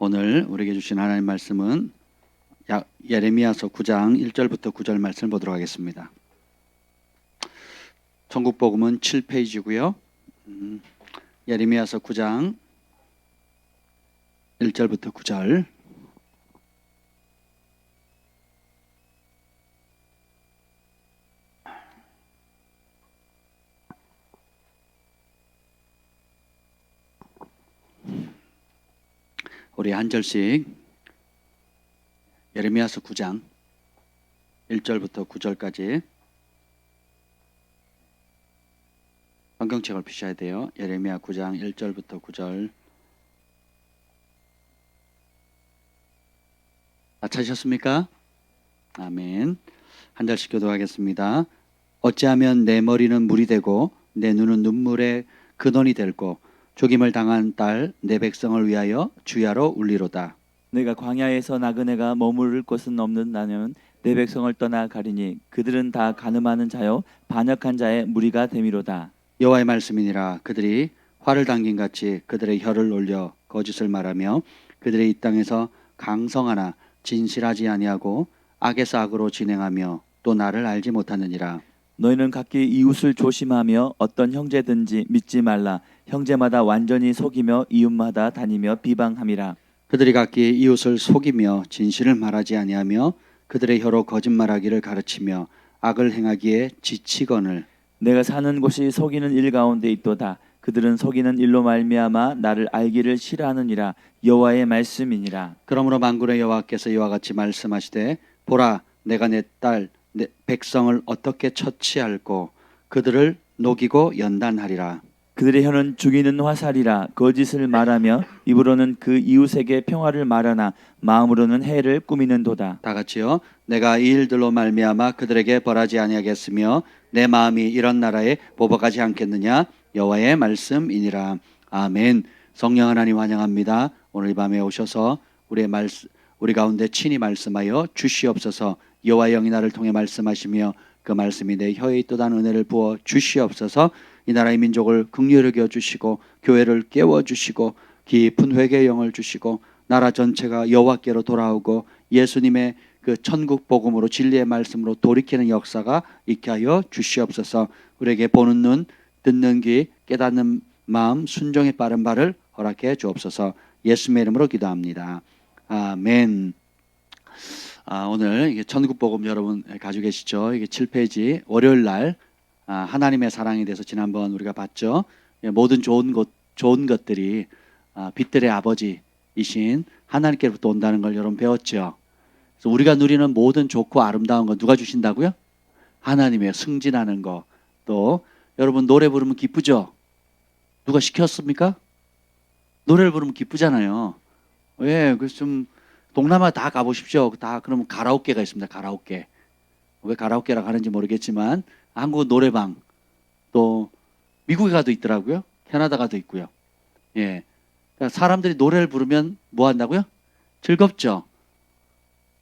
오늘 우리에게 주신 하나님 말씀은 예레미야서 9장 1절부터 9절 말씀을 보도록 하겠습니다. 천국복음은 7페이지고요. 예레미야서 9장 1절부터 9절. 우리 한 절씩 예레미야서 9장 1절부터 9절까지 성경책을 펴셔야 돼요. 예레미야 9장 1절부터 9절. 다 찾으셨습니까? 아멘. 한 절씩 교도하겠습니다. 어찌하면 내 머리는 물이 되고 내 눈은 눈물의 근원이 될고 죽임을 당한 딸 내 백성을 위하여 주야로 울리로다. 내가 광야에서 나그네가 머무를 곳은 없는 나는 내 백성을 떠나 가리니 그들은 다 간음하는 자요 반역한 자의 무리가 됨이로다. 여호와의 말씀이니라. 그들이 활을 당긴 같이 그들의 혀를 올려 거짓을 말하며 그들의 이 땅에서 강성하나 진실하지 아니하고 악에서 악으로 진행하며 또 나를 알지 못하느니라. 너희는 각기 이웃을 조심하며 어떤 형제든지 믿지 말라. 형제마다 완전히 속이며 이웃마다 다니며 비방함이라. 그들이 각기 이웃을 속이며 진실을 말하지 아니하며 그들의 혀로 거짓말하기를 가르치며 악을 행하기에 지치거늘. 내가 사는 곳이 속이는 일 가운데 있도다. 그들은 속이는 일로 말미암아 나를 알기를 싫어하느니라. 여호와의 말씀이니라. 그러므로 만군의 여호와께서 이와 같이 말씀하시되 보라, 내가 내 딸 내 백성을 어떻게 처치할꼬 그들을 녹이고 연단하리라. 그들의 혀는 죽이는 화살이라. 거짓을 말하며 입으로는 그 이웃에게 평화를 말하나 마음으로는 해를 꾸미는도다. 다 같이요. 내가 이 일들로 말미암아 그들에게 벌하지 아니하겠으며 내 마음이 이런 나라에 보복하지 않겠느냐. 여호와의 말씀이니라. 아멘. 성령 하나님 환영합니다. 오늘 이 밤에 오셔서 우리 가운데 친히 말씀하여 주시옵소서. 여호와의 영이 나를 통해 말씀하시며 그 말씀이 내 혀에 있도다는 은혜를 부어 주시옵소서. 이 나라의 민족을 긍휼히 여겨 주시고 교회를 깨워 주시고 깊은 회개의 영을 주시고 나라 전체가 여호와께로 돌아오고 예수님의 그 천국 복음으로 진리의 말씀으로 돌이키는 역사가 있게 하여 주시옵소서. 우리에게 보는 눈, 듣는 귀, 깨닫는 마음, 순종에 빠른 발을 허락해 주옵소서. 예수님의 이름으로 기도합니다. 아멘. 오늘 이게 천국 복음 여러분 가지고 계시죠? 이게 7페이지 월요일 날 하나님의 사랑에 대해서 지난번 우리가 봤죠. 모든 좋은 것들이 빛들의 아버지이신 하나님께로부터 온다는 걸 여러분 배웠죠. 그래서 우리가 누리는 모든 좋고 아름다운 거 누가 주신다고요? 하나님의 승진하는 거. 또 여러분 노래 부르면 기쁘죠? 누가 시켰습니까? 노래를 부르면 기쁘잖아요. 왜? 그래서 좀 동남아 다 가보십시오. 다 그러면 가라오케가 있습니다. 가라오케. 왜 가라오케라고 하는지 모르겠지만 한국 노래방, 또 미국에 가도 있더라고요. 캐나다 가도 있고요. 예, 그러니까 사람들이 노래를 부르면 뭐 한다고요? 즐겁죠.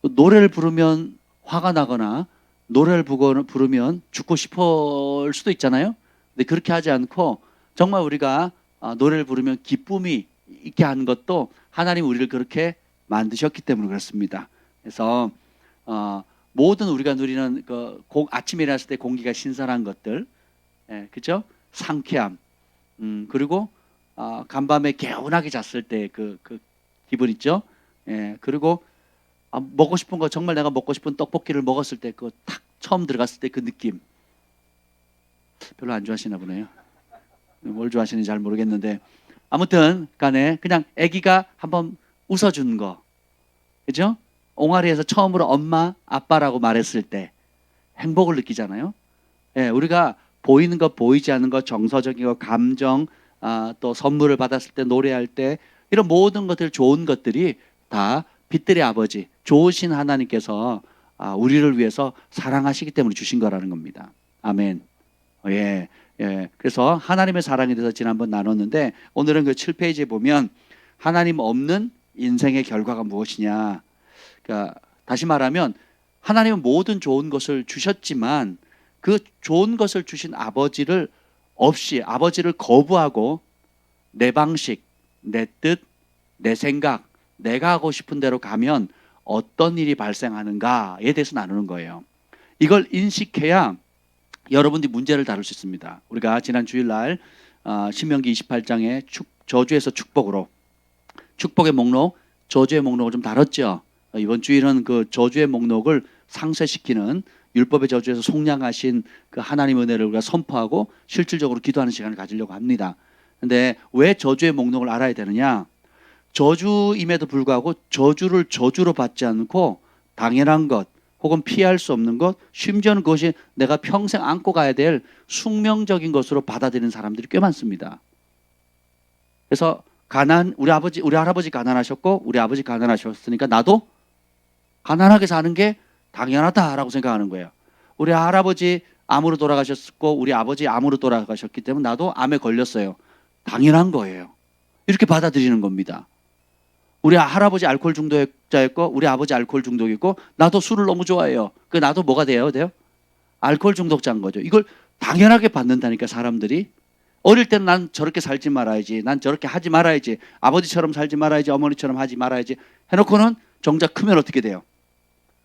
또 노래를 부르면 화가 나거나 노래를 부르면 죽고 싶을 수도 있잖아요. 근데 그렇게 하지 않고 정말 우리가 노래를 부르면 기쁨이 있게 하는 것도 하나님 우리를 그렇게 만드셨기 때문에 그렇습니다. 그래서 모든 우리가 누리는 아침에 일어났을 때 공기가 신선한 것들, 그죠? 상쾌함, 그리고 간밤에 개운하게 잤을 때 그 기분 있죠? 그리고 먹고 싶은 거, 정말 내가 먹고 싶은 떡볶이를 먹었을 때 그 탁 처음 들어갔을 때 그 느낌. 별로 안 좋아하시나 보네요. 뭘 좋아하시는지 잘 모르겠는데 아무튼 간에 그냥 아기가 한번 웃어주는 거, 그죠? 옹알이에서 처음으로 엄마, 아빠라고 말했을 때 행복을 느끼잖아요. 우리가 보이는 것, 보이지 않는 것, 정서적인 것, 감정, 또 선물을 받았을 때, 노래할 때, 이런 모든 것들, 좋은 것들이 다 빛들의 아버지, 좋으신 하나님께서 우리를 위해서 사랑하시기 때문에 주신 거라는 겁니다. 아멘. 그래서 하나님의 사랑에 대해서 지난번 나눴는데 오늘은 그 7페이지에 보면 하나님 없는 인생의 결과가 무엇이냐. 그러니까 다시 말하면 하나님은 모든 좋은 것을 주셨지만 그 좋은 것을 주신 아버지를 거부하고 내 방식, 내 뜻, 내 생각, 내가 하고 싶은 대로 가면 어떤 일이 발생하는가에 대해서 나누는 거예요. 이걸 인식해야 여러분들이 문제를 다룰 수 있습니다. 우리가 지난 주일날 신명기 28장의 저주에서 축복으로 축복의 목록, 저주의 목록을 좀 다뤘죠. 이번 주일은 그 저주의 목록을 상쇄시키는 율법의 저주에서 속량하신 그 하나님 은혜를 우리가 선포하고 실질적으로 기도하는 시간을 가지려고 합니다. 근데 왜 저주의 목록을 알아야 되느냐? 저주임에도 불구하고 저주를 저주로 받지 않고 당연한 것 혹은 피할 수 없는 것, 심지어는 그것이 내가 평생 안고 가야 될 숙명적인 것으로 받아들이는 사람들이 꽤 많습니다. 그래서 우리 할아버지 가난하셨고 우리 아버지 가난하셨으니까 나도 가난하게 사는 게 당연하다라고 생각하는 거예요. 우리 할아버지 암으로 돌아가셨고 우리 아버지 암으로 돌아가셨기 때문에 나도 암에 걸렸어요. 당연한 거예요. 이렇게 받아들이는 겁니다. 우리 할아버지 알코올 중독자였고 우리 아버지 알코올 중독이고 나도 술을 너무 좋아해요. 그 나도 뭐가 돼요? 알코올 중독자인 거죠. 이걸 당연하게 받는다니까 사람들이. 어릴 때는 난 저렇게 살지 말아야지, 난 저렇게 하지 말아야지, 아버지처럼 살지 말아야지, 어머니처럼 하지 말아야지 해놓고는 정작 크면 어떻게 돼요?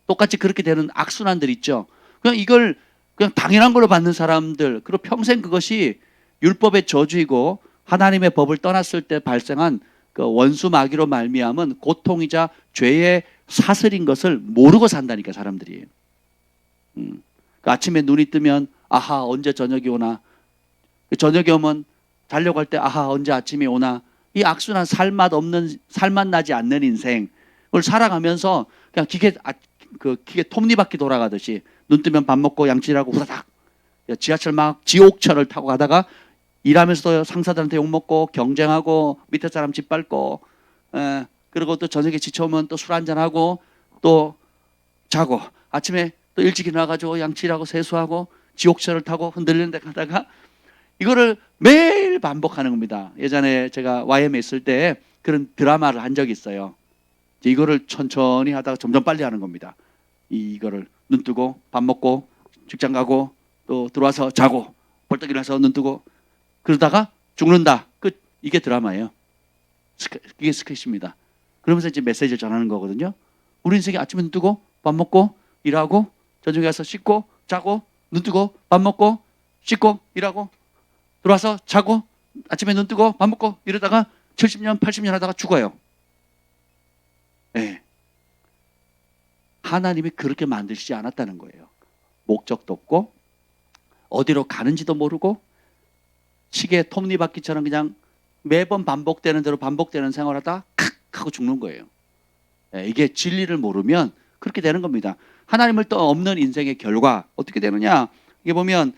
똑같이 그렇게 되는 악순환들 있죠. 그냥 이걸 그냥 당연한 걸로 받는 사람들, 그리고 평생 그것이 율법의 저주이고 하나님의 법을 떠났을 때 발생한 그 원수 마귀로 말미암은 고통이자 죄의 사슬인 것을 모르고 산다니까 사람들이. 그 아침에 눈이 뜨면 아하 언제 저녁이 오나, 저녁이 오면 자려고 할 때 아하 언제 아침이 오나, 이 악순환 살맛 나지 않는 인생을 살아가면서 그냥 기계 톱니바퀴 돌아가듯이 눈 뜨면 밥 먹고 양치하고 후다닥 지하철 막 지옥철을 타고 가다가 일하면서도 상사들한테 욕먹고 경쟁하고 밑에 사람 짓밟고 그리고 또 저녁에 지쳐오면 또 술 한잔하고 또 자고 아침에 또 일찍 일어나가지고 양치하고 세수하고 지옥철을 타고 흔들리는 데 가다가 이거를 매일 반복하는 겁니다. 예전에 제가 YM에 있을 때 그런 드라마를 한 적이 있어요. 이거를 천천히 하다가 점점 빨리 하는 겁니다. 이거를 눈 뜨고 밥 먹고 직장 가고 또 들어와서 자고 벌떡 일어나서 눈 뜨고 그러다가 죽는다. 끝. 이게 드라마예요. 이게 스케치입니다. 그러면서 이제 메시지를 전하는 거거든요. 우리 인생이 아침에 눈 뜨고 밥 먹고 일하고 저녁에 가서 씻고 자고 눈 뜨고 밥 먹고 씻고 일하고 들어와서 자고 아침에 눈 뜨고 밥 먹고 이러다가 70년 80년 하다가 죽어요. 네. 하나님이 그렇게 만드시지 않았다는 거예요. 목적도 없고 어디로 가는지도 모르고 시계 톱니바퀴처럼 그냥 매번 반복되는 대로 반복되는 생활하다 칵 하고 죽는 거예요. 네, 이게 진리를 모르면 그렇게 되는 겁니다. 하나님을 또 없는 인생의 결과 어떻게 되느냐? 이게 보면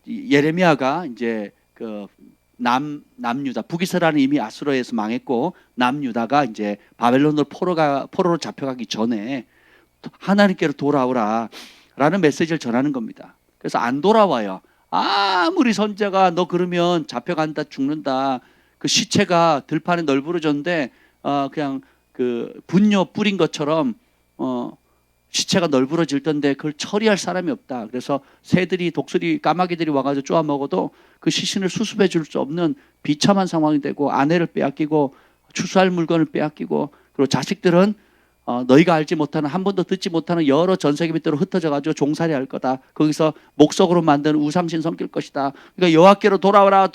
예레미야가 이제 그 남유다, 북이스라엘은 이미 아수르에서 망했고 남유다가 이제 바벨론으로 포로로 잡혀가기 전에 하나님께로 돌아오라라는 메시지를 전하는 겁니다. 그래서 안 돌아와요. 아무리 선자가 너 그러면 잡혀간다 죽는다. 그 시체가 들판에 널브러졌는데 그냥 그 분뇨 뿌린 것처럼 시체가 널브러질 텐데 그걸 처리할 사람이 없다. 그래서 새들이 독수리 까마귀들이 와가지고 쪼아 먹어도 그 시신을 수습해 줄 수 없는 비참한 상황이 되고 아내를 빼앗기고 추수할 물건을 빼앗기고 그리고 자식들은 너희가 알지 못하는 한 번도 듣지 못하는 여러 전 세계 밑으로 흩어져 가지고 종살이 할 거다. 거기서 목석으로 만든 우상신 섬길 것이다. 그러니까 여호와께로 돌아오라.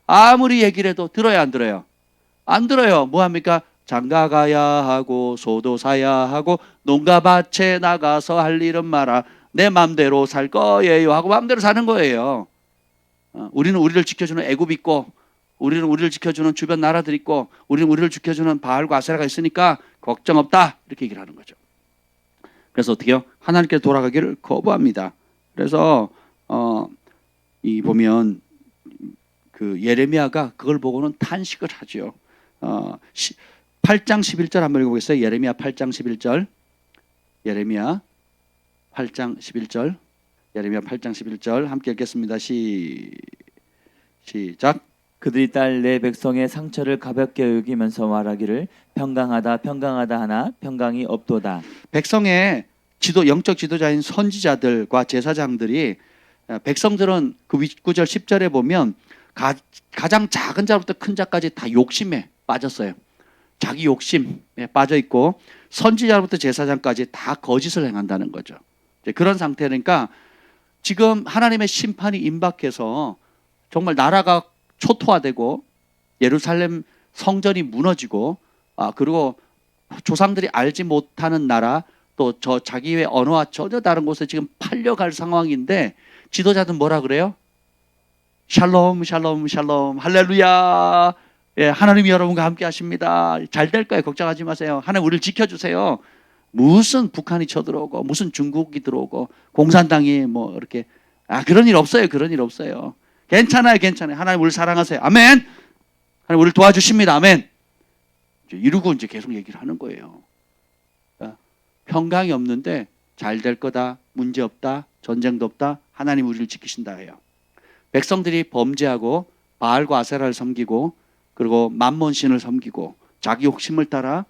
아무리 얘기를 해도 들어야 안 들어요? 안 들어요. 뭐 합니까? 장가 가야 하고 소도 사야 하고 농가 밭에 나가서 할 일은 마라. 내 맘대로 살 거예요 하고 맘대로 사는 거예요. 우리는 우리를 지켜주는 애굽 있고 우리는 우리를 지켜주는 주변 나라들 있고 우리는 우리를 지켜주는 바알과 아세라가 있으니까 걱정 없다 이렇게 얘기를 하는 거죠. 그래서 어떻게 해요? 하나님께 돌아가기를 거부합니다. 그래서 이 보면 그 예레미야가 그걸 보고는 탄식을 하죠. 8장 11절 한번 읽어보겠어요. 예레미야 8장 11절. 예레미야 8장 11절. 예레미야 8장 11절 함께 읽겠습니다. 시작. 그들이 딸 내 백성의 상처를 가볍게 여기면서 말하기를 평강하다 하나 평강이 없도다. 백성의 영적 지도자인 선지자들과 제사장들이 백성들은 그 윗구절 10절에 보면 가장 작은 자부터 큰 자까지 다 욕심해. 빠졌어요. 자기 욕심에 빠져 있고 선지자로부터 제사장까지 다 거짓을 행한다는 거죠. 이제 그런 상태니까 지금 하나님의 심판이 임박해서 정말 나라가 초토화되고 예루살렘 성전이 무너지고 그리고 조상들이 알지 못하는 나라 또 저 자기의 언어와 전혀 다른 곳에 지금 팔려갈 상황인데 지도자들은 뭐라 그래요? 샬롬 샬롬 샬롬 할렐루야. 예, 하나님이 여러분과 함께 하십니다. 잘 될 거예요. 걱정하지 마세요. 하나님 우리를 지켜주세요. 무슨 북한이 쳐들어오고 무슨 중국이 들어오고 공산당이 뭐 이렇게 그런 일 없어요. 그런 일 없어요. 괜찮아요. 괜찮아요. 하나님 우리를 사랑하세요. 아멘. 하나님 우리를 도와주십니다. 아멘. 이러고 이제 계속 얘기를 하는 거예요. 평강이 없는데 잘 될 거다, 문제 없다, 전쟁도 없다, 하나님 우리를 지키신다 해요. 백성들이 범죄하고 바알과 아세라를 섬기고 그리고 만몬신을 섬기고 자기 욕심을 따라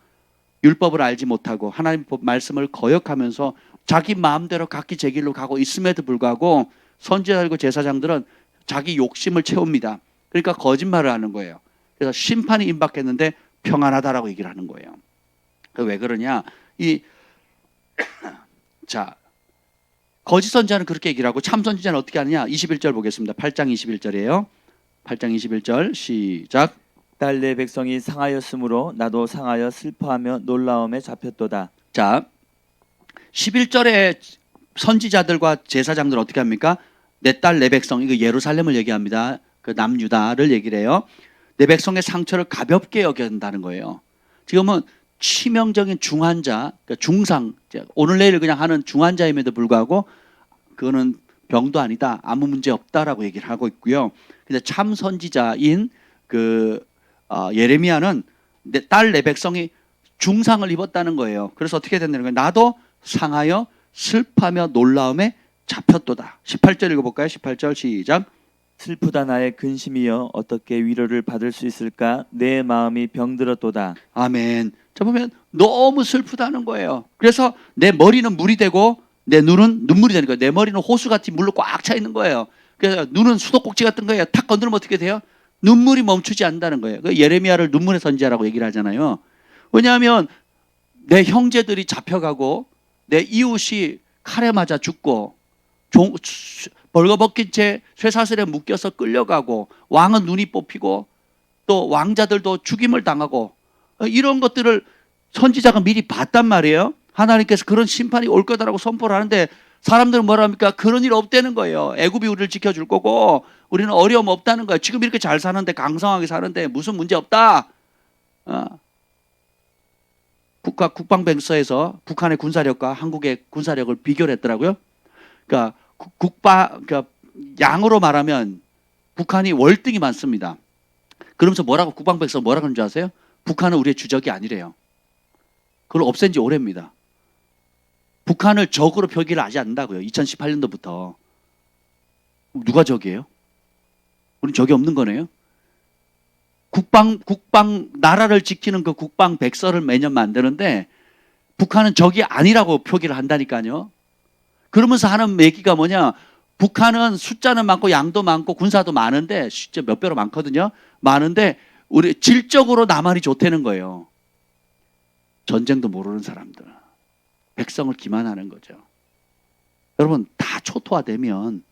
율법을 알지 못하고 하나님 말씀을 거역하면서 자기 마음대로 각기 제 길로 가고 있음에도 불구하고 선지자들과 제사장들은 자기 욕심을 채웁니다. 그러니까 거짓말을 하는 거예요. 그래서 심판이 임박했는데 평안하다라고 얘기를 하는 거예요. 왜 그러냐? 자, 거짓 선지자는 그렇게 얘기를 하고 참 선지자는 어떻게 하느냐? 21절 보겠습니다. 8장 21절이에요. 8장 21절 시작. 딸 내 백성이 상하였으므로 나도 상하여 슬퍼하며 놀라움에 잡혔도다. 자, 11절에 선지자들과 제사장들 어떻게 합니까? 내 딸 내 백성, 이거 예루살렘을 얘기합니다. 그 남유다를 얘기를 해요. 내 백성의 상처를 가볍게 여겨야 한다는 거예요. 지금은 치명적인 중환자, 그러니까 중상, 오늘 내일 그냥 하는 중환자임에도 불구하고 그거는 병도 아니다, 아무 문제 없다라고 얘기를 하고 있고요. 근데 참 선지자인 예레미야는 내 딸 내 백성이 중상을 입었다는 거예요. 그래서 어떻게 된다는 거예요? 나도 상하여 슬퍼하며 놀라움에 잡혔도다. 18절 읽어볼까요? 18절 시작. 슬프다 나의 근심이여 어떻게 위로를 받을 수 있을까? 내 마음이 병들었도다. 아멘. 자 보면 너무 슬프다는 거예요. 그래서 내 머리는 물이 되고 내 눈은 눈물이 되는 거예요. 내 머리는 호수같이 물로 꽉 차 있는 거예요. 그래서 눈은 수도꼭지 같은 거예요. 탁 건드리면 어떻게 돼요? 눈물이 멈추지 않는다는 거예요. 예레미야를 눈물의 선지자라고 얘기를 하잖아요. 왜냐하면 내 형제들이 잡혀가고 내 이웃이 칼에 맞아 죽고 벌거벗긴 채 쇠사슬에 묶여서 끌려가고 왕은 눈이 뽑히고 또 왕자들도 죽임을 당하고 이런 것들을 선지자가 미리 봤단 말이에요. 하나님께서 그런 심판이 올 거다라고 선포를 하는데 사람들은 뭐라 합니까? 그런 일 없다는 거예요. 애굽이 우리를 지켜줄 거고 우리는 어려움 없다는 거예요. 지금 이렇게 잘 사는데 강성하게 사는데 무슨 문제 없다. 국방백서에서 북한의 군사력과 한국의 군사력을 비교를 했더라고요. 그러니까 양으로 말하면 북한이 월등히 많습니다. 그러면서 국방백서 뭐라고 하는 줄 아세요? 북한은 우리의 주적이 아니래요. 그걸 없앤 지 오래입니다. 북한을 적으로 표기를 하지 않는다고요. 2018년도부터. 누가 적이에요? 우린 적이 없는 거네요. 나라를 지키는 그 국방 백서를 매년 만드는데 북한은 적이 아니라고 표기를 한다니까요. 그러면서 하는 얘기가 뭐냐? 북한은 숫자는 많고 양도 많고 군사도 많은데 실제 몇 배로 많거든요. 많은데 우리 질적으로 남한이 좋다는 거예요. 전쟁도 모르는 사람들. 백성을 기만하는 거죠. 여러분 다 초토화되면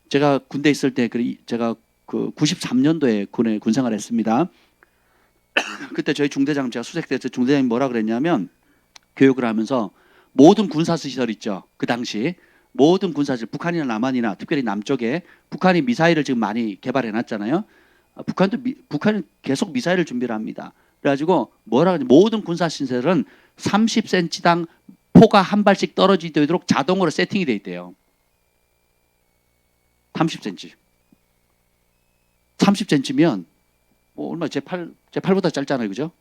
제가 군대 있을 때 제가 93년도에 군에 군생활을 했습니다. 그때 저희 중대장 제가 수색대에서 중대장이 뭐라 그랬냐면 교육을 하면서 모든 군사시설 있죠. 그 당시 모든 군사시설 북한이나 남한이나 특별히 남쪽에 북한이 미사일을 지금 많이 개발해 놨잖아요. 북한은 계속 미사일을 준비를 합니다. 그래가지고 뭐라 그러지? 모든 군사시설은 30cm당 포가 한 발씩 떨어지도록 자동으로 세팅이 돼 있대요. 30cm. 30cm면 얼마 제 팔보다 짧잖아요, 그죠?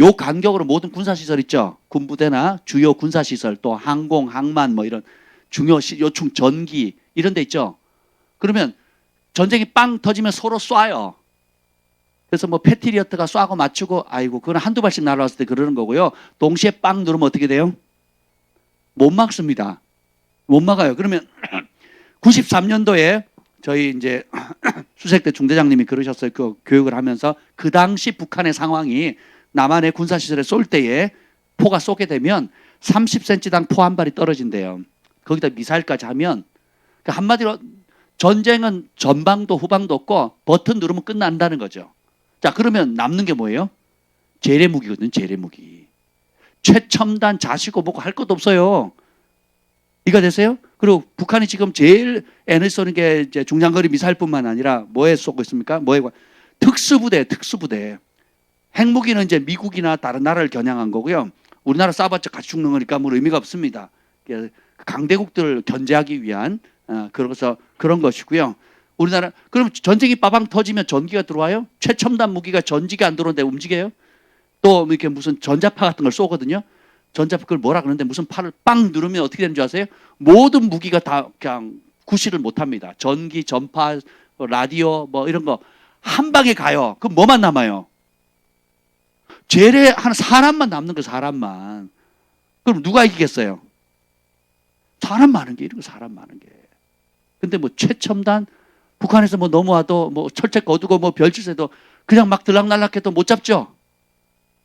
요 간격으로 모든 군사시설 있죠. 군부대나 주요 군사시설 또 항공, 항만 뭐 이런 중요 요충 전기 이런 데 있죠. 그러면 전쟁이 빵 터지면 서로 쏴요. 그래서 뭐 패트리어트가 쏴고 맞추고 아이고 그건 한두 발씩 날아왔을 때 그러는 거고요. 동시에 빵 누르면 어떻게 돼요? 못 막습니다. 못 막아요. 그러면 93년도에 저희 이제 수색대 중대장님이 그러셨어요. 그 교육을 하면서 그 당시 북한의 상황이 남한의 군사시설에 쏠 때에 포가 쏘게 되면 30cm당 포 한 발이 떨어진대요. 거기다 미사일까지 하면 그러니까 한마디로 전쟁은 전방도 후방도 없고 버튼 누르면 끝난다는 거죠. 자, 그러면 남는 게 뭐예요? 재래무기거든요. 재래무기. 최첨단 자시고 뭐고 할 것도 없어요. 이해가 되세요? 그리고 북한이 지금 제일 에너지 쏘는 게 이제 중장거리 미사일뿐만 아니라 뭐에 쏘고 있습니까? 특수부대, 특수부대. 핵무기는 이제 미국이나 다른 나라를 겨냥한 거고요. 우리나라 쏴봤자 같이 죽는 거니까 뭐 의미가 없습니다. 강대국들을 견제하기 위한 그런 것이고요. 우리나라 그럼 전쟁이 빠방 터지면 전기가 들어와요? 최첨단 무기가 전지가 안 들어오는데 움직여요? 또 이렇게 무슨 전자파 같은 걸 쏘거든요. 전자파 그걸 뭐라 그러는데 무슨 팔을 빵 누르면 어떻게 되는 줄 아세요? 모든 무기가 다 그냥 구실을 못 합니다. 전기, 전파, 라디오 뭐 이런 거 한 방에 가요. 그럼 뭐만 남아요? 죄례 한 사람만 남는 거 사람만. 그럼 누가 이기겠어요? 사람 많은 게 이런 거 사람 많은 게. 근데 뭐 최첨단 북한에서 뭐 넘어와도 뭐 철책 거두고 뭐 별짓해도 그냥 막 들락날락해도 못 잡죠.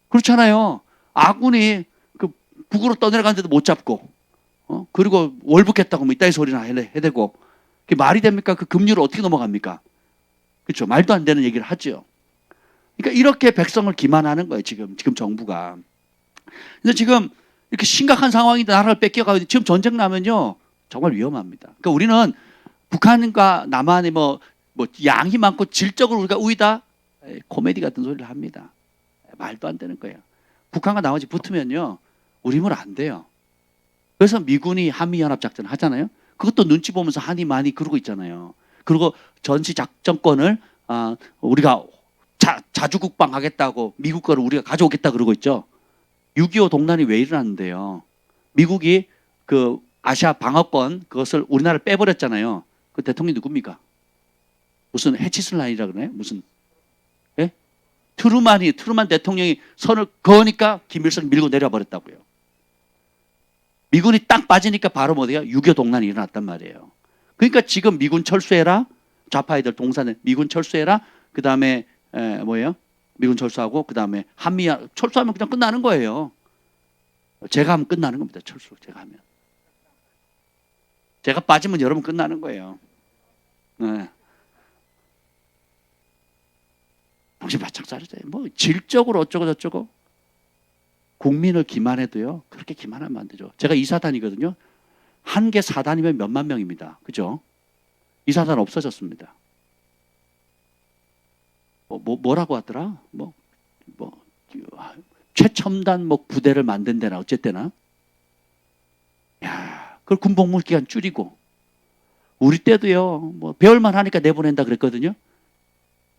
그렇잖아요. 아군이 그 북으로 떠내려가는데도 못 잡고, 그리고 월북했다고 뭐 이따위 소리나 해대고, 그게 말이 됩니까? 그 급류를 어떻게 넘어갑니까? 그렇죠. 말도 안 되는 얘기를 하죠. 그러니까 이렇게 백성을 기만하는 거예요. 지금 정부가. 근데 지금 이렇게 심각한 상황인데 나라를 뺏겨가고 지금 전쟁 나면요 정말 위험합니다. 그러니까 우리는 북한과 남한의 뭐 양이 많고 질적으로 우리가 우위다 코미디 같은 소리를 합니다. 말도 안 되는 거예요. 북한과 나머지 붙으면요 우리 힘을 안 돼요. 그래서 미군이 한미연합작전 하잖아요. 그것도 눈치 보면서 한이 많이 그러고 있잖아요. 그리고 전시 작전권을 우리가 자주국방하겠다고 미국 거를 우리가 가져오겠다 그러고 있죠. 6.25 동란이 왜 일어났는데요? 미국이 그 아시아 방어권 그것을 우리나라를 빼버렸잖아요. 그 대통령이 누굽니까? 무슨 해치슬라인이라 그러네? 무슨 예? 트루만 대통령이 선을 그으니까 김일성 밀고 내려버렸다고요. 미군이 딱 빠지니까 바로 뭐예요? 6.25 동란이 일어났단 말이에요. 그러니까 지금 미군 철수해라. 좌파이들 동산에 미군 철수해라. 그 다음에 뭐예요? 미군 철수하고 그 다음에 한미 철수하면 그냥 끝나는 거예요. 제가 하면 끝나는 겁니다. 철수 제가 하면. 제가 빠지면 여러분 끝나는 거예요. 네. 정신 바짝 차리세요. 뭐 질적으로 어쩌고 저쩌고 국민을 기만해도요. 그렇게 기만하면 안 되죠. 제가 이사단이거든요. 한 개 사단이면 몇만 명입니다. 그죠? 이사단 없어졌습니다. 뭐라고 하더라? 최첨단 부대를 만든다나 어쨌대나. 야, 그걸 군복무 기간 줄이고 우리 때도요. 배울만 하니까 내보낸다 그랬거든요.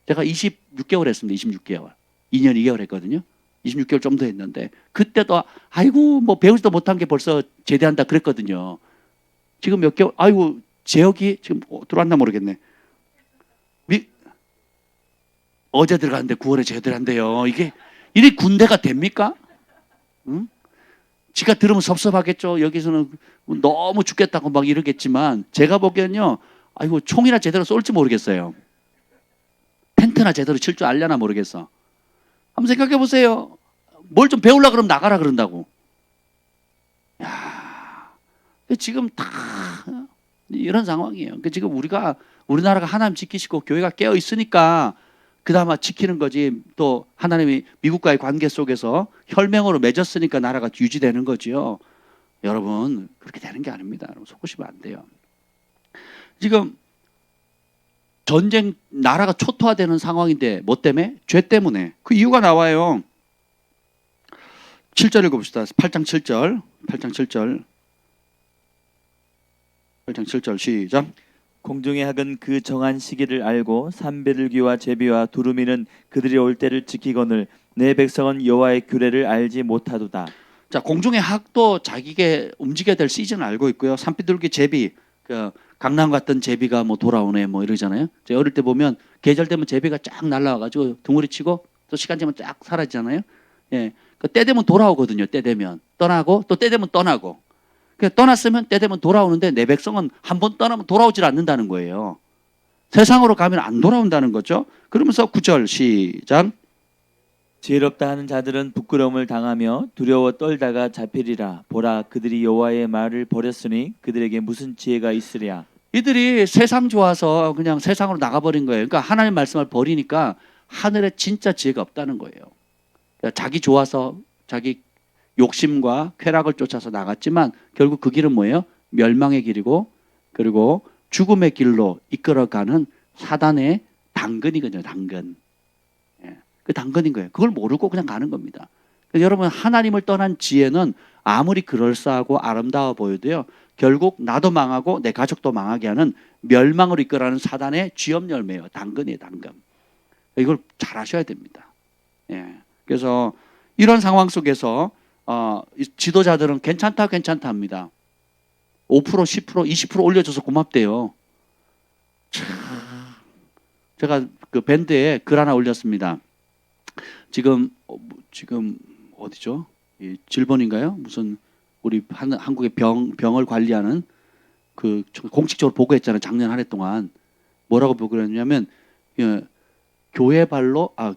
제가 26개월 했습니다. 26개월. 2년 2개월 했거든요. 26개월 좀 더 했는데 그때도 아이고 배우지도 못한 게 벌써 제대한다 그랬거든요. 지금 몇 개월 아이고 재혁이 지금 들어왔나 모르겠네. 어제 들어갔는데 9월에 제대한대요. 이게 군대가 됩니까? 응? 지가 들으면 섭섭하겠죠. 여기서는 너무 죽겠다고 막 이러겠지만 제가 보기엔요. 아이고 총이나 제대로 쏠지 모르겠어요. 텐트나 제대로 칠 줄 알려나 모르겠어. 한번 생각해 보세요. 뭘 좀 배우려고 그러면 나가라 그런다고. 야, 지금 다 이런 상황이에요. 지금 우리나라가 하나님 지키시고 교회가 깨어 있으니까 그나마 지키는 거지. 또 하나님이 미국과의 관계 속에서 혈맹으로 맺었으니까 나라가 유지되는 거지요. 여러분 그렇게 되는 게 아닙니다. 여러분 속으시면 안 돼요. 지금 전쟁 나라가 초토화되는 상황인데 뭐 때문에? 죄 때문에. 그 이유가 나와요. 7절 읽어봅시다. 8장 7절. 8장 7절. 8장 7절 시작. 공중의 학은 그 정한 시기를 알고 산비둘기와 제비와 두루미는 그들이 올 때를 지키거늘 내 백성은 여호와의 규례를 알지 못하도다. 자, 공중의 학도 자기가 움직여야 될 시즌을 알고 있고요. 산비둘기, 제비, 강남 갔던 제비가 돌아오네 이러잖아요. 제가 어릴 때 보면 계절 되면 제비가 쫙 날라와가지고 둥우리 치고 또 시간 되면 쫙 사라지잖아요. 예, 때 되면 돌아오거든요. 때 되면 떠나고 또 때 되면 떠나고. 떠났으면 때 되면 돌아오는데 내 백성은 한 번 떠나면 돌아오질 않는다는 거예요. 세상으로 가면 안 돌아온다는 거죠. 그러면서 9절 시작. 지혜롭다 하는 자들은 부끄러움을 당하며 두려워 떨다가 잡히리라. 보라, 그들이 여호와의 말을 버렸으니 그들에게 무슨 지혜가 있으랴. 이들이 세상 좋아서 그냥 세상으로 나가버린 거예요. 그러니까 하나님 말씀을 버리니까 하늘에 진짜 지혜가 없다는 거예요. 그러니까 자기 좋아서 자기 욕심과 쾌락을 쫓아서 나갔지만 결국 그 길은 뭐예요? 멸망의 길이고 그리고 죽음의 길로 이끌어가는 사단의 당근이거든요. 당근. 예, 그 당근인 거예요. 그걸 모르고 그냥 가는 겁니다. 그래서 여러분 하나님을 떠난 지혜는 아무리 그럴싸하고 아름다워 보여도요. 결국 나도 망하고 내 가족도 망하게 하는 멸망으로 이끌어가는 사단의 쥐염 열매예요. 당근이에요. 당근. 이걸 잘 아셔야 됩니다. 예, 그래서 이런 상황 속에서 지도자들은 괜찮다 합니다. 5%, 10%, 20% 올려줘서 고맙대요. 제가 그 밴드에 글 하나 올렸습니다. 지금 어디죠? 질본인가요? 무슨 우리 한국의 병을 관리하는 그 공식적으로 보고했잖아요. 작년 한 해 동안 뭐라고 보고를 했냐면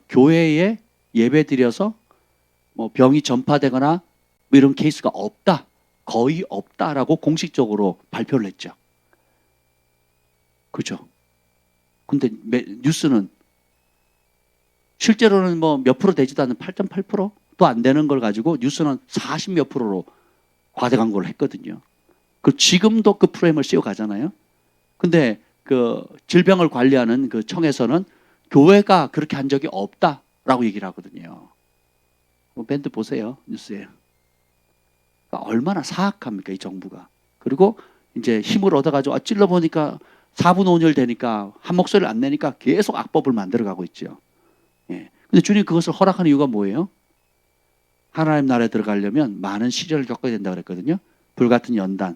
교회에 예배 드려서 뭐 병이 전파되거나 뭐 이런 케이스가 없다. 거의 없다라고 공식적으로 발표를 했죠. 그죠? 근데 뉴스는 실제로는 뭐 몇 프로 되지도 않는 8.8%도 안 되는 걸 가지고 뉴스는 40 몇 프로로 과대 광고를 했거든요. 그 지금도 그 프레임을 씌워가잖아요. 근데 그 질병을 관리하는 그 청에서는 교회가 그렇게 한 적이 없다라고 얘기를 하거든요. 밴드 보세요. 뉴스에. 그러니까 얼마나 사악합니까 이 정부가. 그리고 이제 힘을 얻어가지고 찔러보니까 4분 5일 되니까 한 목소리를 안 내니까 계속 악법을 만들어가고 있죠. 예. 근데 주님 그것을 허락하는 이유가 뭐예요? 하나님 나라에 들어가려면 많은 시련을 겪어야 된다고 그랬거든요. 불같은 연단.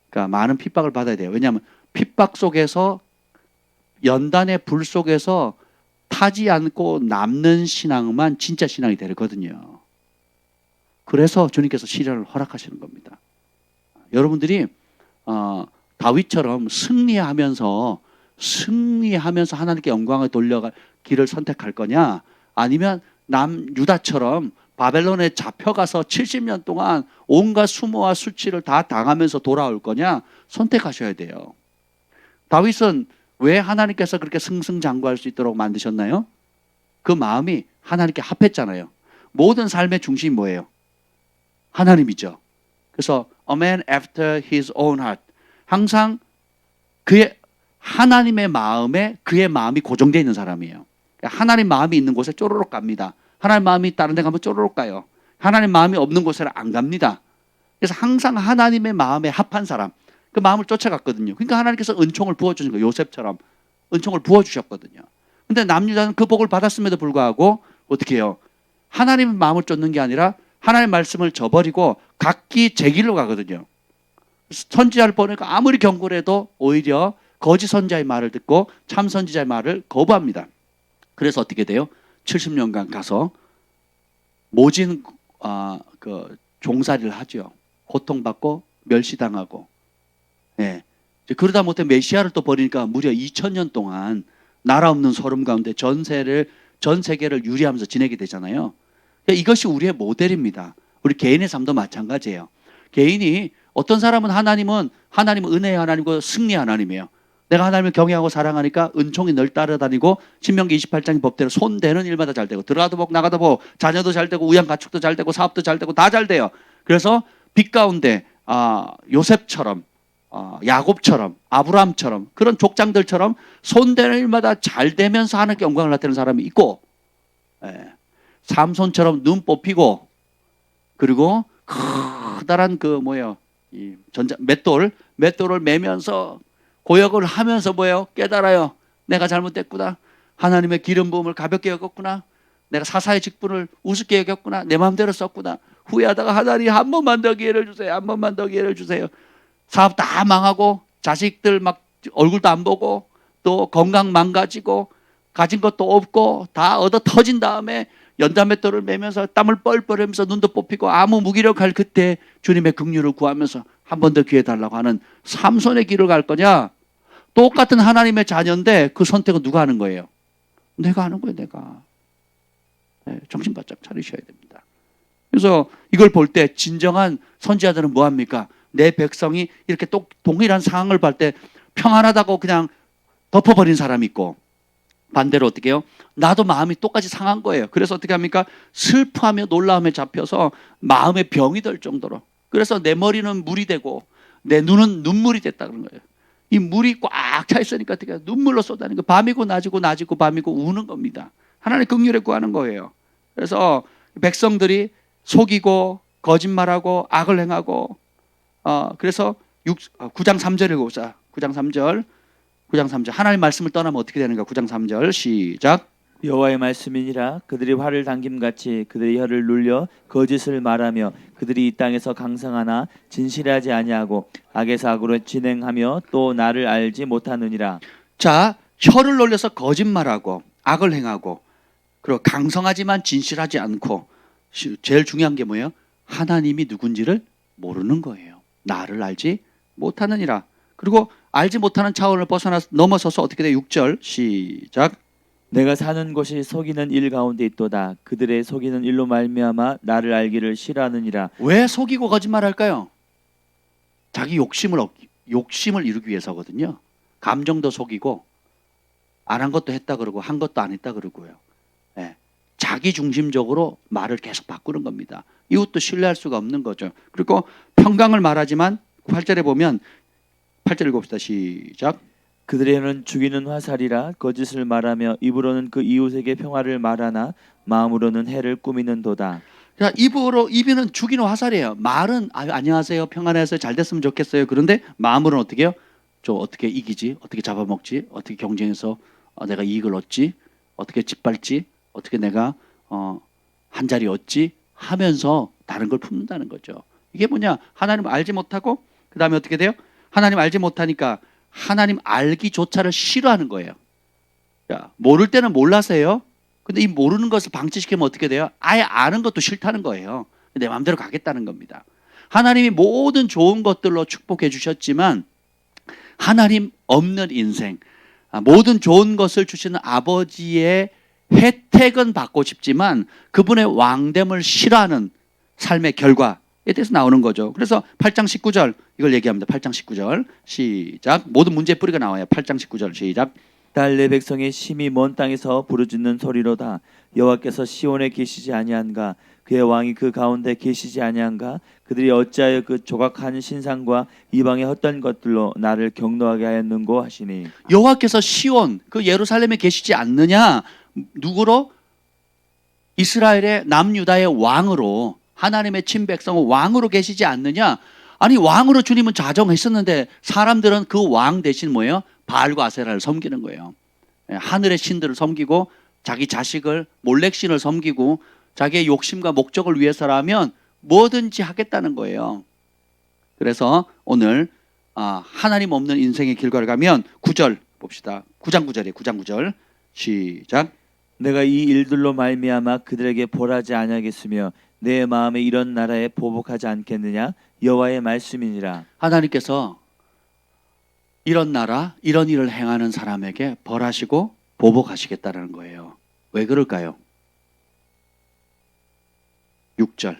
그러니까 많은 핍박을 받아야 돼요. 왜냐하면 핍박 속에서 연단의 불 속에서 타지 않고 남는 신앙만 진짜 신앙이 되거든요. 그래서 주님께서 시련을 허락하시는 겁니다. 여러분들이 다윗처럼 승리하면서 하나님께 영광을 돌려갈 길을 선택할 거냐, 아니면 유다처럼 바벨론에 잡혀가서 70년 동안 온갖 수모와 수치를 다 당하면서 돌아올 거냐 선택하셔야 돼요. 다윗은 왜 하나님께서 그렇게 승승장구할 수 있도록 만드셨나요? 그 마음이 하나님께 합했잖아요. 모든 삶의 중심이 뭐예요? 하나님이죠. 그래서 a man after his own heart. 항상 그의 하나님의 마음에 그의 마음이 고정되어 있는 사람이에요. 하나님 마음이 있는 곳에 쪼르륵 갑니다. 하나님 마음이 다른 데 가면 쪼르륵 가요. 하나님 마음이 없는 곳에는 안 갑니다. 그래서 항상 하나님의 마음에 합한 사람, 그 마음을 쫓아갔거든요. 그러니까 하나님께서 은총을 부어주신 거예요. 요셉처럼 은총을 부어주셨거든요. 근데 남유다는 그 복을 받았음에도 불구하고 어떻게 해요? 하나님의 마음을 쫓는 게 아니라 하나님의 말씀을 저버리고 각기 제 길로 가거든요. 선지자를 보내니까 아무리 경고를 해도 오히려 거짓 선지자의 말을 듣고 참 선지자의 말을 거부합니다. 그래서 어떻게 돼요? 70년간 가서 모진 그 종살이를 하죠. 고통받고 멸시당하고. 예. 그러다 못해 메시아를 또 버리니까 무려 2000년 동안 나라 없는 소름 가운데 전 세계를 유리하면서 지내게 되잖아요. 이것이 우리의 모델입니다. 우리 개인의 삶도 마찬가지예요. 개인이 어떤 사람은 하나님은 은혜의 하나님이고 승리의 하나님이에요. 내가 하나님을 경외하고 사랑하니까 은총이 늘 따라다니고 신명기 28장의 법대로 손대는 일마다 잘 되고 들어가도 복 나가도 복 자녀도 잘 되고 우양 가축도 잘 되고 사업도 잘 되고 다 잘 돼요. 그래서 빛 가운데 요셉처럼 야곱처럼 아브라함처럼 그런 족장들처럼 손대는 일마다 잘 되면서 하나님께 영광을 나타내는 사람이 있고, 삼손처럼 눈 뽑히고 그리고 커다란 이 맷돌을 매면서 고역을 하면서 깨달아요. 내가 잘못됐구나. 하나님의 기름 부음을 가볍게 여겼구나. 내가 사사의 직분을 우습게 여겼구나. 내 마음대로 썼구나. 후회하다가 하나님 한 번만 더 기회를 주세요. 한 번만 더 기회를 주세요. 사업 다 망하고 자식들 막 얼굴도 안 보고 또 건강 망가지고 가진 것도 없고 다 얻어 터진 다음에 연단맷돌을 매면서 땀을 뻘뻘 흘리면서 눈도 뽑히고 아무 무기력할 그때 주님의 긍휼을 구하면서 한 번 더 기회 달라고 하는 삼손의 길을 갈 거냐, 똑같은 하나님의 자녀인데 그 선택은 누가 하는 거예요? 내가 하는 거예요, 내가. 네, 정신 바짝 차리셔야 됩니다. 그래서 이걸 볼 때 진정한 선지자들은 뭐 합니까? 내 백성이 이렇게 또 동일한 상황을 볼 때 평안하다고 그냥 덮어버린 사람이 있고, 반대로 어떻게 해요? 나도 마음이 똑같이 상한 거예요. 그래서 어떻게 합니까? 슬퍼하며 놀라움에 잡혀서 마음에 병이 들 정도로. 그래서 내 머리는 물이 되고 내 눈은 눈물이 됐다 그런 거예요. 이 물이 꽉 차 있으니까 어떻게 해요? 눈물로 쏟아내는 거. 밤이고 낮이고 낮이고 밤이고 우는 겁니다. 하나님 긍휼에 구하는 거예요. 그래서 백성들이 속이고 거짓말하고 악을 행하고 그래서 9장 3절 읽어보자. 9장 3절. 9장 3절. 하나님 말씀을 떠나면 어떻게 되는가? 9장 3절 시작. 여호와의 말씀이니라. 그들이 활을 당김같이 그들의 혀를 눌려 거짓을 말하며 그들이 이 땅에서 강성하나 진실하지 아니하고 악에서 악으로 진행하며 또 나를 알지 못하느니라. 자, 혀를 놀려서 거짓말하고 악을 행하고 그리고 강성하지만 진실하지 않고 제일 중요한 게 뭐예요? 하나님이 누군지를 모르는 거예요. 나를 알지 못하느니라. 그리고 알지 못하는 차원을 넘어서서 어떻게 돼? 6절 시작. 내가 사는 곳이 속이는 일 가운데 있도다. 그들의 속이는 일로 말미암아 나를 알기를 싫어하느니라. 왜 속이고 거짓말할까요? 자기 욕심을 이루기 위해서거든요. 감정도 속이고 안 한 것도 했다 그러고 한 것도 안 했다 그러고요. 네. 자기 중심적으로 말을 계속 바꾸는 겁니다. 이것도 신뢰할 수가 없는 거죠. 그리고 평강을 말하지만 8절에 보면 8절 읽어봅시다. 시작. 그들의 혀는 죽이는 화살이라 거짓을 말하며 입으로는 그 이웃에게 평화를 말하나 마음으로는 해를 꾸미는도다. 자, 입에는 죽이는 화살이에요. 말은 안녕하세요, 평안해서 잘 됐으면 좋겠어요. 그런데 마음으로는 어떻게 해요? 저 어떻게 이기지? 어떻게 잡아먹지? 어떻게 경쟁해서 내가 이익을 얻지? 어떻게 짓밟지? 어떻게 내가 한 자리 얻지? 하면서 다른 걸 품는다는 거죠. 이게 뭐냐? 하나님 알지 못하고 그 다음에 어떻게 돼요? 하나님 알지 못하니까 하나님 알기조차를 싫어하는 거예요. 자, 모를 때는 몰라서요. 근데 이 모르는 것을 방치시키면 어떻게 돼요? 아예 아는 것도 싫다는 거예요. 내 마음대로 가겠다는 겁니다. 하나님이 모든 좋은 것들로 축복해 주셨지만 하나님 없는 인생, 모든 좋은 것을 주시는 아버지의 혜택은 받고 싶지만 그분의 왕됨을 싫어하는 삶의 결과에 대해서 나오는 거죠. 그래서 8장 19절 이걸 얘기합니다. 8장 19절 시작. 모든 문제의 뿌리가 나와요. 8장 19절 시작. 딸 내 백성의 심히 먼 땅에서 부르짖는 소리로다. 여호와께서 시온에 계시지 아니한가? 그의 왕이 그 가운데 계시지 아니한가? 그들이 어찌하여 그 조각한 신상과 이방의 헛된 것들로 나를 경노하게 하였는고 하시니. 여호와께서 시온 그 예루살렘에 계시지 않느냐? 누구로? 이스라엘의 남유다의 왕으로, 하나님의 친백성 왕으로 계시지 않느냐? 아니, 왕으로 주님은 자정했었는데 사람들은 그 왕 대신 뭐예요? 바알과 아세라를 섬기는 거예요. 하늘의 신들을 섬기고 자기 자식을 몰렉신을 섬기고 자기의 욕심과 목적을 위해서라면 뭐든지 하겠다는 거예요. 그래서 오늘 하나님 없는 인생의 길가를 가면 9절 봅시다. 9장 9절이에요. 9장 9절 시작. 내가 이 일들로 말미암아 그들에게 벌하지 아니하겠으며 내 마음에 이런 나라에 보복하지 않겠느냐? 여호와의 말씀이니라. 하나님께서 이런 나라, 이런 일을 행하는 사람에게 벌하시고 보복하시겠다는 거예요. 왜 그럴까요? 6절,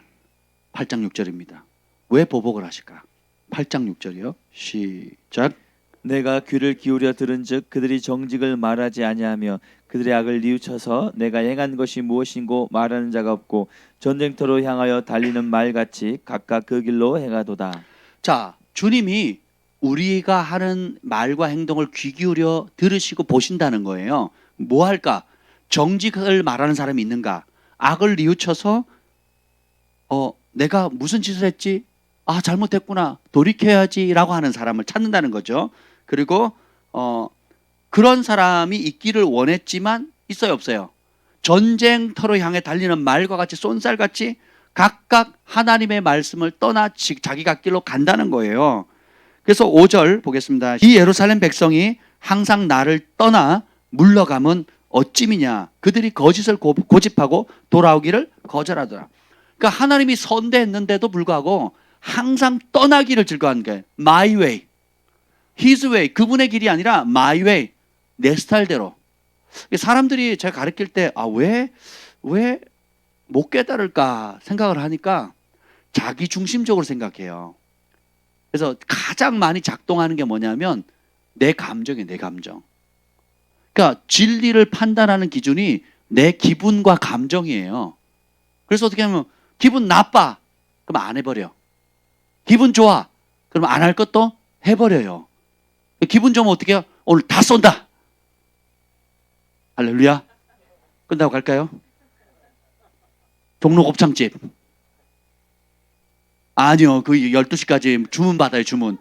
8장 6절입니다. 왜 보복을 하실까? 8장 6절이요. 시작. 내가 귀를 기울여 들은즉 그들이 정직을 말하지 아니하며 그들의 악을 뉘우쳐서 내가 행한 것이 무엇인고 말하는 자가 없고 전쟁터로 향하여 달리는 말같이 각각 그 길로 행하도다. 자, 주님이 우리가 하는 말과 행동을 귀 기울여 들으시고 보신다는 거예요. 뭐 할까? 정직을 말하는 사람이 있는가? 악을 뉘우쳐서 내가 무슨 짓을 했지? 잘못했구나. 돌이켜야지라고 하는 사람을 찾는다는 거죠. 그리고 그런 사람이 있기를 원했지만 있어요, 없어요? 전쟁터로 향해 달리는 말과 같이 쏜살같이 각각 하나님의 말씀을 떠나 자기 갈 길로 간다는 거예요. 그래서 5절 보겠습니다. 이 예루살렘 백성이 항상 나를 떠나 물러가면 어찌미냐? 그들이 거짓을 고집하고 돌아오기를 거절하더라. 그러니까 하나님이 선대했는데도 불구하고 항상 떠나기를 즐거워하는 게 my way. His way, 그분의 길이 아니라 my way, 내 스타일대로. 사람들이 제가 가르칠 때 왜 못 깨달을까 생각을 하니까 자기 중심적으로 생각해요. 그래서 가장 많이 작동하는 게 뭐냐면 내 감정이에요. 내 감정. 그러니까 진리를 판단하는 기준이 내 기분과 감정이에요. 그래서 어떻게 하면 기분 나빠 그럼 안 해버려. 기분 좋아 그럼 안 할 것도 해버려요. 기분 좋으면 어떻게 해요? 오늘 다 쏜다. 할렐루야. 끝나고 갈까요? 종로 곱창집. 아니요. 그 12시까지 주문 받아요. 주문.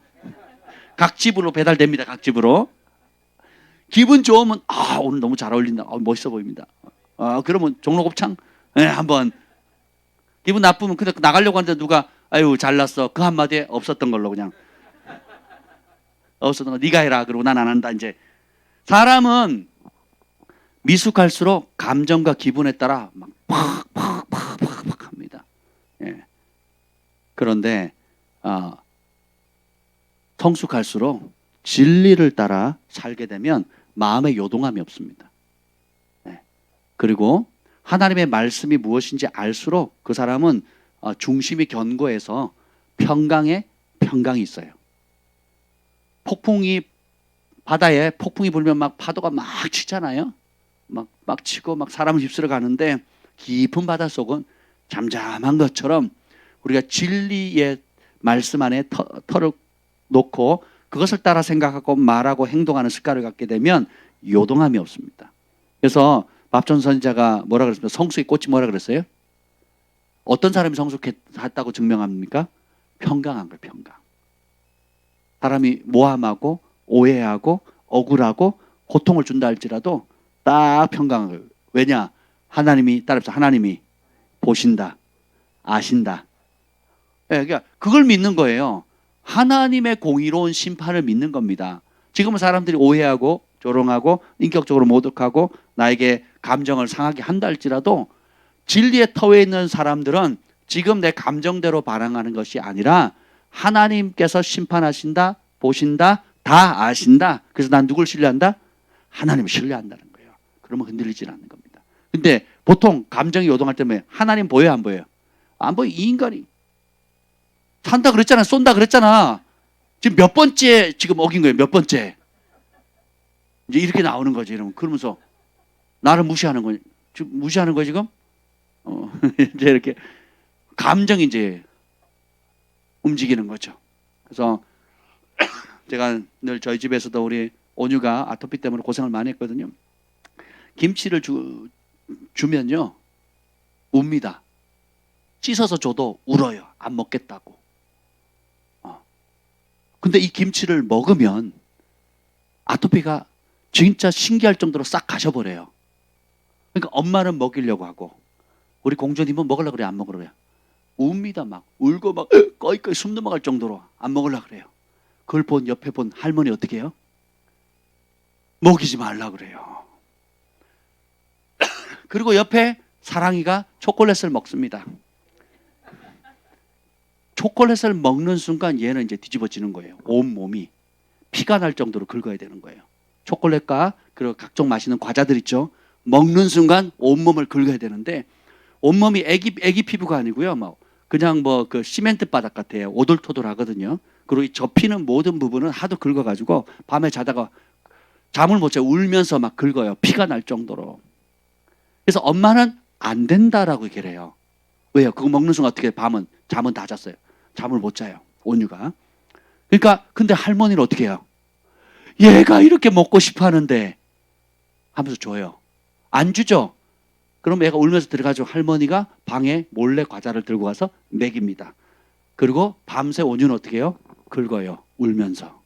각 집으로 배달됩니다. 각 집으로. 기분 좋으면 오늘 너무 잘 어울린다. 멋있어 보입니다. 그러면 종로 곱창 한번. 기분 나쁘면 근데 나가려고 하는데 누가 아유 잘났어. 그 한마디에 없었던 걸로 그냥. 없었던 거 네가 해라. 그러고 난 안 한다. 이제 사람은 미숙할수록 감정과 기분에 따라 막 팍팍 합니다. 예. 그런데 성숙할수록 진리를 따라 살게 되면 마음에 요동함이 없습니다. 예. 그리고 하나님의 말씀이 무엇인지 알수록 그 사람은 중심이 견고해서 평강이 있어요. 바다에 폭풍이 불면 막 파도가 막 치잖아요. 막 치고 막 사람을 휩쓸어 가는데 깊은 바닷속은 잠잠한 것처럼 우리가 진리의 말씀 안에 털을 놓고 그것을 따라 생각하고 말하고 행동하는 습관을 갖게 되면 요동함이 없습니다. 그래서 밥전 선지자가 뭐라 그랬습니까? 성숙의 꽃이 뭐라 그랬어요? 어떤 사람이 성숙했다고 증명합니까? 평강한 거예요. 평강. 사람이 모함하고 오해하고 억울하고 고통을 준다 할지라도 딱 평강한 거예요. 왜냐? 하나님이 따라서 하나님이 보신다. 아신다. 그러니까 그걸 믿는 거예요. 하나님의 공의로운 심판을 믿는 겁니다. 지금은 사람들이 오해하고 조롱하고 인격적으로 모독하고 나에게 감정을 상하게 한다 할지라도 진리의 터에 있는 사람들은 지금 내 감정대로 반응하는 것이 아니라 하나님께서 심판하신다, 보신다, 다 아신다. 그래서 난 누굴 신뢰한다? 하나님을 신뢰한다는 거예요. 그러면 흔들리지 않는 겁니다. 근데 보통 감정이 요동할 때면 하나님 보여요, 안 보여요? 안 보여. 이 인간이 산다 그랬잖아, 쏜다 그랬잖아. 지금 몇 번째 지금 어긴 거예요? 몇 번째? 이제 이렇게 나오는 거지. 그러면서 나를 무시하는 거지. 지금 무시하는 거 지금? 이제 이렇게 감정이 이제 움직이는 거죠. 그래서 제가 늘 저희 집에서도 우리 온유가 아토피 때문에 고생을 많이 했거든요. 김치를 주면요 웁니다. 씻어서 줘도 울어요. 안 먹겠다고. 근데 이 김치를 먹으면 아토피가 진짜 신기할 정도로 싹 가셔버려요. 그러니까 엄마는 먹이려고 하고 우리 공주님은 먹으려고 그래요? 안 먹으려고 그래요? 웁니다. 막 울고 막 꺼이꺼이 숨 넘어갈 정도로 안 먹으려고 그래요. 그걸 옆에 본 할머니 어떻게 해요? 먹이지 말라 그래요. 그리고 옆에 사랑이가 초콜릿을 먹습니다. 초콜릿을 먹는 순간 얘는 이제 뒤집어지는 거예요. 온 몸이 피가 날 정도로 긁어야 되는 거예요. 초콜릿과 그리고 각종 맛있는 과자들 있죠. 먹는 순간 온 몸을 긁어야 되는데 온몸이 애기 피부가 아니고요. 그냥 그 시멘트 바닥 같아요. 오돌토돌하거든요. 그리고 이 접히는 모든 부분은 하도 긁어가지고 밤에 자다가 잠을 못 자고 울면서 막 긁어요. 피가 날 정도로. 그래서 엄마는 안 된다라고 얘기를 해요. 왜요? 그거 먹는 순간 어떻게 밤은 잠은 다 잤어요. 잠을 못 자요. 온유가. 그러니까 근데 할머니는 어떻게 해요? 얘가 이렇게 먹고 싶어 하는데 하면서 줘요. 안 주죠? 그럼 애가 울면서 들어가지고 할머니가 방에 몰래 과자를 들고 가서 먹입니다. 그리고 밤새 온유는 어떻게 해요? 긁어요. 울면서.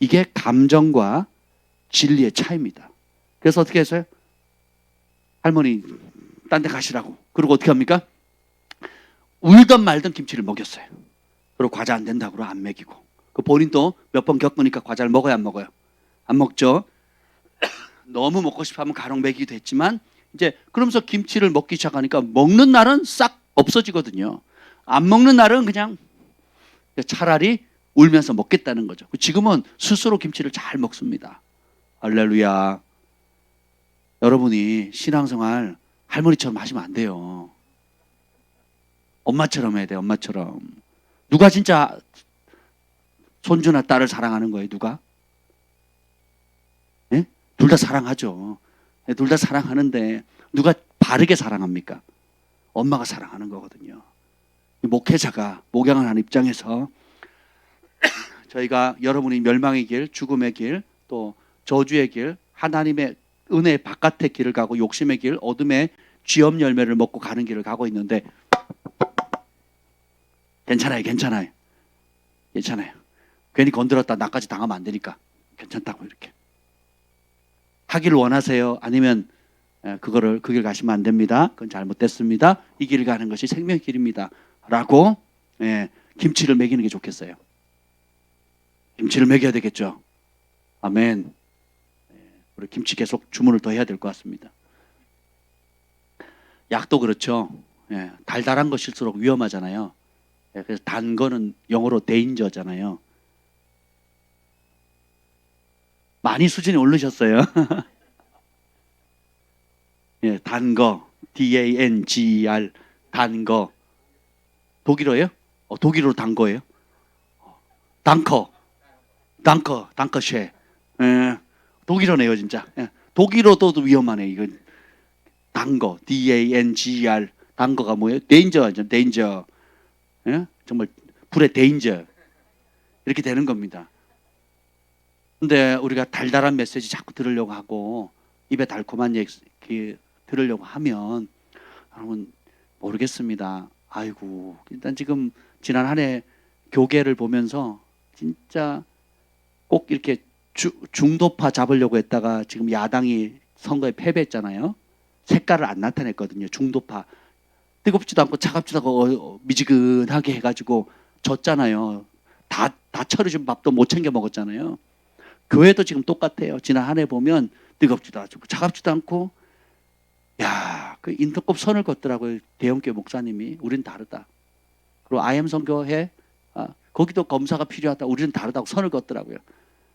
이게 감정과 진리의 차이입니다. 그래서 어떻게 했어요? 할머니 딴 데 가시라고. 그리고 어떻게 합니까? 울던 말던 김치를 먹였어요. 그리고 과자 안 된다고 안 먹이고. 그 본인도 몇 번 겪으니까 과자를 먹어요, 안 먹어요? 안 먹죠. 너무 먹고 싶어 하면 간혹 먹이기도 했지만 이제 그러면서 김치를 먹기 시작하니까 먹는 날은 싹 없어지거든요. 안 먹는 날은 그냥 차라리 울면서 먹겠다는 거죠. 지금은 스스로 김치를 잘 먹습니다. 할렐루야. 여러분이 신앙생활 할머니처럼 하시면 안 돼요. 엄마처럼 해야 돼요. 엄마처럼. 누가 진짜 손주나 딸을 사랑하는 거예요? 누가? 예? 둘 다 사랑하죠. 예, 둘 다 사랑하는데 누가 바르게 사랑합니까? 엄마가 사랑하는 거거든요. 목회자가 목양을 하는 입장에서 저희가 여러분이 멸망의 길, 죽음의 길, 또 저주의 길, 하나님의 은혜 바깥의 길을 가고 욕심의 길, 어둠의 쥐엄 열매를 먹고 가는 길을 가고 있는데 괜찮아요. 괜찮아요. 괜찮아요. 괜히 건드렸다 나까지 당하면 안 되니까 괜찮다고 이렇게 하기를 원하세요? 아니면 그 길 가시면 안 됩니다. 그건 잘못됐습니다. 이 길을 가는 것이 생명의 길입니다. 라고 김치를 먹이는 게 좋겠어요. 김치를 먹여야 되겠죠. 아멘. 우리 김치 계속 주문을 더 해야 될 것 같습니다. 약도 그렇죠. 달달한 것일수록 위험하잖아요. 그래서 단 거는 영어로 데인저잖아요. 많이 수준이 오르셨어요. 단 거, DANGER, 단 거. 독일어예요? 독일어로 단 거예요? 단커쉐. 독일어네요, 진짜. 독일어도 위험하네, 이건. 단 거, DANGER. 단 거가 뭐예요? 데인저죠, 데인저. 정말 불의 데인저. 이렇게 되는 겁니다. 근데 우리가 달달한 메시지 자꾸 들으려고 하고 입에 달콤한 얘기 들으려고 하면 여러분 모르겠습니다. 아이고 일단 지금 지난 한 해 교계를 보면서 진짜 꼭 이렇게 중도파 잡으려고 했다가 지금 야당이 선거에 패배했잖아요. 색깔을 안 나타냈거든요. 중도파 뜨겁지도 않고 차갑지도 않고 미지근하게 해가지고 졌잖아요. 다 차려준 밥도 못 챙겨 먹었잖아요. 교회도 지금 똑같아요. 지난 한 해 보면 뜨겁지도 않고 차갑지도 않고 그 인터컵 선을 걷더라고요. 대형교회 목사님이. 우린 다르다. 그리고 IM 선교회 거기도 검사가 필요하다. 우리는 다르다고 선을 걷더라고요.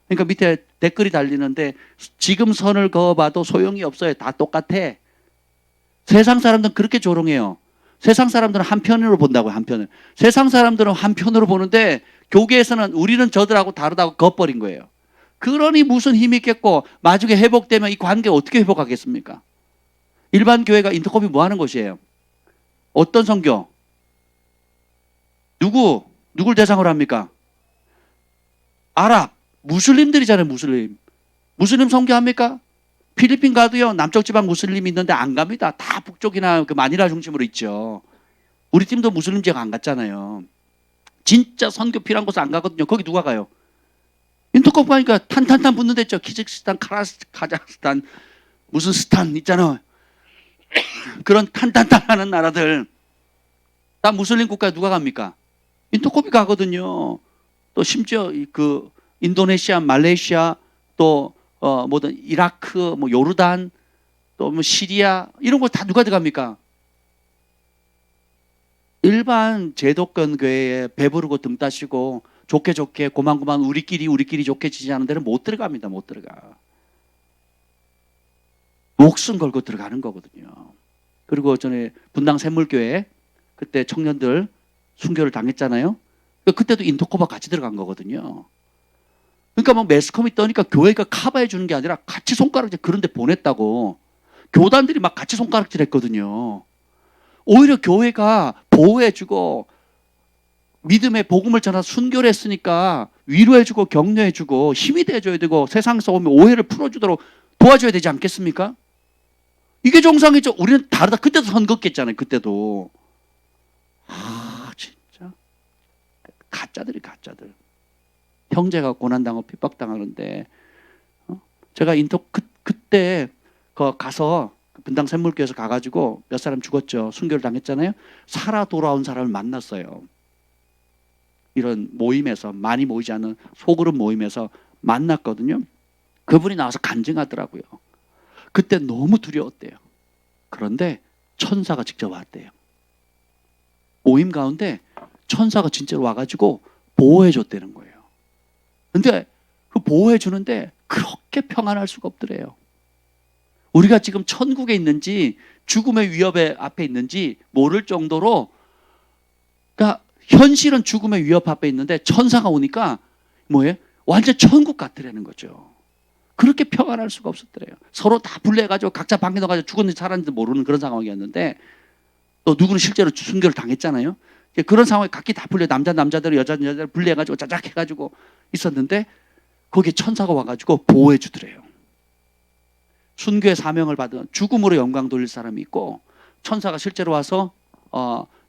그러니까 밑에 댓글이 달리는데 지금 선을 그어봐도 소용이 없어요. 다 똑같아. 세상 사람들은 그렇게 조롱해요. 세상 사람들은 한편으로 본다고요. 한편을. 세상 사람들은 한편으로 보는데 교계에서는 우리는 저들하고 다르다고 걷버린 거예요. 그러니 무슨 힘이 있겠고 나중에 회복되면 이 관계 어떻게 회복하겠습니까? 일반 교회가 인터컵이 뭐 하는 곳이에요? 어떤 선교? 누굴 대상으로 합니까? 아랍, 무슬림들이잖아요. 무슬림 선교합니까? 필리핀 가도요 남쪽 지방 무슬림이 있는데 안 갑니다. 다 북쪽이나 그 마니라 중심으로 있죠. 우리 팀도 무슬림 지역 안 갔잖아요. 진짜 선교 필요한 곳 안 가거든요. 거기 누가 가요? 인터컵 가니까 탄탄탄 붙는 데 있죠. 키즈키스탄, 카자흐스탄, 무슨 스탄 있잖아요. 그런 탄탄탄하는 나라들 다 무슬림 국가에 누가 갑니까? 인터컵이 가거든요. 또 심지어 그 인도네시아, 말레이시아, 또 뭐든 이라크, 뭐 요르단, 또 뭐 시리아 이런 거 다 누가 들어갑니까? 일반 제도권 교회에 배부르고 등 따시고 좋게 고만고만 우리끼리 좋게 지지하는 데는 못 들어갑니다. 못 들어가. 목숨 걸고 들어가는 거거든요. 그리고 전에 분당 샘물교회 그때 청년들 순교를 당했잖아요. 그때도 인터코바 같이 들어간 거거든요. 그러니까 막 매스컴이 떠니까 교회가 커버해 주는 게 아니라 같이 손가락질 그런 데 보냈다고. 교단들이 막 같이 손가락질 했거든요. 오히려 교회가 보호해주고 믿음의 복음을 전해서 순교를 했으니까 위로해주고 격려해주고 힘이 돼줘야 되고 세상에서 오면 오해를 풀어주도록 도와줘야 되지 않겠습니까? 이게 정상이죠. 우리는 다르다. 그때도 선 긋겠잖아요. 그때도. 진짜 가짜들. 형제가 고난당하고 핍박당하는데 제가 그때 가서 분당 샘물교에서 가가지고 몇 사람 죽었죠. 순교를 당했잖아요. 살아 돌아온 사람을 만났어요. 이런 모임에서 많이 모이지 않은 소그룹 모임에서 만났거든요. 그분이 나와서 간증하더라고요. 그때 너무 두려웠대요. 그런데 천사가 직접 왔대요. 모임 가운데 천사가 진짜로 와가지고 보호해 줬다는 거예요. 근데 그 보호해 주는데 그렇게 평안할 수가 없더래요. 우리가 지금 천국에 있는지 죽음의 위협에 앞에 있는지 모를 정도로, 그러니까 현실은 죽음의 위협 앞에 있는데 천사가 오니까 뭐예요? 완전 천국 같더라는 거죠. 그렇게 평안할 수가 없었더래요. 서로 다 분리해가지고 각자 방에 넣어가지고 죽었는지 살았는지 모르는 그런 상황이었는데, 또 누구는 실제로 순교를 당했잖아요. 그런 상황에 각기 다 분리해, 남자대로 여자대로 분리해가지고 짜작 해가지고 있었는데 거기에 천사가 와가지고 보호해 주더래요. 순교의 사명을 받은 죽음으로 영광 돌릴 사람이 있고, 천사가 실제로 와서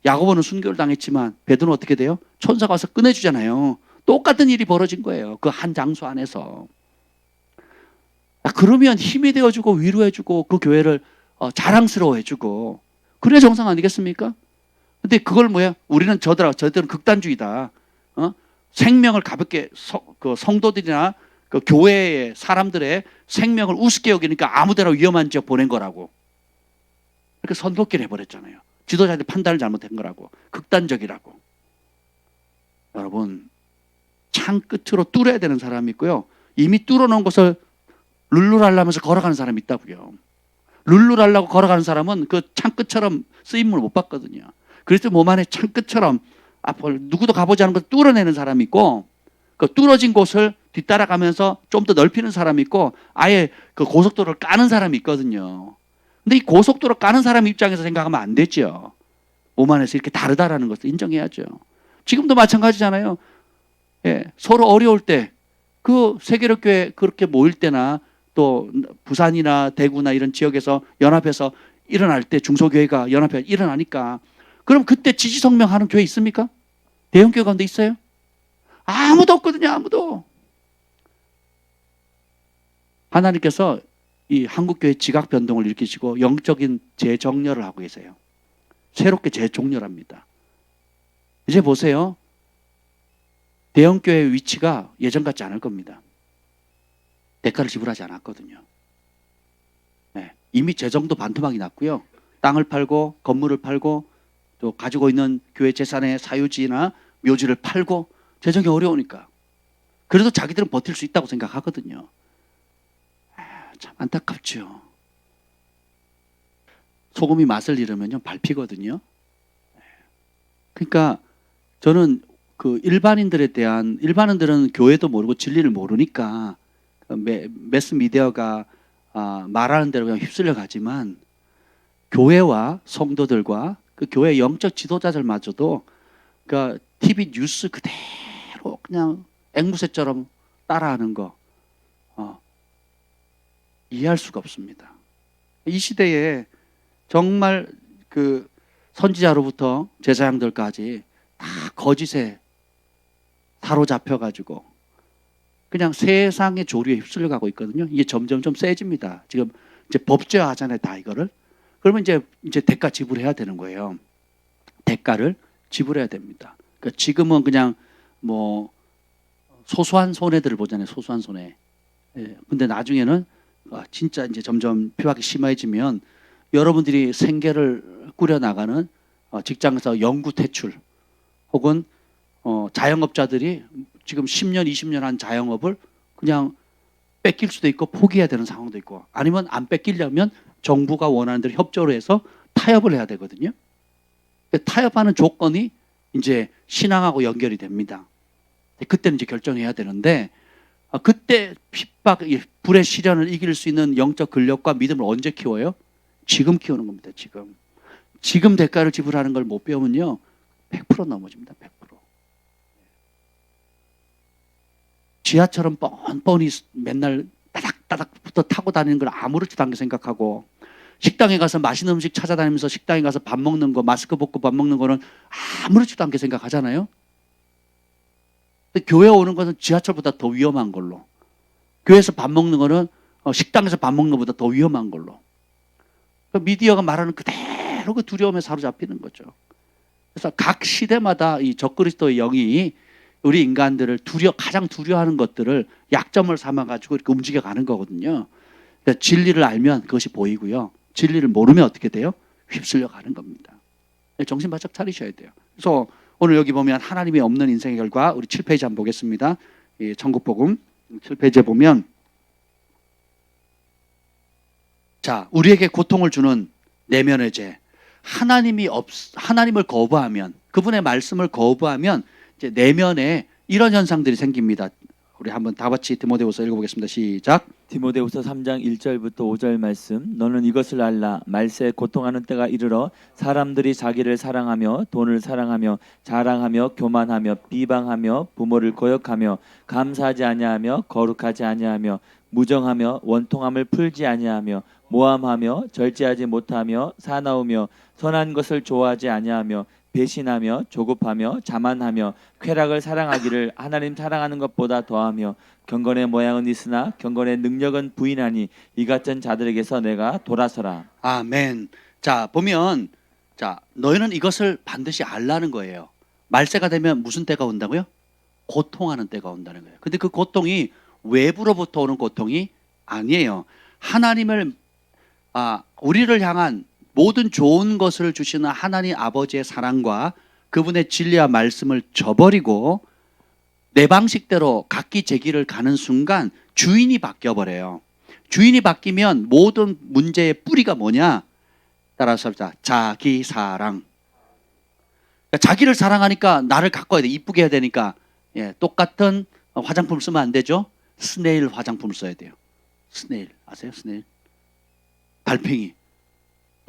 야고보는 순교를 당했지만 베드로는 어떻게 돼요? 천사가 와서 꺼내주잖아요. 똑같은 일이 벌어진 거예요. 그 한 장소 안에서. 그러면 힘이 되어주고 위로해주고 그 교회를 자랑스러워해주고 그래 정상 아니겠습니까? 근데 그걸 뭐야? 우리는 저들은 극단주의다. 생명을 가볍게 그 성도들이나 그 교회의 사람들의 생명을 우습게 여기니까 아무데나 위험한 지역 보낸 거라고. 그렇게 선긋기를 해버렸잖아요. 지도자들 판단을 잘못한 거라고. 극단적이라고. 여러분, 창 끝으로 뚫어야 되는 사람이 있고요. 이미 뚫어놓은 것을 룰루랄라면서 걸어가는 사람이 있다고요. 룰루랄라고 걸어가는 사람은 그 창 끝처럼 쓰임을 못 받거든요. 그래서 몸 안에 창 끝처럼 앞을 누구도 가보지 않은 것을 뚫어내는 사람이 있고, 그 뚫어진 곳을 뒤따라가면서 좀 더 넓히는 사람이 있고, 아예 그 고속도로를 까는 사람이 있거든요. 근데 이 고속도로 까는 사람 입장에서 생각하면 안 되죠. 몸 안에서 이렇게 다르다라는 것을 인정해야죠. 지금도 마찬가지잖아요. 예, 서로 어려울 때 그 세계력교회 그렇게 모일 때나 또 부산이나 대구나 이런 지역에서 연합해서 일어날 때 중소교회가 연합해 일어나니까, 그럼 그때 지지성명하는 교회 있습니까? 대형교회 가운데 있어요? 아무도 없거든요. 아무도. 하나님께서 이 한국교회 지각 변동을 일으키시고 영적인 재정렬을 하고 계세요. 새롭게 재종렬합니다. 이제 보세요. 대형교회의 위치가 예전 같지 않을 겁니다. 대가를 지불하지 않았거든요. 네, 이미 재정도 반토막이 났고요. 땅을 팔고 건물을 팔고 또 가지고 있는 교회 재산의 사유지나 묘지를 팔고 재정이 어려우니까. 그래도 자기들은 버틸 수 있다고 생각하거든요. 참 안타깝죠. 소금이 맛을 잃으면요 밟히거든요. 그러니까 저는 그 일반인들은 교회도 모르고 진리를 모르니까 매스 미디어가 말하는 대로 그냥 휩쓸려 가지만, 교회와 성도들과 그 교회 영적 지도자들마저도 그 TV 뉴스 그대로 그냥 앵무새처럼 따라하는 거 이해할 수가 없습니다. 이 시대에 정말 그 선지자로부터 제사장들까지 다 거짓에 사로잡혀가지고 그냥 세상의 조류에 휩쓸려 가고 있거든요. 이게 점점 좀 세집니다. 지금 이제 법제화하잖아요, 다 이거를. 그러면 이제 대가 지불해야 되는 거예요. 대가를 지불해야 됩니다. 그러니까 지금은 그냥 뭐 소소한 손해들을 보잖아요, 소소한 손해. 예. 근데 나중에는 진짜 이제 점점 피박이 심해지면 여러분들이 생계를 꾸려 나가는 직장에서 영구 퇴출, 혹은 자영업자들이 지금 10년, 20년 한 자영업을 그냥 뺏길 수도 있고 포기해야 되는 상황도 있고, 아니면 안 뺏기려면 정부가 원하는 대로 협조를 해서 타협을 해야 되거든요. 타협하는 조건이 이제 신앙하고 연결이 됩니다. 그때는 이제 결정해야 되는데, 그때 핍박, 불의 시련을 이길 수 있는 영적 근력과 믿음을 언제 키워요? 지금 키우는 겁니다. 지금 대가를 지불하는 걸 못 배우면요 100% 넘어집니다. 100%. 지하철은 뻔뻔히 맨날 따닥따닥부터 타고 다니는 걸 아무렇지도 않게 생각하고, 식당에 가서 맛있는 음식 찾아다니면서 식당에 가서 밥 먹는 거, 마스크 벗고 밥 먹는 거는 아무렇지도 않게 생각하잖아요. 근데 교회 오는 것은 지하철보다 더 위험한 걸로, 교회에서 밥 먹는 거는 식당에서 밥 먹는 것보다 더 위험한 걸로, 미디어가 말하는 그대로 그 두려움에 사로잡히는 거죠. 그래서 각 시대마다 이 적그리스도의 영이 우리 인간들을 가장 두려워하는 것들을 약점을 삼아가지고 이렇게 움직여가는 거거든요. 그러니까 진리를 알면 그것이 보이고요. 진리를 모르면 어떻게 돼요? 휩쓸려 가는 겁니다. 정신 바짝 차리셔야 돼요. 그래서 오늘 여기 보면 하나님이 없는 인생의 결과, 우리 7페이지 한번 보겠습니다. 이 천국복음 7페이지에 보면 자, 우리에게 고통을 주는 내면의 죄. 하나님을 거부하면, 그분의 말씀을 거부하면 이제 내면에 이런 현상들이 생깁니다. 우리 한번 다 같이 디모데후서 읽어보겠습니다. 시작. 디모데후서 3장 1절부터 5절 말씀. 너는 이것을 알라. 말세에 고통하는 때가 이르러 사람들이 자기를 사랑하며 돈을 사랑하며 자랑하며 교만하며 비방하며 부모를 거역하며 감사하지 아니하며 거룩하지 아니하며 무정하며 원통함을 풀지 아니하며 모함하며 절제하지 못하며 사나우며 선한 것을 좋아하지 아니하며 배신하며 조급하며 자만하며 쾌락을 사랑하기를 하나님 사랑하는 것보다 더하며 경건의 모양은 있으나 경건의 능력은 부인하니 이 같은 자들에게서 내가 돌아서라. 아멘. 자, 보면 자, 너희는 이것을 반드시 알라는 거예요. 말세가 되면 무슨 때가 온다고요? 고통하는 때가 온다는 거예요. 근데 그 고통이 외부로부터 오는 고통이 아니에요. 하나님을 우리를 향한 모든 좋은 것을 주시는 하나님 아버지의 사랑과 그분의 진리와 말씀을 저버리고 내 방식대로 각기 제 길을 가는 순간 주인이 바뀌어버려요. 주인이 바뀌면 모든 문제의 뿌리가 뭐냐? 따라서 합시다. 자기 사랑. 그러니까 자기를 사랑하니까 나를 가꿔야 돼. 이쁘게 해야 되니까. 똑같은 화장품 쓰면 안 되죠? 스네일 화장품을 써야 돼요. 스네일 아세요? 스네일. 달팽이.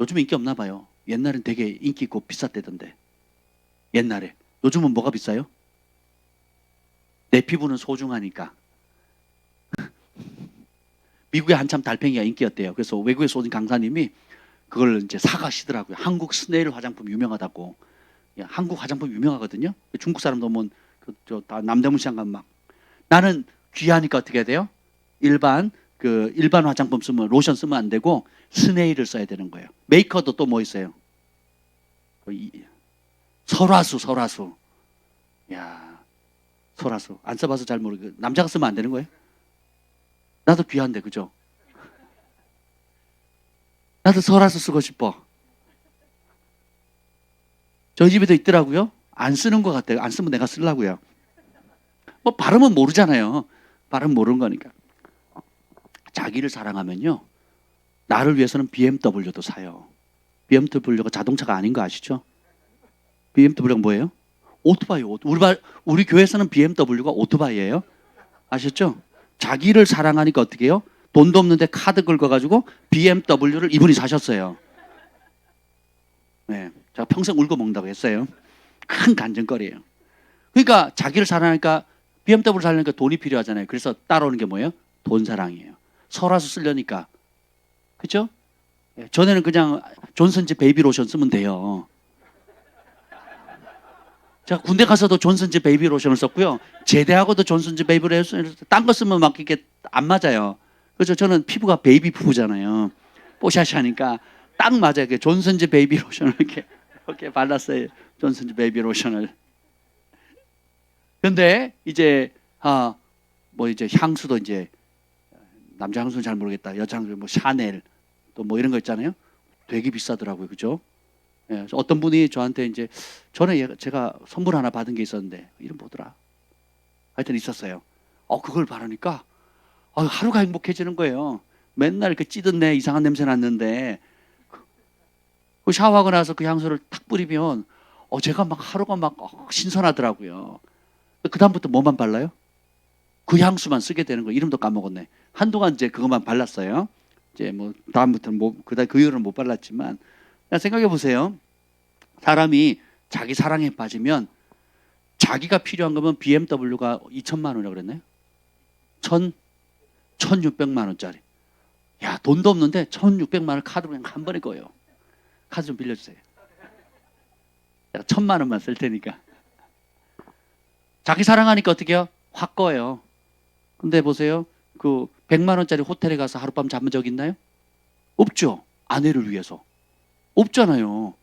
요즘 인기 없나 봐요. 옛날엔 되게 인기 있고 비쌌대던데. 옛날에. 요즘은 뭐가 비싸요? 내 피부는 소중하니까. 미국에 한참 달팽이가 인기였대요. 그래서 외국에서 오신 강사님이 그걸 이제 사가시더라고요. 한국 스네일 화장품 유명하다고. 한국 화장품 유명하거든요. 중국 사람도 오면 다 남대문 시장 가면 막 나는 귀하니까 어떻게 해야 돼요? 일반 화장품 쓰면 로션 쓰면 안 되고 스네일을 써야 되는 거예요. 메이커도 또 뭐 있어요? 설화수. 야, 설화수. 안 써봐서 잘 모르고 남자가 쓰면 안 되는 거예요? 나도 귀한데 그죠? 나도 설화수 쓰고 싶어. 저희 집에도 있더라고요. 안 쓰는 것 같아요. 안 쓰면 내가 쓰려고요. 뭐 발음은 모르잖아요. 발음 모르는 거니까. 자기를 사랑하면요. 나를 위해서는 BMW도 사요. BMW가 자동차가 아닌 거 아시죠? BMW가 뭐예요? 오토바이요. 우리 교회에서는 BMW가 오토바이예요. 아셨죠? 자기를 사랑하니까 어떻게 해요? 돈도 없는데 카드 긁어가지고 BMW를 이분이 사셨어요. 네, 제가 평생 울고 먹는다고 했어요. 큰 간증거리예요. 그러니까 자기를 사랑하니까 BMW를 사려니까 돈이 필요하잖아요. 그래서 따라오는 게 뭐예요? 돈 사랑이에요. 설화수 쓰려니까. 그렇죠? 전에는 그냥 존슨즈 베이비 로션 쓰면 돼요. 제가 군대 가서도 존슨즈 베이비 로션을 썼고요. 제대하고도 존슨즈 베이비 로션을 딴 거 쓰면 막 이렇게 안 맞아요. 그래서 저는 피부가 베이비 피부잖아요. 뽀샤시하니까 딱 맞아요. 존슨즈 베이비 로션을 이렇게 발랐어요. 존슨즈 베이비 로션을. 근데 이제 이제 향수도 이제 남자 향수는 잘 모르겠다. 여자 향수 뭐 샤넬 또 뭐 이런 거 있잖아요. 되게 비싸더라고요. 그죠? 어떤 분이 저한테 이제 전에 제가 선물 하나 받은 게 있었는데 이름 뭐더라? 하여튼 있었어요. 그걸 바르니까 하루가 행복해지는 거예요. 맨날 그 찌든 내 이상한 냄새 났는데 그 샤워하고 나서 그 향수를 탁 뿌리면 제가 막 하루가 막 신선하더라고요. 그 다음부터 뭐만 발라요? 그 향수만 쓰게 되는 거예요. 이름도 까먹었네. 한동안 이제 그것만 발랐어요. 이제 뭐 다음부터는 그 이후로는 못 발랐지만 생각해 보세요. 사람이 자기 사랑에 빠지면 자기가 필요한 거면 BMW가 2천만 원이라고 그랬나요? 1,600만 원짜리. 야, 돈도 없는데 1,600만 원 카드로 그냥 한 번에 거예요. 카드 좀 빌려주세요. 내가 1,000만 원만 쓸 테니까. 자기 사랑하니까 어떻게 해요? 확 꺼요. 근데 보세요. 그 100만 원짜리 호텔에 가서 하룻밤 잠은 적 있나요? 없죠. 아내를 위해서. 없잖아요.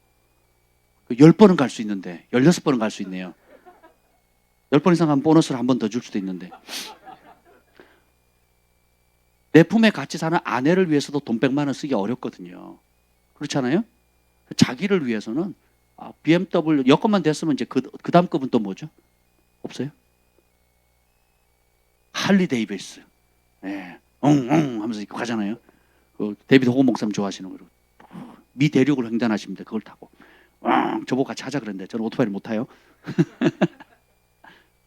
10번은 갈 수 있는데 16번은 갈 수 있네요. 10번 이상 하면 보너스를 한 번 더 줄 수도 있는데. 내 품에 같이 사는 아내를 위해서도 돈 100만 원 쓰기 어렵거든요. 그렇잖아요? 자기를 위해서는 BMW 여건만 됐으면 이제 그 다음 급은 또 뭐죠? 없어요? 할리 데이비스, 예, 엉엉 하면서 이렇게 가잖아요. 그 데이비드 호건 목사님 좋아하시는 거로 미 대륙을 횡단하십니다. 그걸 타고 저보고 같이 하자 그랬는데 저는 오토바이를 못 타요.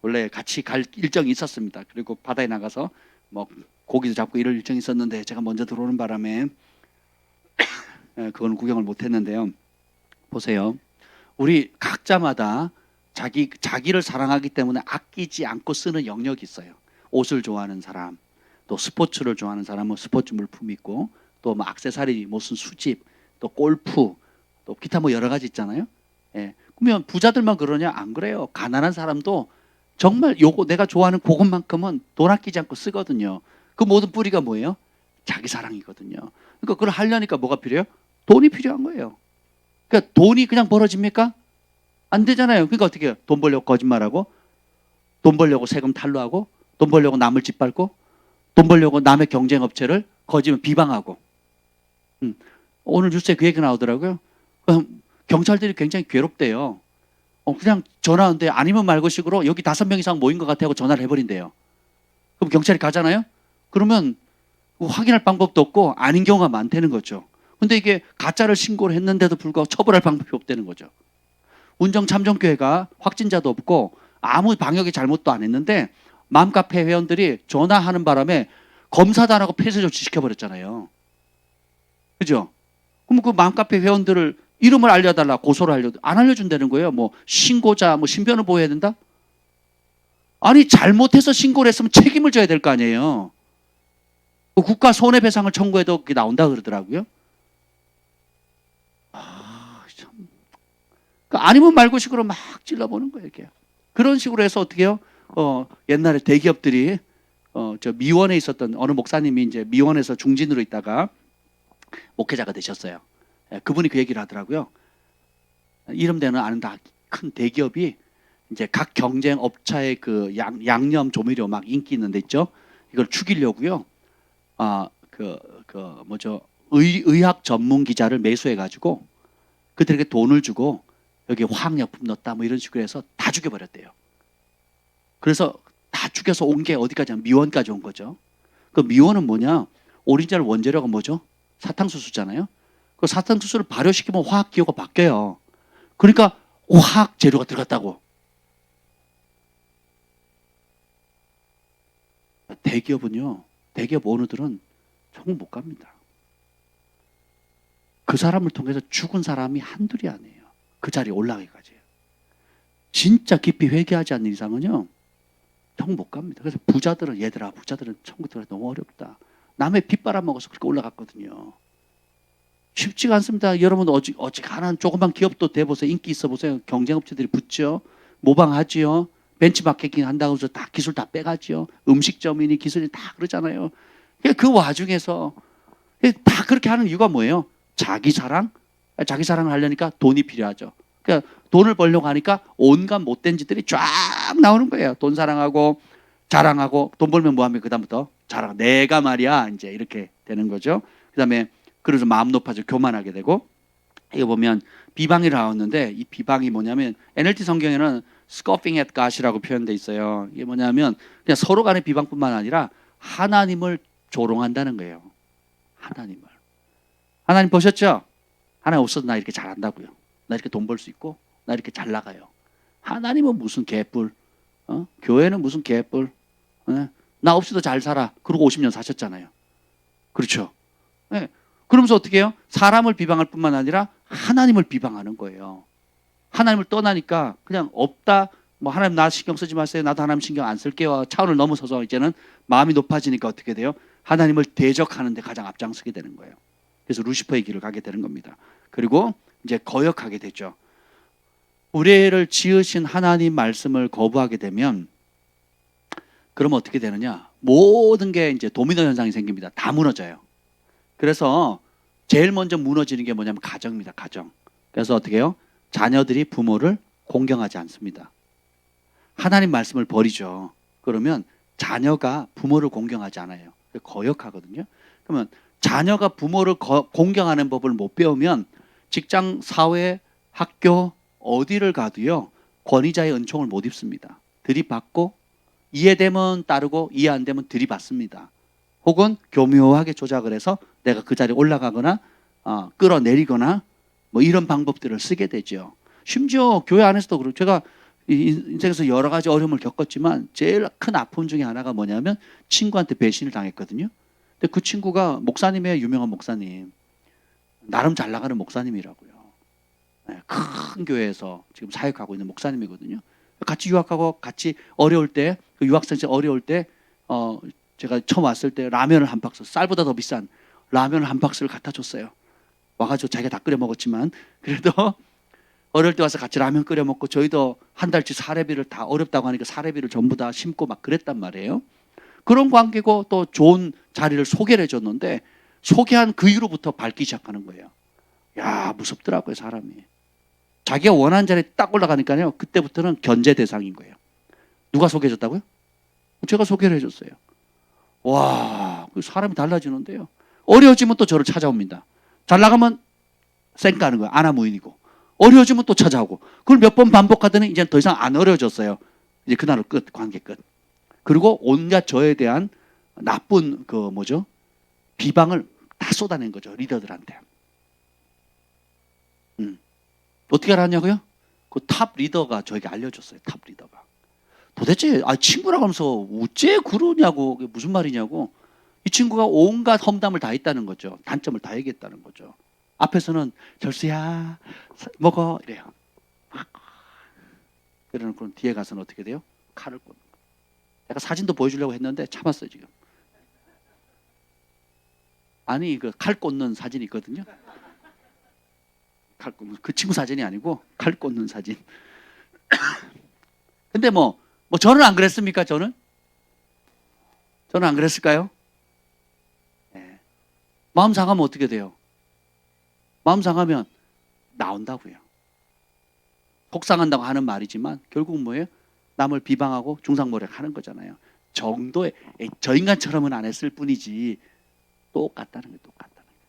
원래 같이 갈 일정이 있었습니다. 그리고 바다에 나가서 뭐 고기도 잡고 이럴 일정이 있었는데 제가 먼저 들어오는 바람에 그건 구경을 못 했는데요. 보세요. 우리 각자마다 자기를 사랑하기 때문에 아끼지 않고 쓰는 영역이 있어요. 옷을 좋아하는 사람, 또 스포츠를 좋아하는 사람은 스포츠 물품이 있고, 또 뭐 액세서리, 무슨 수집, 또 골프, 또 기타 뭐 여러 가지 있잖아요. 예. 그러면 부자들만 그러냐? 안 그래요. 가난한 사람도 정말 요거 내가 좋아하는 그것만큼은 돈 아끼지 않고 쓰거든요. 그 모든 뿌리가 뭐예요? 자기 사랑이거든요. 그러니까 그걸 하려니까 뭐가 필요해요? 돈이 필요한 거예요. 그러니까 돈이 그냥 벌어집니까? 안 되잖아요. 그러니까 어떻게 해요? 돈 벌려고 거짓말하고, 돈 벌려고 세금 탈루하고, 돈 벌려고 남을 짓밟고, 돈 벌려고 남의 경쟁업체를 거짓말 비방하고. 오늘 뉴스에 그 얘기 나오더라고요. 경찰들이 굉장히 괴롭대요. 그냥 전화하는데 아니면 말고식으로 여기 5명 이상 모인 것 같아요 하고 전화를 해버린대요. 그럼 경찰이 가잖아요. 그러면 확인할 방법도 없고 아닌 경우가 많다는 거죠. 근데 이게 가짜를 신고를 했는데도 불구하고 처벌할 방법이 없다는 거죠. 운정참정교회가 확진자도 없고 아무 방역의 잘못도 안 했는데 맘카페 회원들이 전화하는 바람에 검사도 안 하고 폐쇄 조치 시켜버렸잖아요. 그죠? 그럼 그 맘카페 회원들을 이름을 알려달라, 고소를 안 알려준다는 거예요. 뭐 신고자, 뭐 신변을 보호해야 된다? 아니 잘못해서 신고를 했으면 책임을 져야 될 거 아니에요. 그 국가 손해배상을 청구해도 그게 나온다 그러더라고요. 참. 아니면 말고식으로 막 찔러보는 거예요. 이렇게. 그런 식으로 해서 어떻게 해요? 옛날에 대기업들이 저 미원에 있었던 어느 목사님이 이제 미원에서 중진으로 있다가 목회자가 되셨어요. 그분이 그 얘기를 하더라고요. 이름대는 아는 다 큰 대기업이 이제 각 경쟁 업체의 그 양념 조미료 막 인기 있는 데 있죠. 이걸 죽이려고요. 의학 전문 기자를 매수해 가지고 그들에게 돈을 주고 여기 화학약품 넣었다 뭐 이런 식으로 해서 다 죽여버렸대요. 그래서 다 죽여서 온 게 어디까지 미원까지 온 거죠. 그 미원은 뭐냐? 오리지널 원재료가 뭐죠? 사탕수수잖아요. 그 사탕수수를 발효시키면 화학 기호가 바뀌어요. 그러니까 화학 재료가 들어갔다고. 대기업은요, 대기업 오너들은 천국 못 갑니다. 그 사람을 통해서 죽은 사람이 한둘이 아니에요. 그 자리에 올라가기까지요. 진짜 깊이 회개하지 않는 이상은요, 천국 못 갑니다. 그래서 부자들은 부자들은 천국 들어가기 너무 어렵다. 남의 빚 빨아먹어서 그렇게 올라갔거든요. 쉽지가 않습니다. 여러분 어지간한 조그만 기업도 대보세요. 인기 있어 보세요. 경쟁업체들이 붙죠. 모방하지요. 벤치마케팅 한다고 해서 다 기술 다 빼가지요. 음식점이니 기술이 다 그러잖아요. 그 와중에서 다 그렇게 하는 이유가 뭐예요? 자기 사랑을 하려니까 돈이 필요하죠. 그러니까 돈을 벌려고 하니까 온갖 못된 짓들이 쫙 나오는 거예요. 돈 사랑하고 자랑하고 돈 벌면 뭐하면 그다음부터 자랑. 내가 말이야 이제 이렇게 되는 거죠. 그다음에 그래서 마음 높아져 교만하게 되고. 이거 보면 비방이 나왔는데 이 비방이 뭐냐면 NLT 성경에는 scoffing at God이라고 표현돼 있어요. 이게 뭐냐면 그냥 서로 간의 비방뿐만 아니라 하나님을 조롱한다는 거예요. 하나님 보셨죠? 하나님 없어도 나 이렇게 잘한다고요. 나 이렇게 돈 벌 수 있고 나 이렇게 잘 나가요. 하나님은 무슨 개뿔, 교회는 무슨 개뿔, 나 없이도 잘 살아. 그러고 50년 사셨잖아요. 그렇죠? 네. 그러면서 어떻게 해요? 사람을 비방할 뿐만 아니라 하나님을 비방하는 거예요. 하나님을 떠나니까 그냥 없다. 뭐 하나님 나 신경 쓰지 마세요. 나도 하나님 신경 안 쓸게요. 차원을 넘어서서 이제는 마음이 높아지니까 어떻게 돼요? 하나님을 대적하는 데 가장 앞장서게 되는 거예요. 그래서 루시퍼의 길을 가게 되는 겁니다. 그리고 이제 거역하게 되죠. 우리를 지으신 하나님 말씀을 거부하게 되면 그러면 어떻게 되느냐? 모든 게 이제 도미노 현상이 생깁니다. 다 무너져요. 그래서 제일 먼저 무너지는 게 뭐냐면 가정입니다. 가정. 그래서 어떻게 해요? 자녀들이 부모를 공경하지 않습니다. 하나님 말씀을 버리죠. 그러면 자녀가 부모를 공경하지 않아요. 거역하거든요. 그러면 자녀가 부모를 공경하는 법을 못 배우면 직장, 사회, 학교 어디를 가도요 권위자의 은총을 못 입습니다. 들이받고 이해되면 따르고 이해 안 되면 들이받습니다. 혹은 교묘하게 조작을 해서 내가 그 자리에 올라가거나 끌어내리거나 뭐 이런 방법들을 쓰게 되죠. 심지어 교회 안에서도 그렇고 제가 인생에서 여러 가지 어려움을 겪었지만 제일 큰 아픔 중에 하나가 뭐냐면 친구한테 배신을 당했거든요. 근데 그 친구가 목사님이에요. 유명한 목사님. 나름 잘 나가는 목사님이라고요. 네, 큰 교회에서 지금 사역하고 있는 목사님이거든요. 같이 유학하고 같이 어려울 때, 그 유학생 때 어려울 때, 제가 처음 왔을 때 라면을 한 박스, 쌀보다 더 비싼 라면을 한 박스를 갖다 줬어요. 와가지고 자기가 다 끓여 먹었지만 그래도 어릴 때 와서 같이 라면 끓여 먹고 저희도 한 달치 사례비를 다 어렵다고 하니까 사례비를 전부 다 심고 막 그랬단 말이에요. 그런 관계고 또 좋은 자리를 소개를 해줬는데 소개한 그 이후로부터 밟기 시작하는 거예요. 야, 무섭더라고요, 사람이. 자기가 원하는 자리에 딱 올라가니까요. 그때부터는 견제 대상인 거예요. 누가 소개해줬다고요? 제가 소개를 해줬어요. 와, 그 사람이 달라지는데요. 어려워지면 또 저를 찾아옵니다. 잘 나가면 쌩까는 거예요. 아나무인이고. 어려워지면 또 찾아오고. 그걸 몇 번 반복하더니 이제 더 이상 안 어려워졌어요. 이제 그날로 끝, 관계 끝. 그리고 온갖 저에 대한 나쁜 비방을 다 쏟아낸 거죠. 리더들한테. 어떻게 알았냐고요? 그 탑 리더가 저에게 알려줬어요. 탑 리더가. 도대체 친구라고 하면서 어째 그러냐고, 그게 무슨 말이냐고. 이 친구가 온갖 험담을 다 했다는 거죠. 단점을 다 얘기했다는 거죠. 앞에서는 절수야 먹어 이래요. 그러는 뒤에 가서는 어떻게 돼요? 칼을 꽂는 거예요. 내가 사진도 보여주려고 했는데 참았어요 지금. 아니 그 칼 꽂는 사진이 있거든요. 칼 꽂는 그 친구 사진이 아니고 칼 꽂는 사진. 근데 뭐 저는 안 그랬습니까? 저는 안 그랬을까요? 네. 마음 상하면 어떻게 돼요? 마음 상하면 나온다고요. 속상한다고 하는 말이지만 결국 뭐예요? 남을 비방하고 중상모략 하는 거잖아요. 정도의 저 인간처럼은 안 했을 뿐이지 똑같다는 거예요. 똑같다는 거예요.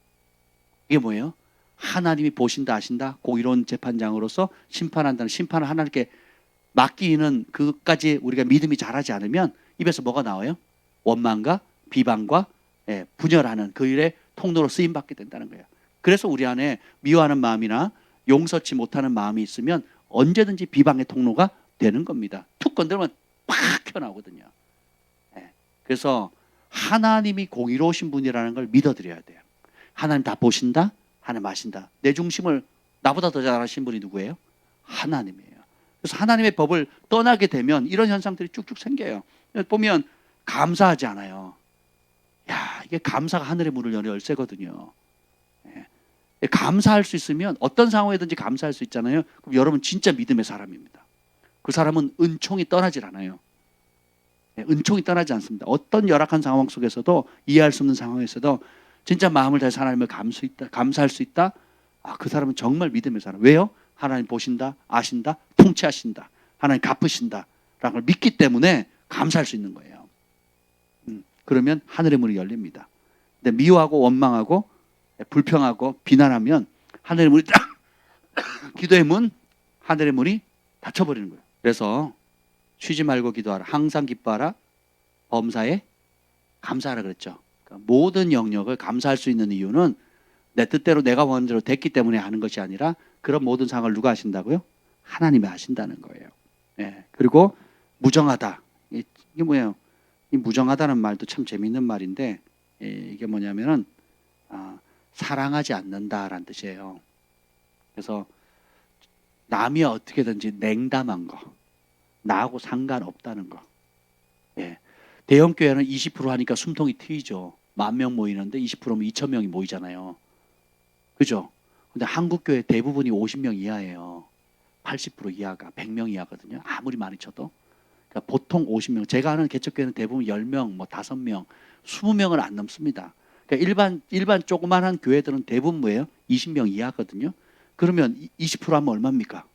이게 뭐예요? 하나님이 보신다 아신다 공의로운 재판장으로서 심판한다는 심판을 하나님께 맡기는 그것까지 우리가 믿음이 자라지 않으면 입에서 뭐가 나와요? 원망과 비방과 분열하는 그 일의 통로로 쓰임받게 된다는 거예요. 그래서 우리 안에 미워하는 마음이나 용서치 못하는 마음이 있으면 언제든지 비방의 통로가 되는 겁니다. 툭 건드리면 팍 튀어나오거든요. 그래서 하나님이 공의로우신 분이라는 걸 믿어드려야 돼요. 하나님 다 보신다, 하나님 아신다. 내 중심을 나보다 더 잘 아시는 분이 누구예요? 하나님이에요. 그래서 하나님의 법을 떠나게 되면 이런 현상들이 쭉쭉 생겨요. 보면 감사하지 않아요. 야, 이게 감사가 하늘의 문을 여는 열쇠거든요. 감사할 수 있으면 어떤 상황이든지 감사할 수 있잖아요. 그럼 여러분 진짜 믿음의 사람입니다. 그 사람은 은총이 떠나질 않아요. 은총이 떠나지 않습니다. 어떤 열악한 상황 속에서도 이해할 수 없는 상황에서도 진짜 마음을 다해서 하나님을 감사할 수 있다. 그 사람은 정말 믿음의 사람. 왜요? 하나님 보신다, 아신다, 통치하신다. 하나님 갚으신다. 라는 걸 믿기 때문에 감사할 수 있는 거예요. 그러면 하늘의 문이 열립니다. 근데 미워하고 원망하고 불평하고 비난하면 하늘의 문이 기도의 문, 하늘의 문이 닫혀버리는 거예요. 그래서 쉬지 말고 기도하라. 항상 기뻐하라. 범사에 감사하라 그랬죠. 그러니까 모든 영역을 감사할 수 있는 이유는 내 뜻대로 내가 원하는 대로 됐기 때문에 하는 것이 아니라 그런 모든 상황을 누가 하신다고요? 하나님이 하신다는 거예요. 그리고 무정하다. 이게 뭐예요? 이 무정하다는 말도 참 재미있는 말인데 이게 뭐냐면은 사랑하지 않는다라는 뜻이에요. 그래서 남이 어떻게든지 냉담한 거, 나하고 상관없다는 거. 대형 교회는 20% 하니까 숨통이 트이죠. 10,000명 모이는데 20%면 2,000명이 모이잖아요. 그죠? 근데 한국 교회 대부분이 50명 이하예요. 80% 이하가 100명 이하거든요. 아무리 많이 쳐도. 그러니까 보통 50명. 제가 아는 개척교회는 대부분 10명, 5명, 20명을 안 넘습니다. 그러니까 일반 조그만한 교회들은 대부분 뭐예요? 20명 이하거든요. 그러면 20% 하면 얼마입니까?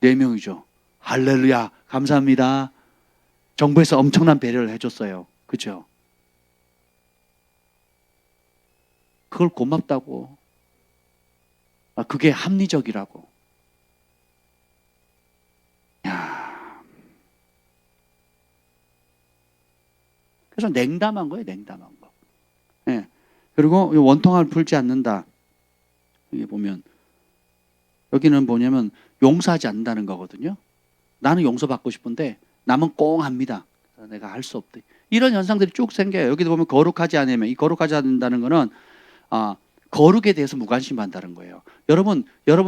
4명이죠. 할렐루야. 감사합니다. 정부에서 엄청난 배려를 해줬어요. 그죠? 그걸 고맙다고. 그게 합리적이라고. 야, 그래서 냉담한 거예요. 냉담한 거. 예. 그리고 원통함을 풀지 않는다. 여기 보면 여기는 뭐냐면 용서하지 않는다는 거거든요. 나는 용서받고 싶은데 남은 꽁합니다. 내가 할 수 없대. 이런 현상들이 쭉 생겨요. 여기도 보면 거룩하지 않으면, 이 거룩하지 않는다는 거는 거룩에 대해서 무관심한다는 거예요. 여러분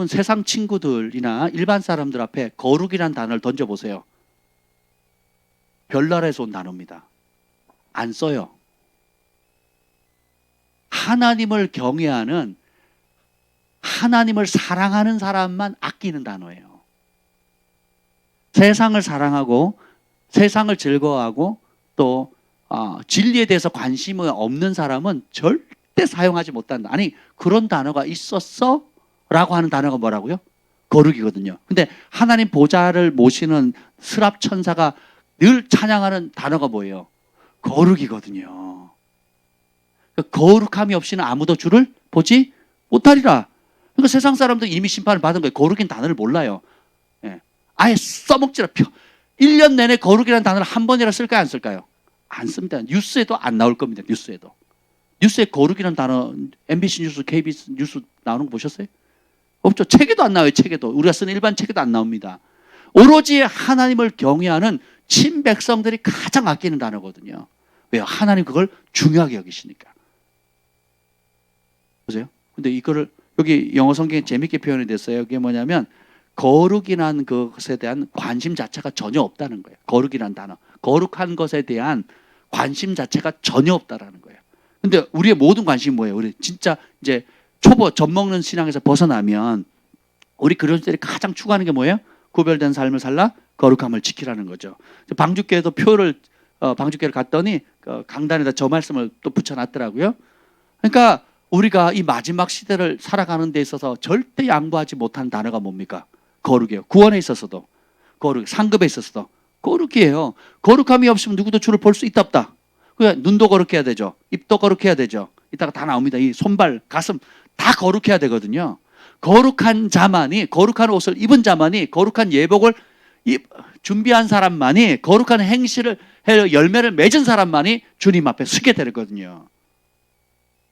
세상 친구들이나 일반 사람들 앞에 거룩이란 단어를 던져보세요. 별나라에서 온 단어입니다. 안 써요. 하나님을 경외하는, 하나님을 사랑하는 사람만 아끼는 단어예요. 세상을 사랑하고 세상을 즐거워하고 또 진리에 대해서 관심이 없는 사람은 절대 사용하지 못한다. 아니, 그런 단어가 있었어? 라고 하는 단어가 뭐라고요? 거룩이거든요. 근데 하나님 보좌를 모시는 스랍 천사가 늘 찬양하는 단어가 뭐예요? 거룩이거든요. 거룩함이 없이는 아무도 주를 보지 못하리라. 그러니까 세상 사람들 이미 심판을 받은 거예요. 거룩인 단어를 몰라요. 예. 아예 써먹지라. 1년 내내 거룩이라는 단어를 한 번이라 쓸까요? 안 쓸까요? 안 씁니다. 뉴스에도 안 나올 겁니다. 뉴스에도. 뉴스에 거룩이라는 단어, MBC 뉴스, KBS 뉴스 나오는 거 보셨어요? 없죠. 책에도 안 나와요. 책에도. 우리가 쓰는 일반 책에도 안 나옵니다. 오로지 하나님을 경외하는 친백성들이 가장 아끼는 단어거든요. 왜요? 하나님 그걸 중요하게 여기시니까. 보세요. 근데 이거를 여기 영어 성경에 재밌게 표현이 됐어요. 이게 뭐냐면 거룩이라는 것에 대한 관심 자체가 전혀 없다는 거예요. 거룩이라는 단어. 거룩한 것에 대한 관심 자체가 전혀 없다라는 거예요. 근데 우리의 모든 관심이 뭐예요? 우리 진짜 이제 초보 젖먹는 신앙에서 벗어나면 우리 그리스도인들이 가장 추구하는 게 뭐예요? 구별된 삶을 살라 거룩함을 지키라는 거죠. 방주교회도 방주교회를 갔더니 강단에다 저 말씀을 또 붙여놨더라고요. 그러니까 우리가 이 마지막 시대를 살아가는 데 있어서 절대 양보하지 못한 단어가 뭡니까? 거룩이에요. 구원에 있어서도 거룩, 상급에 있어서도 거룩이에요. 거룩함이 없으면 누구도 주를 볼 수 있다 없다. 그냥 눈도 거룩해야 되죠. 입도 거룩해야 되죠. 이따가 다 나옵니다. 이 손발, 가슴 다 거룩해야 되거든요. 거룩한 자만이, 거룩한 옷을 입은 자만이, 거룩한 예복을 준비한 사람만이, 거룩한 행실을 열매를 맺은 사람만이 주님 앞에 서게 되거든요.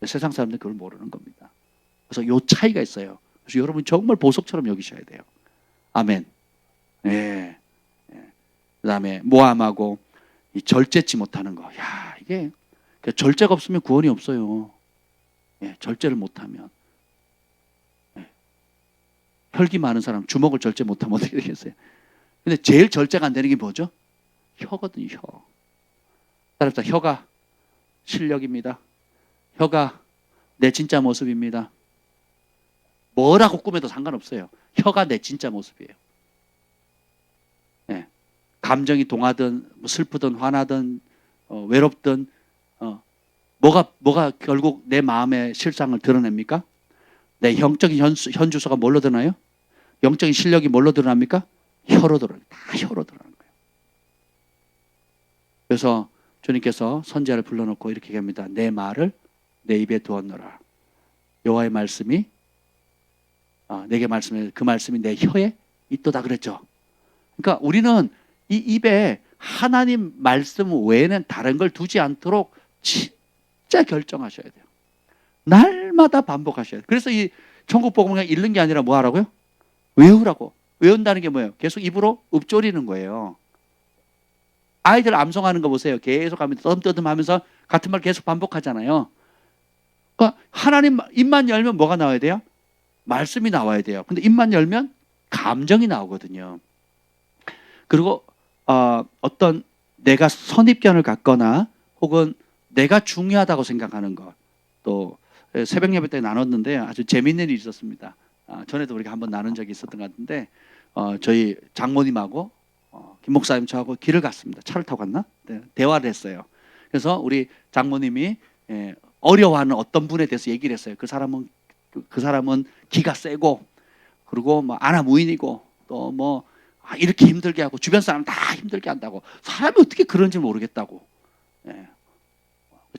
세상 사람들은 그걸 모르는 겁니다. 그래서 요 차이가 있어요. 그래서 여러분 정말 보석처럼 여기셔야 돼요. 아멘. 예. 그 다음에 모함하고 이 절제치 못하는 거. 야, 이게 절제가 없으면 구원이 없어요. 예, 절제를 못하면. 예. 혈기 많은 사람 주먹을 절제 못하면 어떻게 되겠어요? 근데 제일 절제가 안 되는 게 뭐죠? 혀거든요. 혀. 따라서 혀가 실력입니다. 혀가 내 진짜 모습입니다. 뭐라고 꾸며도 상관없어요. 혀가 내 진짜 모습이에요. 예. 감정이 동하든 슬프든 화나든 외롭든 뭐가 결국 내 마음의 실상을 드러냅니까? 내 영적인 현주소가 뭘로 드러나요? 영적인 실력이 뭘로 드러납니까? 혀로 드러나요. 다 혀로 드러나는 거예요. 그래서 주님께서 선지자를 불러놓고 이렇게 얘기합니다. 내 말을 내 입에 두었노라. 여호와의 말씀이 내게 말씀해 그 말씀이 내 혀에 있도다 그랬죠. 그러니까 우리는 이 입에 하나님 말씀 외에는 다른 걸 두지 않도록 진짜 결정하셔야 돼요. 날마다 반복하셔야 돼요. 그래서 이 천국 복음을 그냥 읽는 게 아니라 뭐 하라고요? 외우라고. 외운다는 게 뭐예요? 계속 입으로 읊조리는 거예요. 아이들 암송하는 거 보세요. 계속 하면서 떠듬떠듬 하면서 같은 말 계속 반복하잖아요. 그러니까 하나님 입만 열면 뭐가 나와야 돼요? 말씀이 나와야 돼요. 근데 입만 열면 감정이 나오거든요. 그리고 어떤 내가 선입견을 갖거나 혹은 내가 중요하다고 생각하는 것, 또 새벽 예배 때 나눴는데 아주 재미있는 일이 있었습니다. 전에도 우리가 한번 나눈 적이 있었던 것 같은데 저희 장모님하고 김 목사님 저하고 길을 갔습니다. 차를 타고 갔나? 네, 대화를 했어요. 그래서 우리 장모님이 어려워하는 어떤 분에 대해서 얘기를 했어요. 그 사람은 기가 세고 그리고 뭐 아나무인이고 또 뭐 이렇게 힘들게 하고 주변 사람 다 힘들게 한다고 사람이 어떻게 그런지 모르겠다고.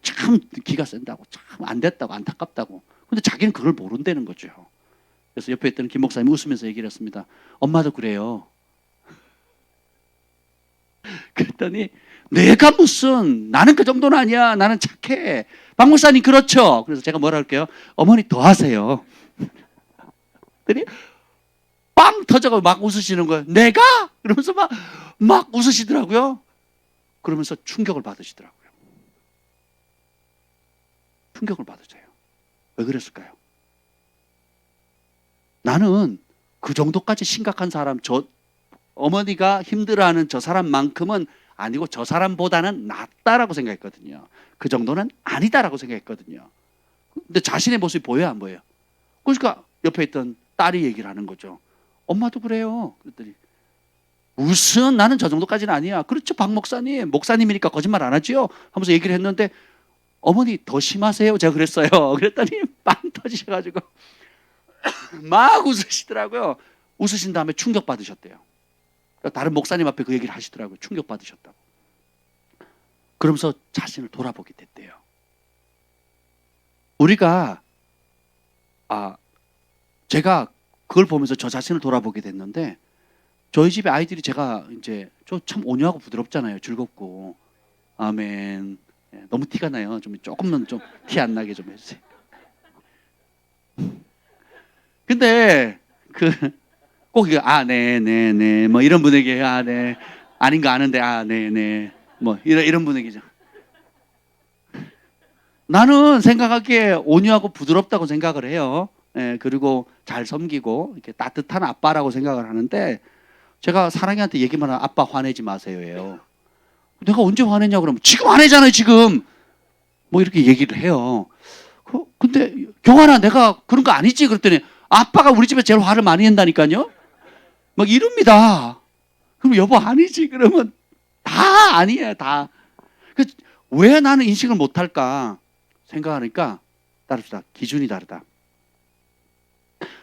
참 기가 센다고 참 안 됐다고 안타깝다고. 근데 자기는 그걸 모른다는 거죠. 그래서 옆에 있던 김 목사님이 웃으면서 얘기를 했습니다. 엄마도 그래요. 그랬더니 내가 무슨, 나는 그 정도는 아니야. 나는 착해. 박 목사님 그렇죠. 그래서 제가 뭐라 할게요? 어머니 더 하세요. 그랬더니 빵 터져가지고 막 웃으시는 거예요. 내가? 그러면서 막 웃으시더라고요. 그러면서 충격을 받으시더라고요. 충격을 받으세요. 왜 그랬을까요? 나는 그 정도까지 심각한 사람, 어머니가 힘들어하는 저 사람만큼은 아니고 저 사람보다는 낫다라고 생각했거든요. 그 정도는 아니다라고 생각했거든요. 근데 자신의 모습이 보여요, 안 보여요? 그러니까 옆에 있던 딸이 얘기를 하는 거죠. 엄마도 그래요. 그랬더니 무슨, 나는 저 정도까지는 아니야. 그렇죠, 박 목사님. 목사님이니까 거짓말 안 하지요? 하면서 얘기를 했는데 어머니 더 심하세요. 제가 그랬어요. 그랬더니 빵 터지셔가지고 막 웃으시더라고요. 웃으신 다음에 충격 받으셨대요. 그러니까 다른 목사님 앞에 그 얘기를 하시더라고요. 충격 받으셨다고. 그러면서 자신을 돌아보게 됐대요. 우리가 제가 그걸 보면서 저 자신을 돌아보게 됐는데, 저희 집에 아이들이 제가 이제 참 온유하고 부드럽잖아요. 즐겁고. 아멘. 너무 티가 나요. 좀 조금만 좀 티 안 나게 좀 해주세요. 근데 꼭 이거 네네네 뭐 이런 분위기, 네 아닌 거 아는데 네네 뭐 이런 분위기죠. 나는 생각하기에 온유하고 부드럽다고 생각을 해요. 그리고 잘 섬기고 이렇게 따뜻한 아빠라고 생각을 하는데, 제가 사랑이한테 얘기만 하면 아빠 화내지 마세요예요. 내가 언제 화내냐 그러면 지금 화내잖아요 지금. 뭐 이렇게 얘기를 해요. 근데 경환아 내가 그런 거 아니지 그랬더니 아빠가 우리 집에 제일 화를 많이 낸다니까요. 막 이럽니다. 그럼 여보 아니지 그러면 다 아니에요 다. 왜 나는 인식을 못할까 생각하니까 따릅시다. 기준이 다르다.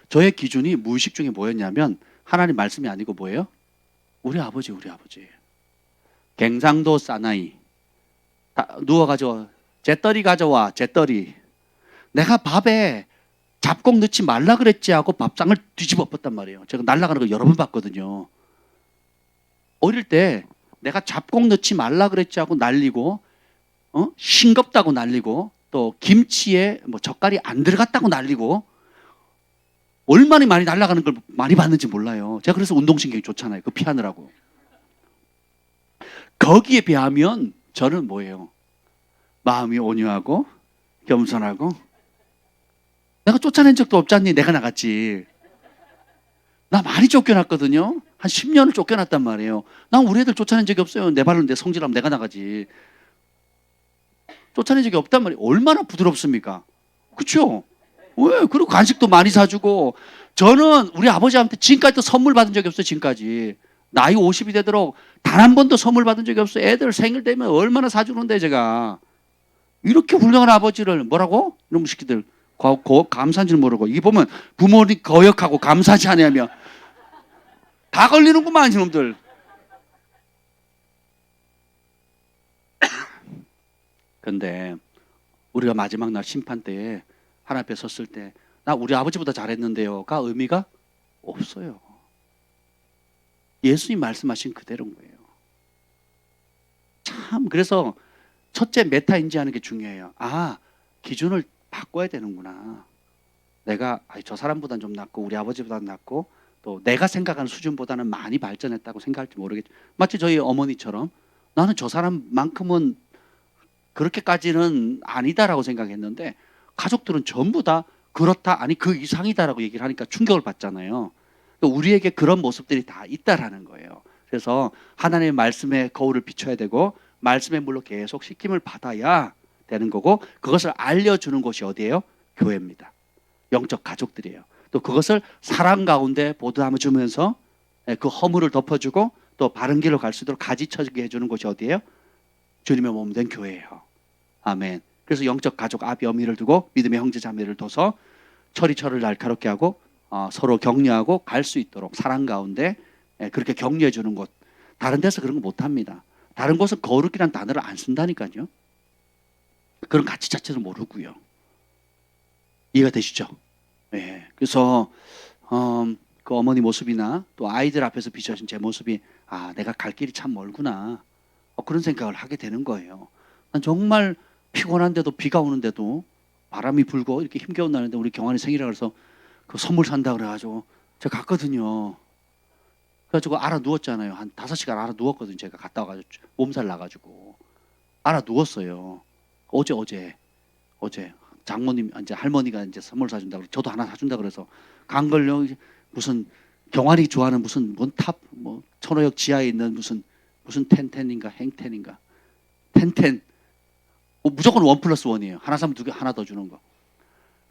저의 기준이 무의식 중에 뭐였냐면 하나님 말씀이 아니고 뭐예요? 우리 아버지. 갱상도 사나이 누워가지고 잿더리 가져와 잿더리. 내가 밥에 잡곡 넣지 말라 그랬지 하고 밥상을 뒤집어 엎었단 말이에요. 제가 날아가는 거 여러 번 봤거든요. 어릴 때 내가 잡곡 넣지 말라 그랬지 하고 날리고, 싱겁다고 날리고, 또 김치에 뭐 젓갈이 안 들어갔다고 날리고, 얼마나 많이 날아가는 걸 많이 봤는지 몰라요. 제가 그래서 운동신경이 좋잖아요. 그 피하느라고. 거기에 비하면 저는 뭐예요? 마음이 온유하고 겸손하고. 내가 쫓아낸 적도 없잖니. 내가 나갔지. 나 많이 쫓겨났거든요. 한 10년을 쫓겨났단 말이에요. 난 우리 애들 쫓아낸 적이 없어요. 내 발로 내 성질하면 내가 나가지. 쫓아낸 적이 없단 말이에요. 얼마나 부드럽습니까? 그렇죠? 왜? 그리고 간식도 많이 사주고. 저는 우리 아버지한테 지금까지도 선물 받은 적이 없어요. 지금까지 나이 50이 되도록 단 한 번도 선물 받은 적이 없어요. 애들 생일 되면 얼마나 사주는데 제가. 이렇게 훌륭한 아버지를 뭐라고? 이놈의 새끼들 감사한지는 모르고. 이게 보면 부모님 거역하고 감사하지 않으면 다 걸리는구만 이놈들. 근데 우리가 마지막 날 심판 때에 하나님 앞에 섰을 때 나 우리 아버지보다 잘했는데요가 의미가 없어요. 예수님 말씀하신 그대로인 거예요. 참 그래서 첫째 메타인지하는 게 중요해요. 기준을 바꿔야 되는구나. 내가 저 사람보다는 좀 낫고 우리 아버지보다는 낫고 또 내가 생각하는 수준보다는 많이 발전했다고 생각할지 모르겠죠. 마치 저희 어머니처럼 나는 저 사람만큼은 그렇게까지는 아니다라고 생각했는데, 가족들은 전부 다 그렇다, 아니 그 이상이다라고 얘기를 하니까 충격을 받잖아요. 우리에게 그런 모습들이 다 있다라는 거예요. 그래서 하나님의 말씀에 거울을 비춰야 되고 말씀의 물로 계속 씻김을 받아야 되는 거고, 그것을 알려주는 곳이 어디예요? 교회입니다. 영적 가족들이에요. 또 그것을 사랑 가운데 보도함을 주면서 그 허물을 덮어주고 또 바른 길로 갈 수 있도록 가지쳐지게 해주는 곳이 어디예요? 주님의 몸 된 교회예요. 아멘. 그래서 영적 가족 아비 어미를 두고 믿음의 형제 자매를 둬서 철이 날카롭게 하고 서로 격려하고 갈 수 있도록 사랑 가운데 그렇게 격려해 주는 곳. 다른 데서 그런 거 못합니다. 다른 곳은 거룩이라는 단어를 안 쓴다니까요. 그런 가치 자체도 모르고요. 이해가 되시죠? 네. 그래서 그 어머니 모습이나 또 아이들 앞에서 비춰진 제 모습이 내가 갈 길이 참 멀구나. 그런 생각을 하게 되는 거예요. 난 정말 피곤한데도 비가 오는데도 바람이 불고 이렇게 힘겨운 날인데 우리 경환이 생일이라 그래서 그 선물 산다 그래가지고 제가 갔거든요. 그래가지고 알아 누웠잖아요. 한 5시간 알아 누웠거든요. 제가 갔다 와가지고 몸살 나가지고 알아 누웠어요. 어제 장모님 이제 할머니가 이제 선물 사준다 그래 저도 하나 사준다 그래서 간 걸요. 무슨 경환이 좋아하는 무슨 원탑 뭐 천호역 지하에 있는 무슨 텐텐인가 행텐인가 텐텐 무조건 1+1이에요. 하나 사면 2개 하나 더 주는 거.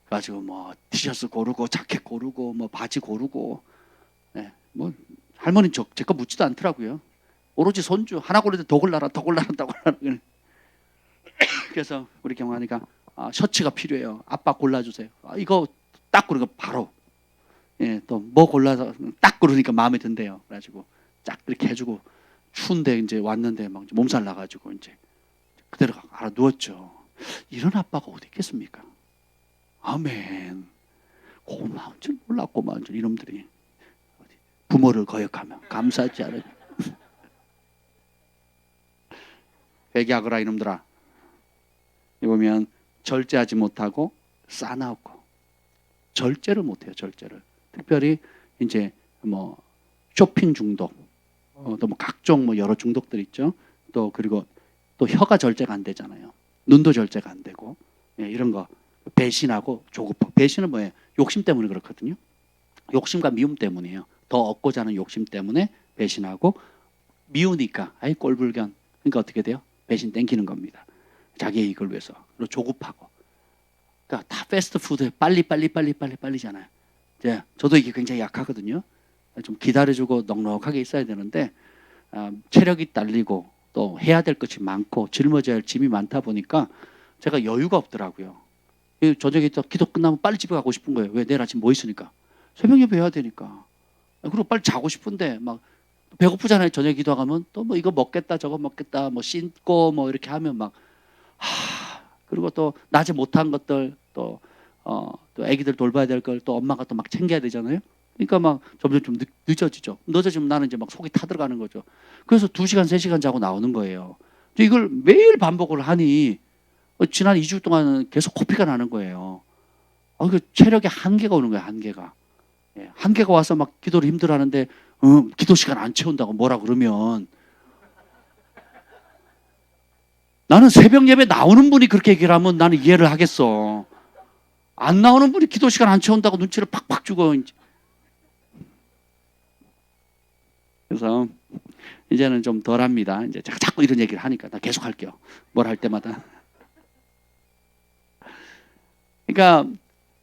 그래가지고 뭐 티셔츠 고르고 자켓 고르고 뭐 바지 고르고 네, 뭐 할머니 제 거 묻지도 않더라고요. 오로지 손주 하나 고르는데 더 골라라 그래서 우리 경환이가 셔츠가 필요해요. 아빠 골라주세요. 이거 딱 고르니까 바로 또 뭐 골라서 딱 고르니까 마음에 든대요. 그래가지고 쫙 이렇게 해주고 추운데 이제 왔는데 막 몸살 나가지고 이제 그대로 알아 누웠죠. 이런 아빠가 어디 있겠습니까? 아멘. 고마운 줄 몰라 고마운 줄 이놈들이 부모를 거역하며 감사하지 않으냐. 회개하거라 이놈들아. 보면 절제하지 못하고 싸나웠고 절제를 못해요. 절제를 특별히 이제 뭐 쇼핑 중독 또 뭐 각종 뭐 여러 중독들 있죠. 또 그리고 또 혀가 절제가 안 되잖아요. 눈도 절제가 안 되고 이런 거 배신하고 조급하고 배신은 뭐예요? 욕심 때문에 그렇거든요. 욕심과 미움 때문이에요. 더 얻고자 하는 욕심 때문에 배신하고 미우니까 아이 꼴불견 그러니까 어떻게 돼요? 배신 땡기는 겁니다. 자기의 이익을 위해서. 그리고 조급하고. 그러니까 다 패스트푸드에 빨리잖아요. 이제 저도 이게 굉장히 약하거든요. 좀 기다려주고 넉넉하게 있어야 되는데 체력이 딸리고 또 해야 될 것이 많고 짊어져야 할 짐이 많다 보니까 제가 여유가 없더라고요. 저녁에 기도 끝나면 빨리 집에 가고 싶은 거예요. 왜? 내일 아침 뭐 있으니까. 새벽 예배 해야 되니까. 그리고 빨리 자고 싶은데 막 배고프잖아요. 저녁 기도하면 또 뭐 이거 먹겠다 저거 먹겠다 뭐 씻고 뭐 이렇게 하면 막 그리고 또 낮에 못한 것들 또 애기들 돌봐야 될 걸 또 엄마가 또 막 챙겨야 되잖아요. 그러니까 막 점점 좀 늦어지죠. 늦어지면 나는 이제 막 속이 타들어가는 거죠. 그래서 2시간 3시간 자고 나오는 거예요. 이걸 매일 반복을 하니 지난 2주 동안 계속 코피가 나는 거예요. 그 체력에 한계가 오는 거예요. 한계가. 한계가 와서 막 기도를 힘들어하는데 기도 시간 안 채운다고 뭐라 그러면 나는 새벽 예배 나오는 분이 그렇게 얘기를 하면 나는 이해를 하겠어. 안 나오는 분이 기도 시간 안 채운다고 눈치를 팍팍 주고 그래서 이제는 좀 덜합니다. 이제 제가 자꾸 이런 얘기를 하니까 나 계속 할게요. 뭘 할 때마다. 그러니까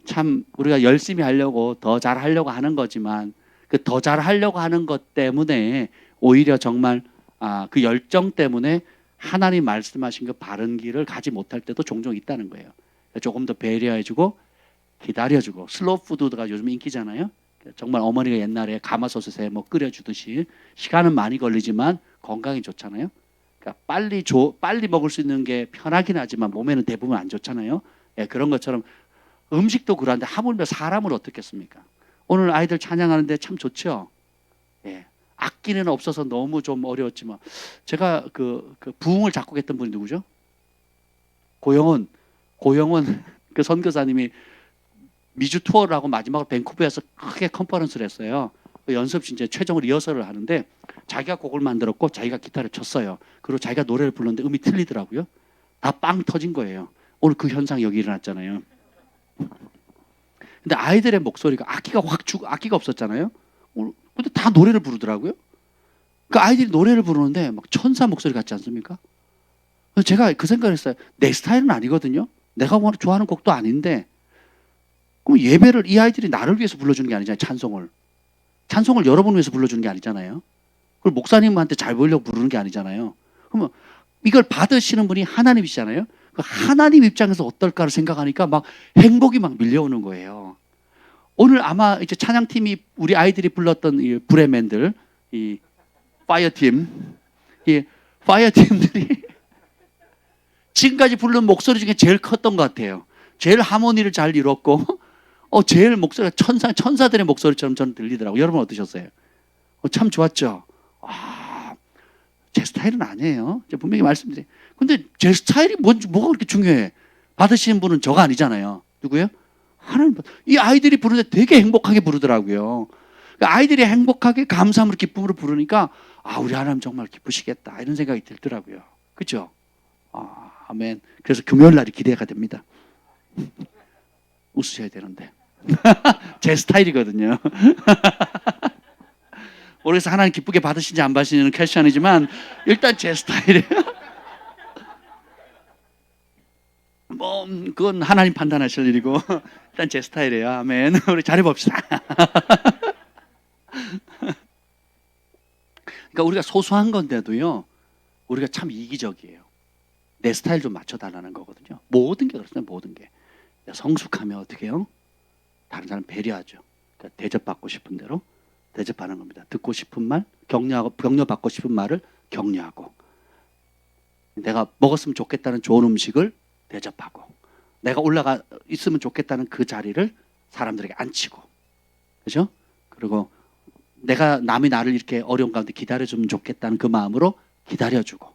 참 우리가 열심히 하려고 더 잘하려고 하는 거지만 그 더 잘하려고 하는 것 때문에 오히려 정말 그 열정 때문에 하나님 말씀하신 그 바른 길을 가지 못할 때도 종종 있다는 거예요. 조금 더 배려해주고 기다려주고 슬로우 푸드가 요즘 인기잖아요. 정말 어머니가 옛날에 가마솥에 뭐 끓여주듯이 시간은 많이 걸리지만 건강에 좋잖아요. 그러니까 빨리 먹을 수 있는 게 편하긴 하지만 몸에는 대부분 안 좋잖아요. 그런 것처럼 음식도 그런데 하물며 사람을 어떻겠습니까? 오늘 아이들 찬양하는데 참 좋죠. 악기는 없어서 너무 좀 어려웠지만 제가 그 부흥을 작곡했던 분이 누구죠? 고영원 그 선교사님이 미주 투어를 하고 마지막으로 밴쿠버에서 크게 컨퍼런스를 했어요. 연습실 이제 최종 리허설을 하는데 자기가 곡을 만들었고 자기가 기타를 쳤어요. 그리고 자기가 노래를 불렀는데 음이 틀리더라고요. 다 빵 터진 거예요. 오늘 그 현상 여기 일어났잖아요. 근데 아이들의 목소리가 악기가 없었잖아요. 근데 다 노래를 부르더라고요. 그 아이들이 노래를 부르는데 막 천사 목소리 같지 않습니까? 제가 그 생각을 했어요. 내 스타일은 아니거든요. 내가 좋아하는 곡도 아닌데 그럼 예배를 이 아이들이 나를 위해서 불러주는 게 아니잖아요. 찬송을 여러분 위해서 불러주는 게 아니잖아요. 그걸 목사님한테 잘 보이려고 부르는 게 아니잖아요. 그러면 이걸 받으시는 분이 하나님이시잖아요. 그 하나님 입장에서 어떨까를 생각하니까 막 행복이 막 밀려오는 거예요. 오늘 아마 이제 찬양팀이 우리 아이들이 불렀던 이 브레맨들, 이 파이어팀들이 지금까지 부른 목소리 중에 제일 컸던 것 같아요. 제일 하모니를 잘 이뤘고, 제일 목소리가 천사들의 목소리처럼 저는 들리더라고요. 여러분 어떠셨어요? 참 좋았죠? 제 스타일은 아니에요. 제가 분명히 말씀드려요. 근데 제 스타일이 뭐가 그렇게 중요해? 받으시는 분은 저가 아니잖아요. 누구예요? 하나님. 이 아이들이 부르는데 되게 행복하게 부르더라고요. 아이들이 행복하게 감사함으로 기쁨으로 부르니까 우리 하나님 정말 기쁘시겠다 이런 생각이 들더라고요. 그렇죠? 아멘. 그래서 금요일 날이 기대가 됩니다. 웃으셔야 되는데 제 스타일이거든요. 모르겠어 하나님 기쁘게 받으시는지 안 받으시는 퀘스천이지만 일단 제 스타일이에요. 뭐 그건 하나님 판단하실 일이고 일단 제 스타일이에요. 아멘. 우리 잘해봅시다. 그러니까 우리가 소소한 건데도요, 우리가 참 이기적이에요. 내 스타일 좀 맞춰달라는 거거든요. 모든 게 그렇습니다. 모든 게. 성숙하면 어떻게 해요? 다른 사람 배려하죠. 그러니까 대접받고 싶은 대로 대접하는 겁니다. 듣고 싶은 말, 격려받고 싶은 말을 격려하고, 내가 먹었으면 좋겠다는 좋은 음식을 대접하고, 내가 올라가 있으면 좋겠다는 그 자리를 사람들에게 앉히고, 그렇죠? 그리고 내가 남이 나를 이렇게 어려운 가운데 기다려주면 좋겠다는 그 마음으로 기다려주고,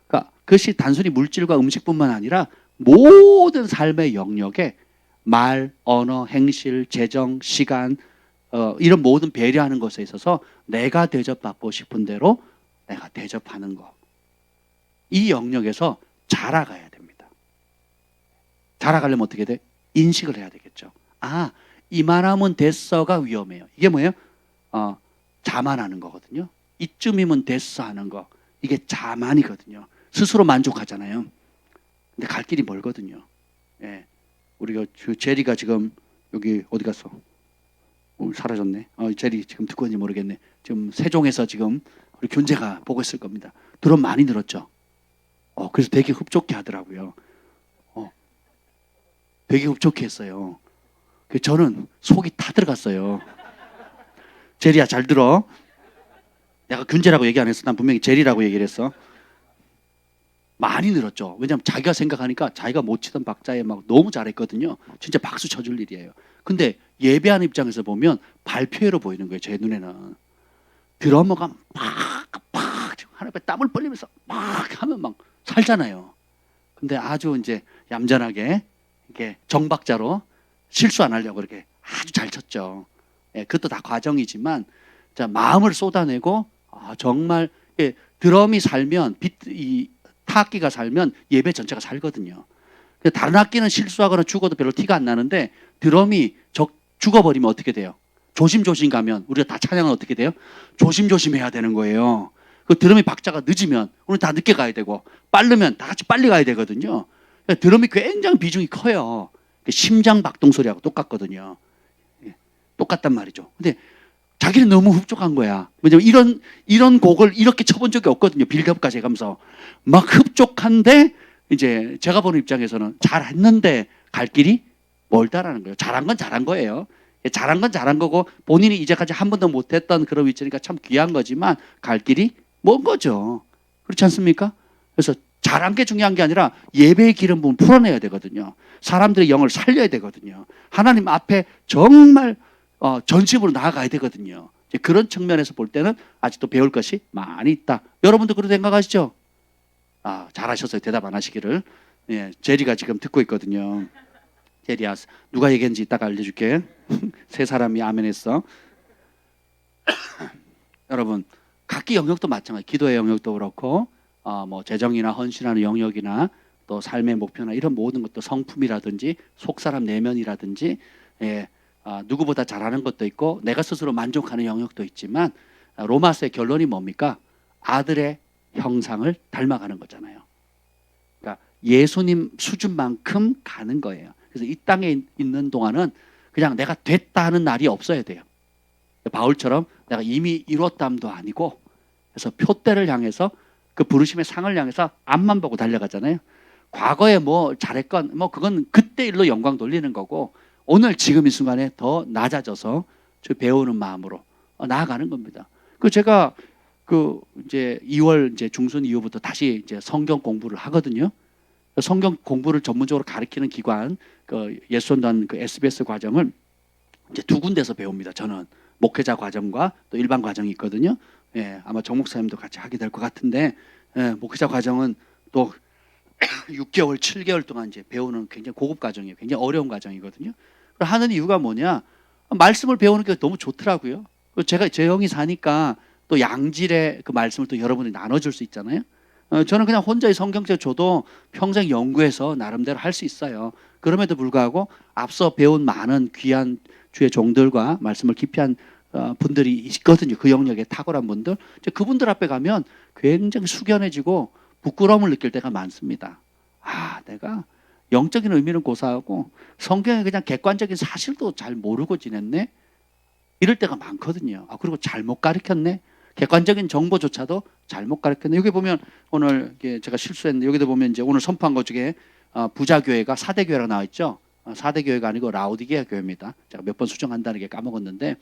그러니까 그것이 단순히 물질과 음식뿐만 아니라 모든 삶의 영역에 말, 언어, 행실, 재정, 시간, 이런 모든 배려하는 것에 있어서 내가 대접받고 싶은 대로 내가 대접하는 것, 이 영역에서 자라가야 됩니다. 자라가려면 어떻게 돼? 인식을 해야 되겠죠. 이만하면 됐어가 위험해요. 이게 뭐예요? 자만하는 거거든요. 이쯤이면 됐어 하는 거, 이게 자만이거든요. 스스로 만족하잖아요. 근데 갈 길이 멀거든요. 예. 우리가 제리가 지금 여기 어디 갔어? 사라졌네. 제리 지금 듣고 있는지 모르겠네. 지금 세종에서 지금 우리 교재가 보고 있을 겁니다. 드럼 많이 늘었죠. 그래서 되게 흡족해 하더라고요. 되게 흡족해 했어요. 저는 속이 다 들어갔어요. 제리야 잘 들어. 내가 균재라고 얘기 안 했어. 난 분명히 제리라고 얘기를 했어. 많이 늘었죠. 왜냐하면 자기가 생각하니까 자기가 못 치던 박자에 막 너무 잘했거든요. 진짜 박수 쳐줄 일이에요. 근데 예배하는 입장에서 보면 발표회로 보이는 거예요. 제 눈에는. 드러머가 막 하나님께 땀을 벌리면서 막 하면 막 살잖아요. 근데 아주 이제 얌전하게 이렇게 정박자로 실수 안 하려고 이렇게 아주 잘 쳤죠. 그것도 다 과정이지만 마음을 쏟아내고 정말 드럼이 살면 이 타악기가 살면 예배 전체가 살거든요. 다른 악기는 실수하거나 죽어도 별로 티가 안 나는데 드럼이 죽어버리면 어떻게 돼요? 조심조심 가면 우리가 다 찬양은 어떻게 돼요? 조심조심 해야 되는 거예요. 그 드럼이 박자가 늦으면 우리 다 늦게 가야 되고, 빠르면 다 같이 빨리 가야 되거든요. 드럼이 굉장히 비중이 커요. 심장 박동 소리하고 똑같거든요. 똑같단 말이죠. 근데 자기는 너무 흡족한 거야. 왜냐면 이런 곡을 이렇게 쳐본 적이 없거든요. 빌드업까지 해가면서 막 흡족한데, 이제 제가 보는 입장에서는 잘했는데 갈 길이 멀다라는 거예요. 잘한 건 잘한 거예요. 잘한 건 잘한 거고, 본인이 이제까지 한 번도 못했던 그런 위치니까 참 귀한 거지만 갈 길이 먼 거죠. 그렇지 않습니까? 그래서 잘한 게 중요한 게 아니라 예배의 길은 부분 풀어내야 되거든요. 사람들의 영을 살려야 되거든요. 하나님 앞에 정말 전심으로 나아가야 되거든요. 그런 측면에서 볼 때는 아직도 배울 것이 많이 있다. 여러분도 그렇게 생각하시죠? 잘하셨어요. 대답 안 하시기를. 제리가 지금 듣고 있거든요. 제리야, 누가 얘기했는지 이따가 알려줄게. 세 사람이 아멘 했어. 여러분, 각기 영역도 마찬가지. 기도의 영역도 그렇고, 뭐 재정이나 헌신하는 영역이나 또 삶의 목표나 이런 모든 것도 성품이라든지 속사람 내면이라든지, 누구보다 잘하는 것도 있고 내가 스스로 만족하는 영역도 있지만, 로마서의 결론이 뭡니까? 아들의 형상을 닮아가는 거잖아요. 그러니까 예수님 수준만큼 가는 거예요. 그래서 이 땅에 있는 동안은 그냥 내가 됐다 하는 날이 없어야 돼요. 바울처럼 내가 이미 이뤘담도 아니고, 그래서 표대를 향해서 그 부르심의 상을 향해서 앞만 보고 달려가잖아요. 과거에 뭐 잘했건 뭐 그건 그때 일로 영광 돌리는 거고, 오늘 지금 이 순간에 더 낮아져서 저 배우는 마음으로 나아가는 겁니다. 그 제가 이제 2월 이제 중순 이후부터 다시 이제 성경 공부를 하거든요. 성경 공부를 전문적으로 가르치는 기관, 예수전도한 SBS 과정을 이제 두 군데서 배웁니다. 저는 목회자 과정과 또 일반 과정이 있거든요. 아마 정 목사님도 같이 하게 될 것 같은데 목회자 과정은 또 6개월, 7개월 동안 이제 배우는 굉장히 고급 과정이에요. 굉장히 어려운 과정이거든요. 하는 이유가 뭐냐? 말씀을 배우는 게 너무 좋더라고요. 제가 제 형이 사니까 또 양질의 그 말씀을 또 여러분이 나눠줄 수 있잖아요. 저는 그냥 혼자 성경책 줘도 평생 연구해서 나름대로 할 수 있어요. 그럼에도 불구하고 앞서 배운 많은 귀한 주의 종들과 말씀을 깊이 한 분들이 있거든요. 그 영역에 탁월한 분들. 그분들 앞에 가면 굉장히 숙연해지고 부끄러움을 느낄 때가 많습니다. 내가 영적인 의미는 고사하고 성경의 그냥 객관적인 사실도 잘 모르고 지냈네. 이럴 때가 많거든요. 그리고 잘못 가르쳤네. 객관적인 정보조차도 잘못 가르쳤네. 여기 보면 오늘 제가 실수했는데 여기도 보면 이제 오늘 선포한 것 중에 부자 교회가 4대 교회라고 나와 있죠. 4대 교회가 아니고 라오디게아 교회입니다. 제가 몇 번 수정한다는 게 까먹었는데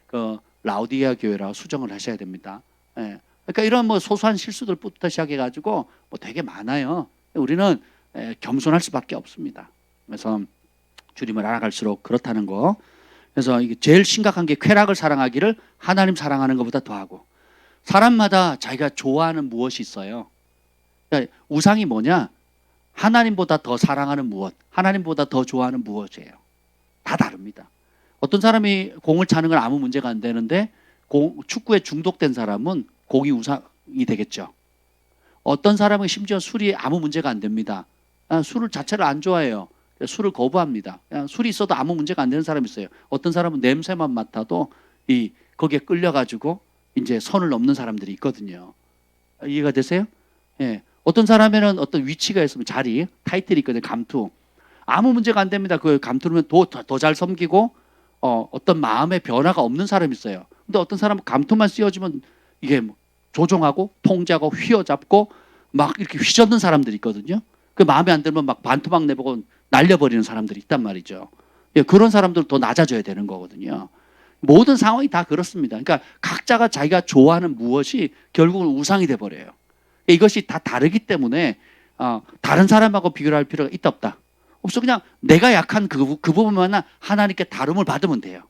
그 라오디게아 교회라고 수정을 하셔야 됩니다. 그러니까 이런 뭐 소소한 실수들부터 시작해 가지고 뭐 되게 많아요. 우리는 겸손할 수밖에 없습니다. 그래서 주님을 알아갈수록 그렇다는 거. 그래서 이게 제일 심각한 게 쾌락을 사랑하기를 하나님 사랑하는 것보다 더하고. 사람마다 자기가 좋아하는 무엇이 있어요. 그러니까 우상이 뭐냐? 하나님보다 더 사랑하는 무엇, 하나님보다 더 좋아하는 무엇이에요. 다 다릅니다. 어떤 사람이 공을 차는 건 아무 문제가 안 되는데 축구에 중독된 사람은 공이 우상이 되겠죠. 어떤 사람은 심지어 술이 아무 문제가 안 됩니다. 술을 자체를 안 좋아해요. 술을 거부합니다. 그냥 술이 있어도 아무 문제가 안 되는 사람이 있어요. 어떤 사람은 냄새만 맡아도 거기에 끌려가지고 이제 선을 넘는 사람들이 있거든요. 이해가 되세요? 어떤 사람에는 어떤 위치가 있으면 자리, 타이틀이 있거든요. 감투. 아무 문제가 안 됩니다. 그 감투면 더 잘 섬기고 어떤 마음의 변화가 없는 사람이 있어요. 근데 어떤 사람은 감투만 씌워주면 이게 뭐 조종하고 통제하고 휘어잡고 막 이렇게 휘젓는 사람들이 있거든요. 그 마음에 안 들면 막 반토막 내보고 날려버리는 사람들이 있단 말이죠. 그런 사람들은 더 낮아져야 되는 거거든요. 모든 상황이 다 그렇습니다. 그러니까 각자가 자기가 좋아하는 무엇이 결국은 우상이 돼버려요. 이것이 다 다르기 때문에 다른 사람하고 비교를 할 필요가 있다 없다. 없어. 그냥 내가 약한 그 부분만 하나님께 다름을 받으면 돼요.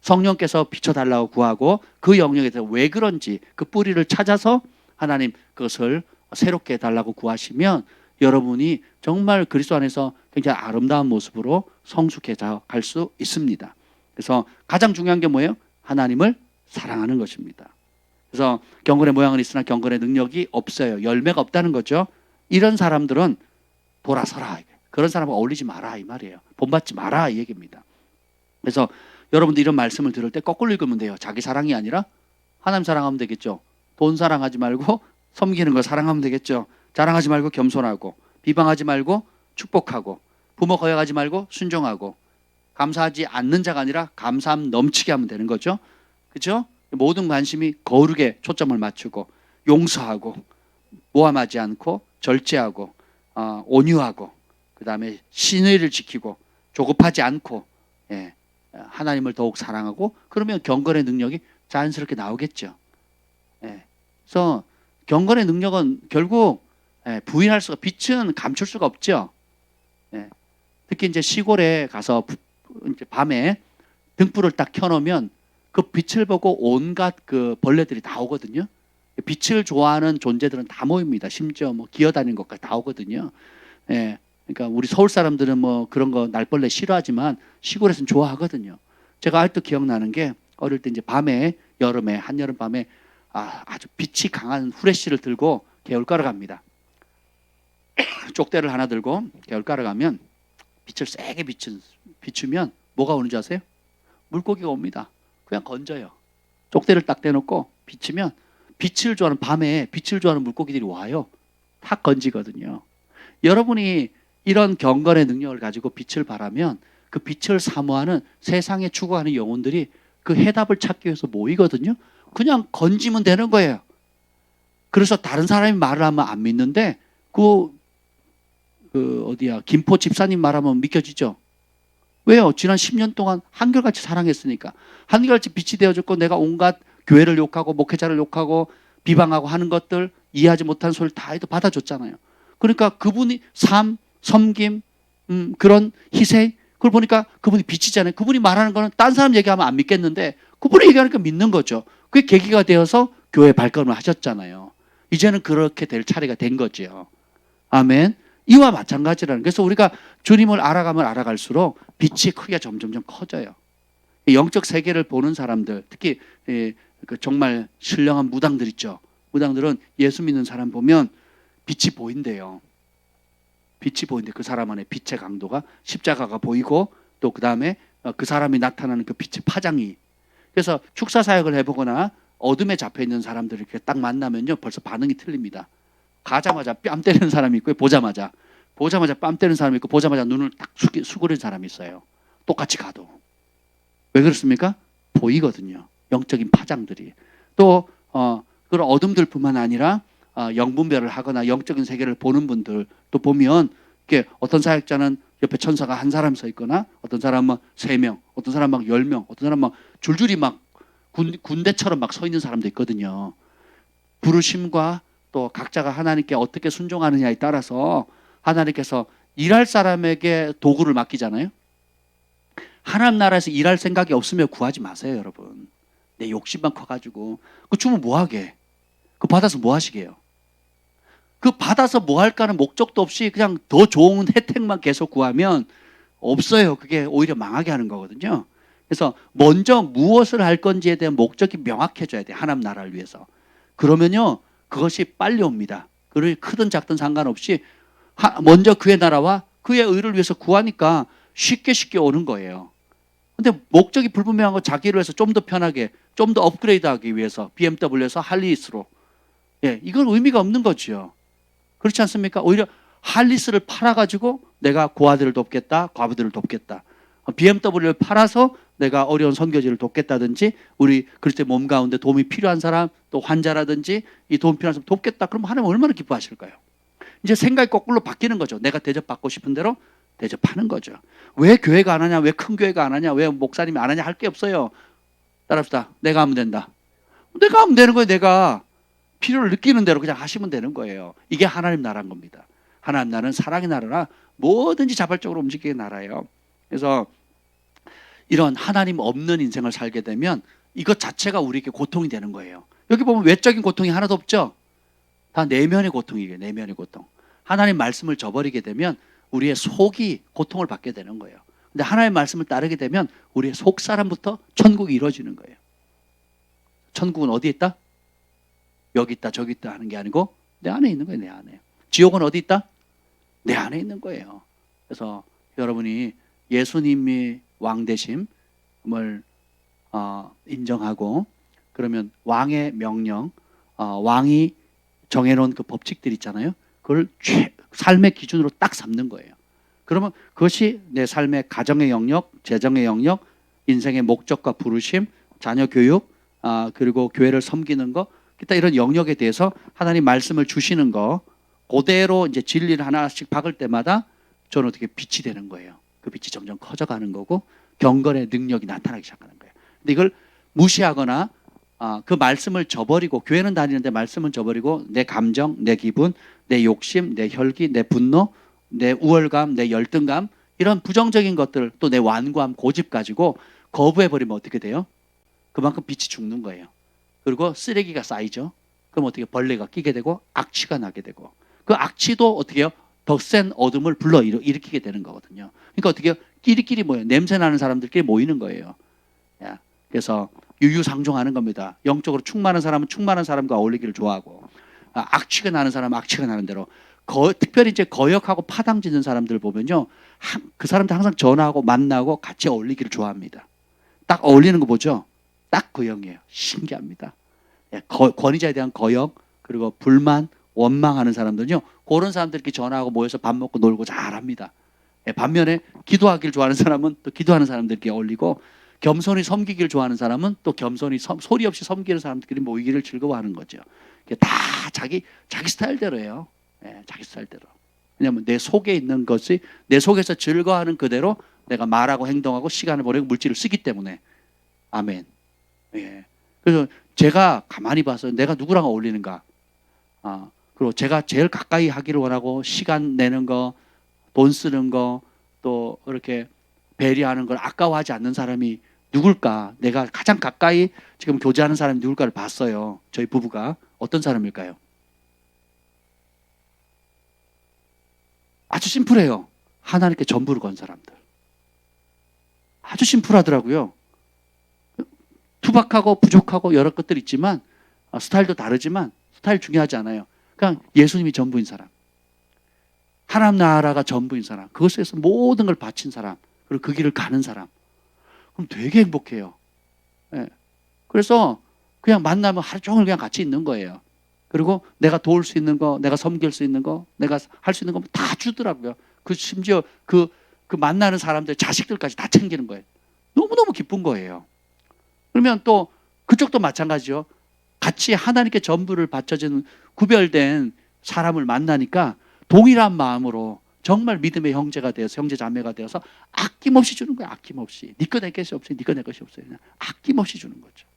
성령께서 비춰달라고 구하고 그 영역에서 왜 그런지 그 뿌리를 찾아서 하나님 그것을 새롭게 해달라고 구하시면 여러분이 정말 그리스도 안에서 굉장히 아름다운 모습으로 성숙해져 갈 수 있습니다. 그래서 가장 중요한 게 뭐예요? 하나님을 사랑하는 것입니다. 그래서 경건의 모양은 있으나 경건의 능력이 없어요. 열매가 없다는 거죠. 이런 사람들은 돌아서라. 그런 사람과 어울리지 마라 이 말이에요. 본받지 마라 이 얘기입니다. 그래서 여러분들 이런 말씀을 들을 때 거꾸로 읽으면 돼요. 자기 사랑이 아니라 하나님 사랑하면 되겠죠. 돈 사랑하지 말고 섬기는 거 사랑하면 되겠죠. 자랑하지 말고 겸손하고, 비방하지 말고 축복하고, 부모 거역하지 말고 순종하고, 감사하지 않는 자가 아니라 감사함 넘치게 하면 되는 거죠. 그렇죠? 모든 관심이 거룩에 초점을 맞추고, 용서하고, 모함하지 않고, 절제하고, 온유하고, 그 다음에 신의를 지키고, 조급하지 않고, 하나님을 더욱 사랑하고, 그러면 경건의 능력이 자연스럽게 나오겠죠. 그래서 경건의 능력은 결국 부인할 수가, 빛은 감출 수가 없죠. 특히 이제 시골에 가서 이제 밤에 등불을 딱 켜놓으면 그 빛을 보고 온갖 그 벌레들이 다 오거든요. 빛을 좋아하는 존재들은 다 모입니다. 심지어 뭐 기어다니는 것까지 다 오거든요. 그러니까 우리 서울 사람들은 뭐 그런 거 날벌레 싫어하지만 시골에서는 좋아하거든요. 제가 아직도 기억나는 게 어릴 때 이제 밤에 여름에 한여름 밤에 아주 빛이 강한 후레쉬를 들고 개울가로 갑니다. 쪽대를 하나 들고 개울가로 가면 빛을 세게 비추면 뭐가 오는지 아세요? 물고기가 옵니다. 그냥 건져요. 쪽대를 딱 대놓고 비추면 빛을 좋아하는, 밤에 빛을 좋아하는 물고기들이 와요. 탁 건지거든요. 여러분이 이런 경건의 능력을 가지고 빛을 바라면 그 빛을 사모하는 세상에 추구하는 영혼들이 그 해답을 찾기 위해서 모이거든요. 그냥 건지면 되는 거예요. 그래서 다른 사람이 말을 하면 안 믿는데 김포 집사님 말하면 믿겨지죠. 왜요? 지난 10년 동안 한결같이 사랑했으니까. 한결같이 빛이 되어줬고, 내가 온갖 교회를 욕하고 목회자를 욕하고 비방하고 하는 것들, 이해하지 못하는 소리를 다 해도 받아줬잖아요. 그러니까 그분이 삶, 섬김, 그런 희생, 그걸 보니까 그분이 빛이잖아요. 그분이 말하는 거는 딴 사람 얘기하면 안 믿겠는데 그분이 얘기하니까 믿는 거죠. 그게 계기가 되어서 교회 발걸음을 하셨잖아요. 이제는 그렇게 될 차례가 된 거죠. 아멘. 이와 마찬가지라는. 그래서 우리가 주님을 알아가면 알아갈수록 빛이 크기가 점점점 커져요. 영적 세계를 보는 사람들, 특히 그 정말 신령한 무당들 있죠. 무당들은 예수 믿는 사람 보면 빛이 보인대요. 빛이 보이는데 그 사람 안에 빛의 강도가 십자가가 보이고 또 그 다음에 그 사람이 나타나는 그 빛의 파장이. 그래서 축사 사역을 해보거나 어둠에 잡혀 있는 사람들을 이렇게 딱 만나면요 벌써 반응이 틀립니다. 가자마자 뺨 때리는 사람이 있고 보자마자 뺨 때리는 사람이 있고 보자마자 눈을 딱 수그리는 사람이 있어요. 똑같이 가도. 왜 그렇습니까? 보이거든요. 영적인 파장들이. 또 그런 어둠들뿐만 아니라 영분별을 하거나 영적인 세계를 보는 분들 또 보면 이렇게 어떤 사역자는 옆에 천사가 한 사람 서 있거나 어떤 사람은 막 3명, 어떤 사람은 막 10명, 어떤 사람은 막 줄줄이 막 군대처럼 막 서 있는 사람도 있거든요. 부르심과 또 각자가 하나님께 어떻게 순종하느냐에 따라서 하나님께서 일할 사람에게 도구를 맡기잖아요. 하나님 나라에서 일할 생각이 없으면 구하지 마세요, 여러분. 내 욕심만 커가지고 그 주면 뭐 하게? 그 받아서 뭐 하시게요? 그 받아서 뭐 할까는 목적도 없이 그냥 더 좋은 혜택만 계속 구하면 없어요. 그게 오히려 망하게 하는 거거든요. 그래서 먼저 무엇을 할 건지에 대한 목적이 명확해져야 돼요. 하나님 나라를 위해서. 그러면요 그것이 빨리 옵니다. 그를 크든 작든 상관없이 먼저 그의 나라와 그의 의를 위해서 구하니까 쉽게 오는 거예요. 근데 목적이 불분명한 거 자기를 위해서 좀 더 편하게 좀 더 업그레이드하기 위해서 BMW에서 할리스로 이건 의미가 없는 거죠. 그렇지 않습니까? 오히려 할리스를 팔아가지고 내가 고아들을 돕겠다, 과부들을 돕겠다. BMW를 팔아서 내가 어려운 선교지를 돕겠다든지 우리 그럴 때 몸 가운데 도움이 필요한 사람 또 환자라든지 이 도움 필요한 사람 돕겠다. 그럼 하나님 얼마나 기뻐하실까요? 이제 생각이 거꾸로 바뀌는 거죠. 내가 대접받고 싶은 대로 대접하는 거죠. 왜 교회가 안 하냐? 왜 큰 교회가 안 하냐? 왜 목사님이 안 하냐? 할 게 없어요. 따라합시다. 내가 하면 된다. 내가 하면 되는 거예요. 내가 필요를 느끼는 대로 그냥 하시면 되는 거예요. 이게 하나님 나라인 겁니다. 하나님 나라는 사랑의 나라라 뭐든지 자발적으로 움직이는 나라예요. 그래서 이런 하나님 없는 인생을 살게 되면 이것 자체가 우리에게 고통이 되는 거예요. 여기 보면 외적인 고통이 하나도 없죠. 다 내면의 고통이에요. 내면의 고통. 하나님 말씀을 저버리게 되면 우리의 속이 고통을 받게 되는 거예요. 근데 하나님의 말씀을 따르게 되면 우리의 속 사람부터 천국이 이루어지는 거예요. 천국은 어디에 있다? 여기 있다 저기 있다 하는 게 아니고 내 안에 있는 거예요. 내 안에. 지옥은 어디 있다? 내 안에 있는 거예요. 그래서 여러분이 예수님이 왕 되심을 인정하고 그러면 왕의 명령 왕이 정해놓은 그 법칙들 있잖아요. 그걸 삶의 기준으로 딱 삼는 거예요. 그러면 그것이 내 삶의 가정의 영역, 재정의 영역, 인생의 목적과 부르심, 자녀 교육, 그리고 교회를 섬기는 거, 기타 이런 영역에 대해서 하나님 말씀을 주시는 거, 그대로 이제 진리를 하나씩 박을 때마다 저는 어떻게 빛이 되는 거예요. 그 빛이 점점 커져가는 거고 경건의 능력이 나타나기 시작하는 거예요. 근데 이걸 무시하거나 그 말씀을 저버리고 교회는 다니는데 말씀은 저버리고 내 감정, 내 기분, 내 욕심, 내 혈기, 내 분노, 내 우월감, 내 열등감 이런 부정적인 것들 또 내 완고함, 고집 가지고 거부해버리면 어떻게 돼요? 그만큼 빛이 죽는 거예요. 그리고 쓰레기가 쌓이죠. 그럼 어떻게 벌레가 끼게 되고 악취가 나게 되고 그 악취도 어떻게 해요? 더 센 어둠을 불러일으키게 되는 거거든요. 그러니까 어떻게 해요? 끼리끼리 모여요. 냄새 나는 사람들끼리 모이는 거예요. 그래서 유유상종하는 겁니다. 영적으로 충만한 사람은 충만한 사람과 어울리기를 좋아하고 악취가 나는 사람은 악취가 나는 대로 특별히 이제 거역하고 파당짓는 사람들 보면요. 그 사람들 항상 전화하고 만나고 같이 어울리기를 좋아합니다. 딱 어울리는 거 보죠. 딱 그 형이에요. 신기합니다. 권위자에 대한 거역 그리고 불만 원망하는 사람들은요. 그런 사람들끼리 전화하고 모여서 밥 먹고 놀고 잘합니다. 반면에 기도하기를 좋아하는 사람은 또 기도하는 사람들끼리 어울리고 겸손히 섬기기를 좋아하는 사람은 또 겸손히 소리 없이 섬기는 사람들끼리 모이기를 즐거워하는 거죠. 다 자기 스타일대로예요. 자기 스타일대로. 왜냐하면 내 속에 있는 것이 내 속에서 즐거워하는 그대로 내가 말하고 행동하고 시간을 보내고 물질을 쓰기 때문에 아멘. 그래서 제가 가만히 봐서 내가 누구랑 어울리는가 그리고 제가 제일 가까이 하기를 원하고 시간 내는 거, 돈 쓰는 거, 또 이렇게 배려하는 걸 아까워하지 않는 사람이 누굴까? 내가 가장 가까이 지금 교제하는 사람이 누굴까를 봤어요. 저희 부부가. 어떤 사람일까요? 아주 심플해요. 하나님께 전부를 건 사람들. 아주 심플하더라고요. 투박하고 부족하고 여러 것들 있지만 스타일도 다르지만 스타일 중요하지 않아요. 그냥 예수님이 전부인 사람. 하나님 나라가 전부인 사람. 그것에 서 모든 걸 바친 사람. 그리고 그 길을 가는 사람. 그럼 되게 행복해요. 예. 그래서 그냥 만나면 하루 종일 그냥 같이 있는 거예요. 그리고 내가 도울 수 있는 거, 내가 섬길 수 있는 거, 내가 할 수 있는 거 다 주더라고요. 그 심지어 그 만나는 사람들 자식들까지 다 챙기는 거예요. 너무너무 기쁜 거예요. 그러면 또 그쪽도 마찬가지죠. 같이 하나님께 전부를 바쳐주는 구별된 사람을 만나니까 동일한 마음으로 정말 믿음의 형제가 되어서 형제 자매가 되어서 아낌없이 주는 거예요. 아낌없이. 네 거 내 것이 없어요. 네 거 내 것이 없어요. 그냥 아낌없이 주는 거죠.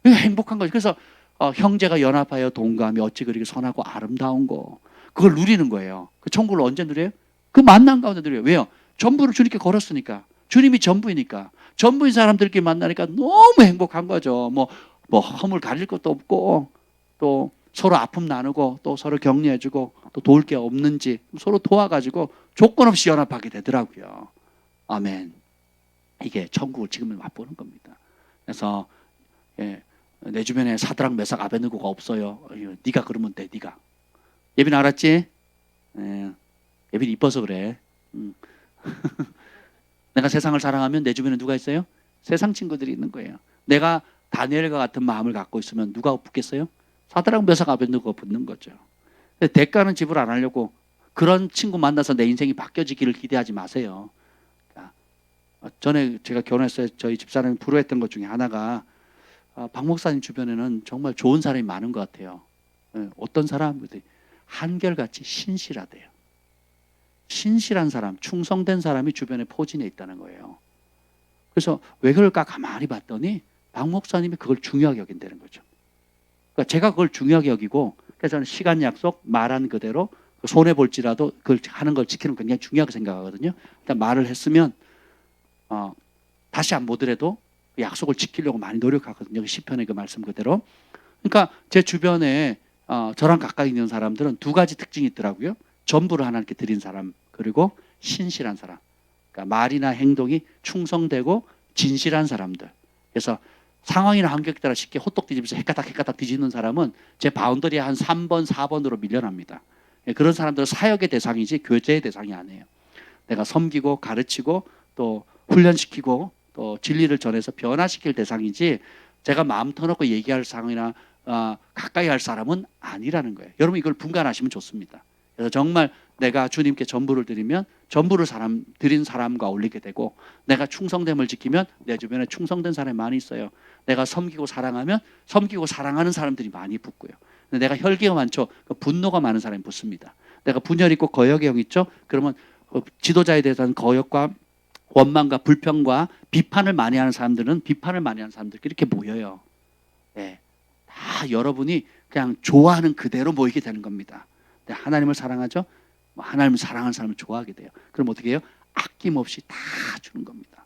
행복한 거죠. 그래서 형제가 연합하여 동감이 어찌 그렇게 선하고 아름다운 거. 그걸 누리는 거예요. 그 천국을 언제 누려요? 그 만남 가운데 누려요. 왜요? 전부를 주님께 걸었으니까. 주님이 전부이니까. 전부인 사람들끼리 만나니까 너무 행복한 거죠. 뭐 허물 가릴 것도 없고 또 서로 아픔 나누고 또 서로 격려해주고 또 도울 게 없는지 서로 도와가지고 조건 없이 연합하게 되더라고요. 아멘. 이게 천국을 지금 맛보는 겁니다. 그래서 내 주변에 사드락 메삭 아베느고가 없어요. 네가 그러면 돼. 네가. 예빈 알았지? 예빈 이뻐서 그래. 내가 세상을 사랑하면 내 주변에 누가 있어요? 세상 친구들이 있는 거예요. 내가 다니엘과 같은 마음을 갖고 있으면 누가 붙겠어요? 사드락 메삭 아베느고가 붙는 거죠. 대가는 지불 안 하려고 그런 친구 만나서 내 인생이 바뀌어지기를 기대하지 마세요. 전에 제가 결혼했을 때 저희 집사람이 부러워했던 것 중에 하나가 박 목사님 주변에는 정말 좋은 사람이 많은 것 같아요. 어떤 사람들이 한결같이 신실하대요. 신실한 사람, 충성된 사람이 주변에 포진해 있다는 거예요. 그래서 왜 그럴까 가만히 봤더니 박 목사님이 그걸 중요하게 여긴다는 거죠. 그러니까 제가 그걸 중요하게 여기고 그래서 저는 시간 약속 말한 그대로 손해 볼지라도 그걸 하는 걸 지키는 걸 굉장히 중요하게 생각하거든요. 일단 말을 했으면 다시 안 보더라도 그 약속을 지키려고 많이 노력하거든요. 시편의 그 말씀 그대로. 그러니까 제 주변에 저랑 가까이 있는 사람들은 두 가지 특징이 있더라고요. 전부를 하나님께 드린 사람 그리고 신실한 사람. 그러니까 말이나 행동이 충성되고 진실한 사람들. 그래서 상황이나 환경에 따라 쉽게 호떡 뒤집어서 헷가닥 뒤집는 사람은 제 바운더리에 한 3번, 4번으로 밀려납니다. 그런 사람들은 사역의 대상이지 교제의 대상이 아니에요. 내가 섬기고 가르치고 또 훈련시키고 또 진리를 전해서 변화시킬 대상이지 제가 마음 터놓고 얘기할 상황이나 가까이 할 사람은 아니라는 거예요. 여러분 이걸 분간하시면 좋습니다. 그래서 정말 내가 주님께 전부를 드리면 전부를 드린 사람과 어울리게 되고 내가 충성됨을 지키면 내 주변에 충성된 사람이 많이 있어요. 내가 섬기고 사랑하면 섬기고 사랑하는 사람들이 많이 붙고요. 내가 혈기가 많죠. 분노가 많은 사람이 붙습니다. 내가 분열 있고 거역의 영 있죠. 그러면 지도자에 대한 거역과 원망과 불평과 비판을 많이 하는 사람들은 비판을 많이 하는 사람들끼리 이렇게 모여요. 다 여러분이 그냥 좋아하는 그대로 모이게 되는 겁니다. 하나님을 사랑하죠. 하나님을 사랑하는 사람을 좋아하게 돼요. 그럼 어떻게 해요? 아낌없이 다 주는 겁니다.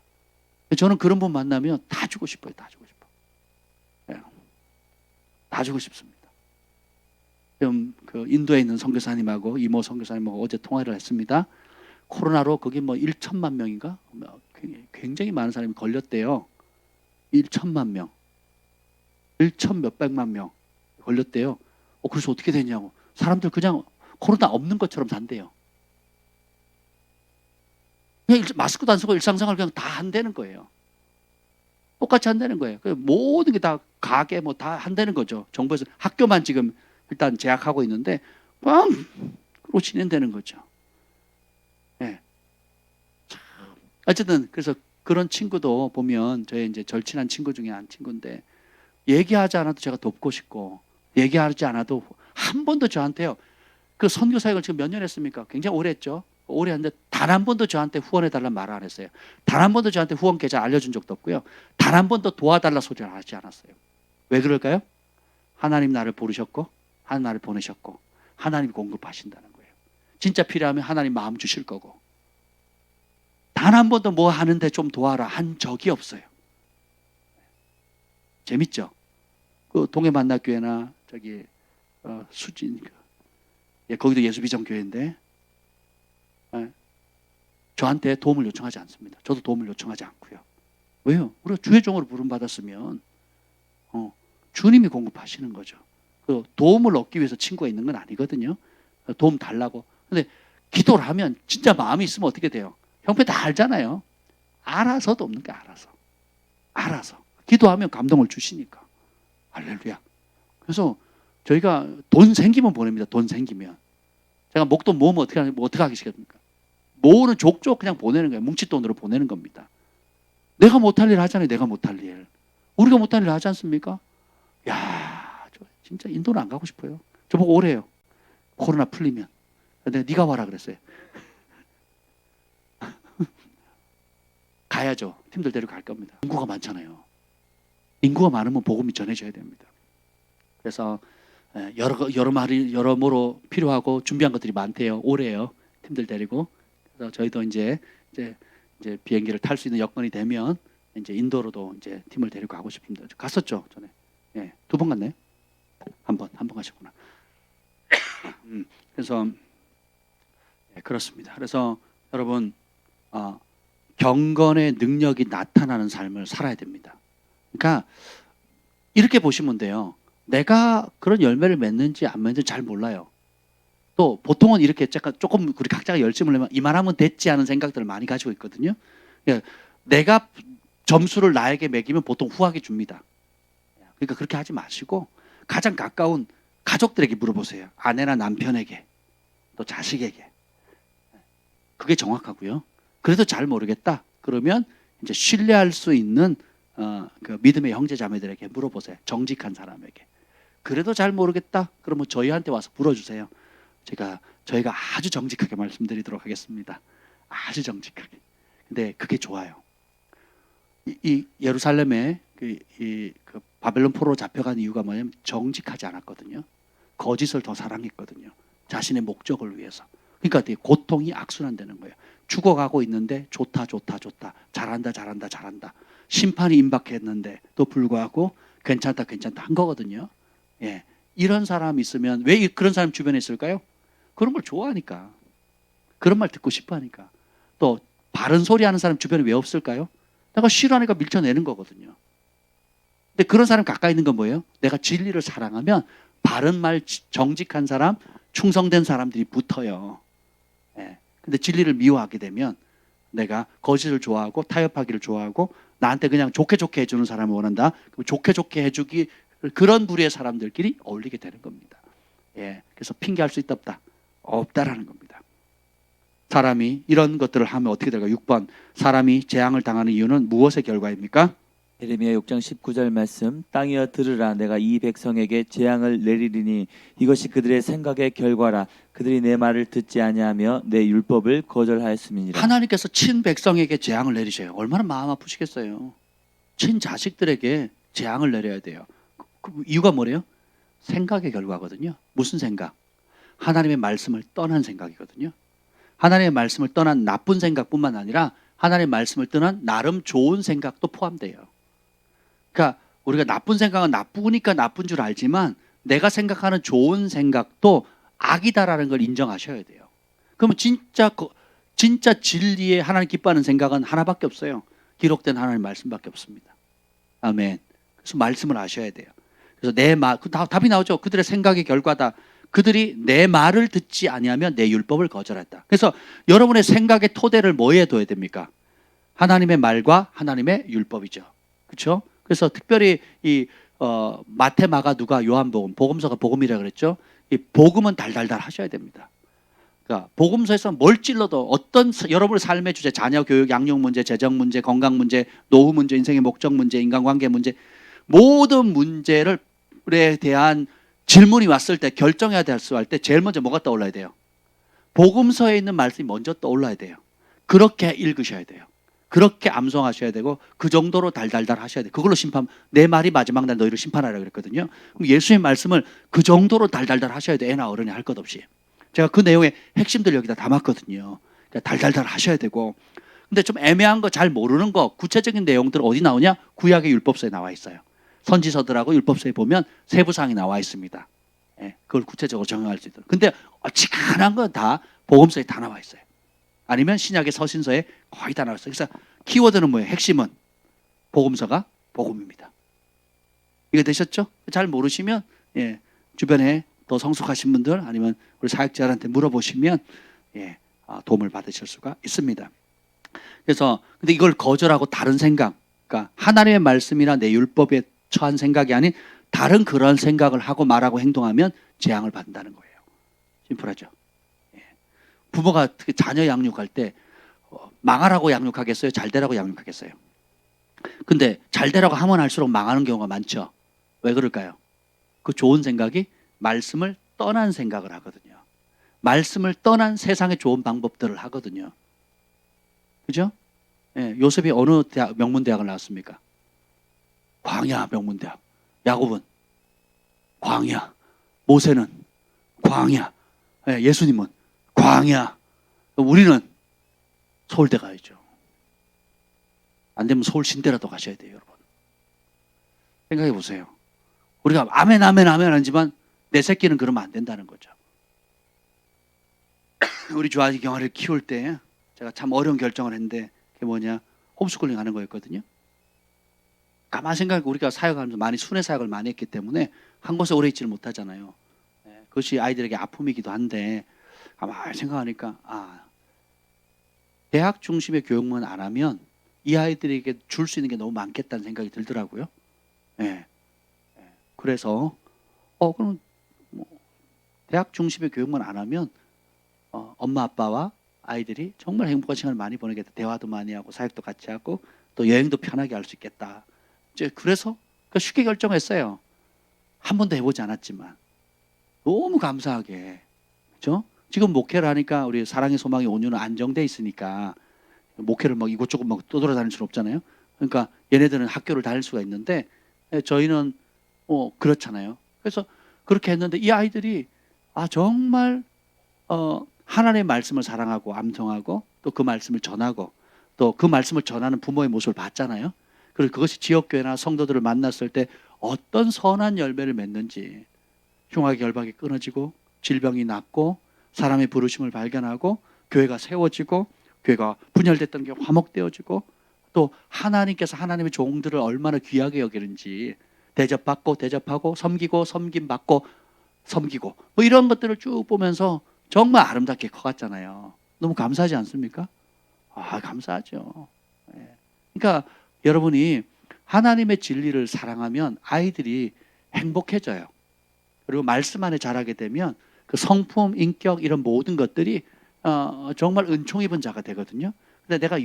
저는 그런 분 만나면 다 주고 싶어요. 다 주고 싶어. 다 주고 싶습니다. 지금 그 인도에 있는 선교사님하고 이모 선교사님하고 어제 통화를 했습니다. 코로나로 거기 1천만 명인가? 굉장히 많은 사람이 걸렸대요. 1천만 명. 1천 몇백만 명 걸렸대요. 그래서 어떻게 되냐고. 사람들 그냥 코로나 없는 것처럼 산대요. 그냥 마스크도 안 쓰고 일상생활 그냥 다 한다는 거예요. 똑같이 한다는 거예요. 모든 게 다 가게 다 한다는 거죠. 정부에서 학교만 지금 일단 제약하고 있는데 그러고 진행되는 거죠. 어쨌든 그래서 그런 친구도 보면 저의 이제 절친한 친구 중에 한 친구인데 얘기하지 않아도 제가 돕고 싶고 얘기하지 않아도 한 번도 저한테요. 그 선교 사역을 지금 몇 년 했습니까? 굉장히 오래 했죠. 오래 했는데 단 한 번도 저한테 후원해달라는 말을 안 했어요. 단 한 번도 저한테 후원 계좌 알려준 적도 없고요. 단 한 번도 도와달라 소리를 하지 않았어요. 왜 그럴까요? 하나님 나를 부르셨고 하나님 나를 보내셨고 하나님이 공급하신다는 거예요. 진짜 필요하면 하나님 마음 주실 거고 단 한 번도 뭐 하는데 좀 도와라 한 적이 없어요. 재밌죠? 그 동해만나교회나 저기 수진 거기도 예수비전교회인데 저한테 도움을 요청하지 않습니다. 저도 도움을 요청하지 않고요. 왜요? 우리가 주의 종으로 부름받았으면 주님이 공급하시는 거죠. 그 도움을 얻기 위해서 친구가 있는 건 아니거든요. 도움 달라고. 근데 기도를 하면 진짜 마음이 있으면 어떻게 돼요? 형편 다 알잖아요. 알아서도 없는 게 알아서. 기도하면 감동을 주시니까. 할렐루야. 그래서 저희가 돈 생기면 보냅니다. 돈 생기면. 제가 목돈 모으면 어떻게 하겠습니까? 모으는 족족 그냥 보내는 거예요. 뭉칫돈으로 보내는 겁니다. 내가 못할 일 하잖아요. 내가 못할 일. 우리가 못할 일 하지 않습니까? 야, 저 진짜 인도는 안 가고 싶어요. 저보고 오래요. 코로나 풀리면. 근데 네가 와라 그랬어요. 가야죠. 팀들 데리고 갈 겁니다. 인구가 많잖아요. 인구가 많으면 복음이 전해져야 됩니다. 그래서 여러모로 필요하고 준비한 것들이 많대요. 올해요. 팀들 데리고. 그래서 저희도 이제 비행기를 탈 수 있는 여건이 되면 이제 인도로도 이제 팀을 데리고 가고 싶습니다. 갔었죠 전에. 예, 2번 갔네요. 한 번 가셨구나. 그래서 그렇습니다. 그래서 여러분 경건의 능력이 나타나는 삶을 살아야 됩니다. 그러니까 이렇게 보시면 돼요. 내가 그런 열매를 맺는지 안 맺는지 잘 몰라요. 또 보통은 이렇게 조금 우리 각자가 열심을 내면 이만하면 됐지 하는 생각들을 많이 가지고 있거든요. 내가 점수를 나에게 매기면 보통 후하게 줍니다. 그러니까 그렇게 하지 마시고 가장 가까운 가족들에게 물어보세요. 아내나 남편에게, 또 자식에게. 그게 정확하고요. 그래도 잘 모르겠다. 그러면 이제 신뢰할 수 있는 그 믿음의 형제 자매들에게 물어보세요. 정직한 사람에게. 그래도 잘 모르겠다. 그러면 저희한테 와서 물어주세요. 저희가 아주 정직하게 말씀드리도록 하겠습니다. 아주 정직하게. 근데 그게 좋아요. 이 예루살렘에 그 바벨론 포로로 잡혀간 이유가 뭐냐면 정직하지 않았거든요. 거짓을 더 사랑했거든요. 자신의 목적을 위해서. 그러니까 되게 고통이 악순환되는 거예요. 죽어가고 있는데 좋다. 잘한다. 심판이 임박했는데도 불구하고 괜찮다 한 거거든요. 예, 이런 사람 있으면 왜 그런 사람 주변에 있을까요? 그런 걸 좋아하니까. 그런 말 듣고 싶어 하니까. 또 바른 소리 하는 사람 주변에 왜 없을까요? 내가 싫어하니까 밀쳐내는 거거든요. 근데 그런 사람 가까이 있는 건 뭐예요? 내가 진리를 사랑하면 바른 말 정직한 사람, 충성된 사람들이 붙어요. 예. 근데 진리를 미워하게 되면 내가 거짓을 좋아하고 타협하기를 좋아하고 나한테 그냥 좋게 해주는 사람을 원한다. 그럼 좋게 해주기 그런 부류의 사람들끼리 어울리게 되는 겁니다. 예. 그래서 핑계할 수 있다 없다라는 겁니다. 사람이 이런 것들을 하면 어떻게 될까요? 6번. 사람이 재앙을 당하는 이유는 무엇의 결과입니까? 예레미야 6장 19절 말씀. 땅이여 들으라. 내가 이 백성에게 재앙을 내리리니 이것이 그들의 생각의 결과라. 그들이 내 말을 듣지 아니하며 내 율법을 거절하였음이니라. 하나님께서 친 백성에게 재앙을 내리셔요. 얼마나 마음 아프시겠어요. 친 자식들에게 재앙을 내려야 돼요. 그 이유가 뭐래요? 생각의 결과거든요. 무슨 생각? 하나님의 말씀을 떠난 생각이거든요. 하나님의 말씀을 떠난 나쁜 생각뿐만 아니라 하나님의 말씀을 떠난 나름 좋은 생각도 포함돼요. 그러니까 우리가 나쁜 생각은 나쁘니까 나쁜 줄 알지만 내가 생각하는 좋은 생각도 악이다라는 걸 인정하셔야 돼요. 그러면 진짜 진리에 하나님 기뻐하는 생각은 하나밖에 없어요. 기록된 하나님의 말씀밖에 없습니다. 아멘. 그래서 말씀을 아셔야 돼요. 그래서 답이 나오죠. 그들의 생각의 결과다. 그들이 내 말을 듣지 아니하면 내 율법을 거절했다. 그래서 여러분의 생각의 토대를 뭐에 둬야 됩니까? 하나님의 말과 하나님의 율법이죠. 그렇죠? 그래서 특별히 이 마태, 마가, 누가, 요한복음, 복음서가 복음이라 그랬죠. 이 복음은 달달달 하셔야 됩니다. 그러니까 복음서에서 뭘 찔러도 어떤 여러분의 삶의 주제, 자녀 교육, 양육 문제, 재정 문제, 건강 문제, 노후 문제, 인생의 목적 문제, 인간관계 문제, 모든 문제에 대한 질문이 왔을 때 결정해야 될 수 할 때 제일 먼저 뭐가 떠올라야 돼요? 복음서에 있는 말씀이 먼저 떠올라야 돼요. 그렇게 읽으셔야 돼요. 그렇게 암송하셔야 되고 그 정도로 달달달 하셔야 돼요. 그걸로 내 말이 마지막 날 너희를 심판하라 그랬거든요. 그럼 예수의 말씀을 그 정도로 달달달 하셔야 돼요. 애나 어른이 할 것 없이. 제가 그 내용의 핵심들 여기다 담았거든요. 그러니까 달달달 하셔야 되고. 근데 좀 애매한 거 잘 모르는 거 구체적인 내용들 어디 나오냐? 구약의 율법서에 나와 있어요. 선지서들하고 율법서에 보면 세부사항이 나와 있습니다. 예, 그걸 구체적으로 정형할 수 있도록. 근데 어지간한 건 다 복음서에 다 나와 있어요. 아니면 신약의 서신서에 거의 다 나와 있어요. 그래서 키워드는 뭐예요? 핵심은 복음서가 복음입니다. 이게 되셨죠? 잘 모르시면 예, 주변에 더 성숙하신 분들 아니면 우리 사역자들한테 물어보시면 예, 도움을 받으실 수가 있습니다. 그래서 근데 이걸 거절하고 다른 생각, 그러니까 하나님의 말씀이나 내 율법에 처한 생각이 아닌 다른 그런 생각을 하고 말하고 행동하면 재앙을 받는다는 거예요. 심플하죠. 예. 부모가 특히 자녀 양육할 때 망하라고 양육하겠어요? 잘 되라고 양육하겠어요? 근데 잘 되라고 하면 할수록 망하는 경우가 많죠. 왜 그럴까요? 그 좋은 생각이 말씀을 떠난 생각을 하거든요. 말씀을 떠난 세상의 좋은 방법들을 하거든요. 그죠? 예, 요셉이 어느 대학, 명문대학을 나왔습니까? 광야 명문대학. 야곱은 광야. 모세는 광야. 예, 예수님은 광야. 우리는 서울대 가야죠. 안 되면 서울 신대라도 가셔야 돼요, 여러분. 생각해 보세요. 우리가 아멘 하지만 내 새끼는 그러면 안 된다는 거죠. 우리 주아지 경아를 키울 때 제가 참 어려운 결정을 했는데 그게 뭐냐? 홈스쿨링 하는 거였거든요. 가만 생각해 우리가 사역하면서 많이 순회 사역을 많이 했기 때문에 한 곳에 오래 있지를 못하잖아요. 그것이 아이들에게 아픔이기도 한데 가만 생각하니까 대학 중심의 교육만 안 하면 이 아이들에게 줄 수 있는 게 너무 많겠다는 생각이 들더라고요. 예. 그래서 그럼 뭐 대학 중심의 교육만 안 하면 엄마 아빠와 아이들이 정말 행복한 시간을 많이 보내겠다. 대화도 많이 하고 사역도 같이 하고 또 여행도 편하게 할 수 있겠다. 이제 그래서 쉽게 결정했어요. 한 번도 해보지 않았지만 너무 감사하게, 그렇죠? 지금 목회를 하니까 우리 사랑의 소망의 온유는 안정돼 있으니까 목회를 막 이곳저곳 막 떠돌아다닐 수는 없잖아요. 그러니까 얘네들은 학교를 다닐 수가 있는데 저희는 그렇잖아요. 그래서 그렇게 했는데 이 아이들이 정말 하나님의 말씀을 사랑하고 암송하고 또 그 말씀을 전하고 또 그 말씀을 전하는 부모의 모습을 봤잖아요. 그리고 그것이 지역교회나 성도들을 만났을 때 어떤 선한 열매를 맺는지, 흉악의 결박이 끊어지고 질병이 낫고 사람의 부르심을 발견하고 교회가 세워지고 교회가 분열됐던 게 화목되어지고 또 하나님께서 하나님의 종들을 얼마나 귀하게 여기는지 대접받고 대접하고 섬기고 섬김받고 섬기고 뭐 이런 것들을 쭉 보면서 정말 아름답게 커갔잖아요. 너무 감사하지 않습니까? 감사하죠. 그러니까 여러분이 하나님의 진리를 사랑하면 아이들이 행복해져요. 그리고 말씀 안에 자라게 되면 그 성품, 인격 이런 모든 것들이 정말 은총 입은 자가 되거든요. 근데 내가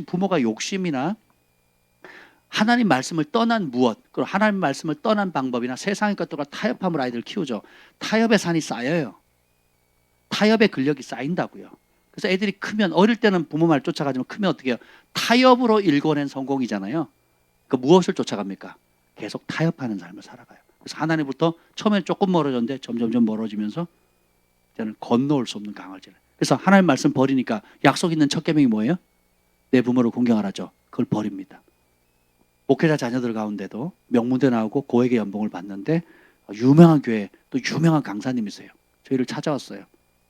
부모가 욕심이나 하나님 말씀을 떠난 무엇, 그리고 하나님 말씀을 떠난 방법이나 세상의 것들과 타협함으로 아이들을 키우죠. 타협의 산이 쌓여요. 타협의 근력이 쌓인다고요. 그래서 애들이 크면 어릴 때는 부모 말 쫓아가지만 크면 어떻게 해요? 타협으로 일궈낸 성공이잖아요. 그 무엇을 쫓아갑니까? 계속 타협하는 삶을 살아가요. 그래서 하나님부터 처음엔 조금 멀어졌는데 점점 멀어지면서 이제는 건너올 수 없는 강을 지나요. 그래서 하나님 말씀 버리니까 약속 있는 첫 계명이 뭐예요? 내 부모를 공경하라죠. 그걸 버립니다. 목회자 자녀들 가운데도 명문대 나오고 고액의 연봉을 받는데 유명한 교회 또 유명한 강사님이세요. 저희를 찾아왔어요.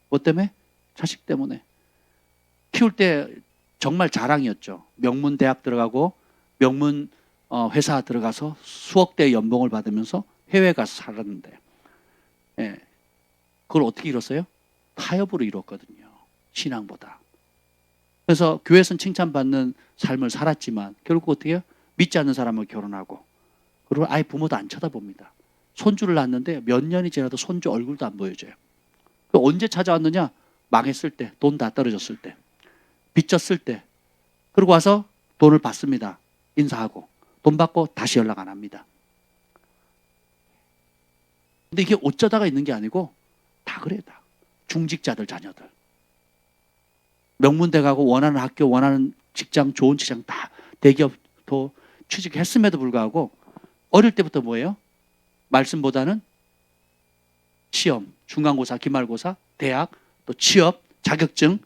뭐 때문에? 자식 때문에. 키울 때 정말 자랑이었죠. 명문 대학 들어가고 명문 회사 들어가서 수억 대의 연봉을 받으면서 해외 가서 살았는데 그걸 어떻게 이뤘어요? 타협으로 이뤘거든요. 신앙보다. 그래서 교회에서는 칭찬받는 삶을 살았지만 결국 어떻게 해요? 믿지 않는 사람을 결혼하고 그리고 아예 부모도 안 쳐다봅니다. 손주를 낳았는데 몇 년이 지나도 손주 얼굴도 안 보여줘요. 언제 찾아왔느냐? 망했을 때, 돈 다 떨어졌을 때, 빚졌을 때. 그리고 와서 돈을 받습니다. 인사하고 돈 받고 다시 연락 안 합니다. 근데 이게 어쩌다가 있는 게 아니고 다 그래요. 다. 중직자들 자녀들. 명문대 가고 원하는 학교, 원하는 직장, 좋은 직장 다 대기업도 취직했음에도 불구하고 어릴 때부터 뭐예요? 말씀보다는 시험, 중간고사, 기말고사, 대학, 또 취업, 자격증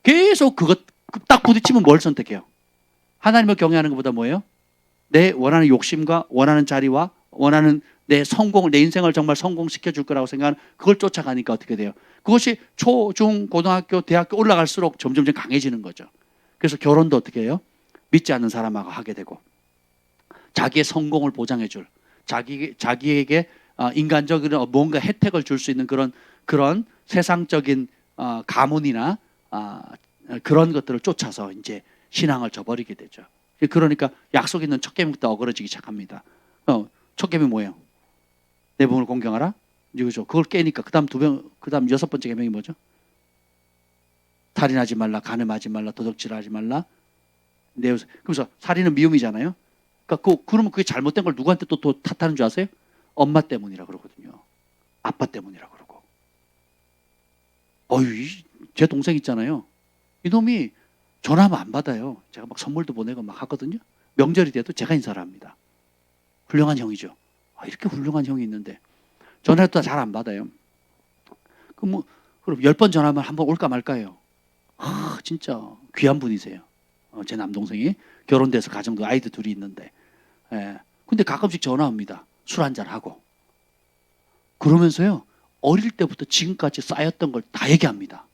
계속 그것 딱 부딪히면 뭘 선택해요? 하나님을 경외하는 것보다 뭐예요? 내 원하는 욕심과 원하는 자리와 원하는 내 성공을, 내 인생을 정말 성공시켜 줄 거라고 생각하는 그걸 쫓아가니까 어떻게 돼요? 그것이 초, 중, 고등학교, 대학교 올라갈수록 점점 강해지는 거죠. 그래서 결혼도 어떻게 해요? 믿지 않는 사람하고 하게 되고, 자기의 성공을 보장해 줄, 자기에게 인간적인 뭔가 혜택을 줄 수 있는 그런 세상적인 가문이나 그런 것들을 쫓아서 이제 신앙을 저버리게 되죠. 그러니까 약속 있는 첫 계명부터 어그러지기 시작합니다. 첫 계명 뭐예요? 내 부모를 공경하라. 이거죠. 그걸 깨니까 그다음 여섯 번째 계명이 뭐죠? 살인하지 말라, 간음하지 말라, 도둑질하지 말라. 그래서 살인은 미움이잖아요. 그러니까 그러면 그게 잘못된 걸 누구한테 또 탓하는 줄 아세요? 엄마 때문이라 그러거든요. 아빠 때문이라 그러고. 제 동생 있잖아요. 이놈이 전화하면 안 받아요. 제가 막 선물도 보내고 막 하거든요. 명절이 돼도 제가 인사를 합니다. 훌륭한 형이죠. 이렇게 훌륭한 형이 있는데 전화해도 잘 안 받아요. 그럼 10번 전화하면 한 번 올까 말까요? 진짜 귀한 분이세요. 제 남동생이 결혼돼서 가정도 아이들 둘이 있는데, 근데 가끔씩 전화합니다. 술 한잔 하고. 그러면서요, 어릴 때부터 지금까지 쌓였던 걸 다 얘기합니다.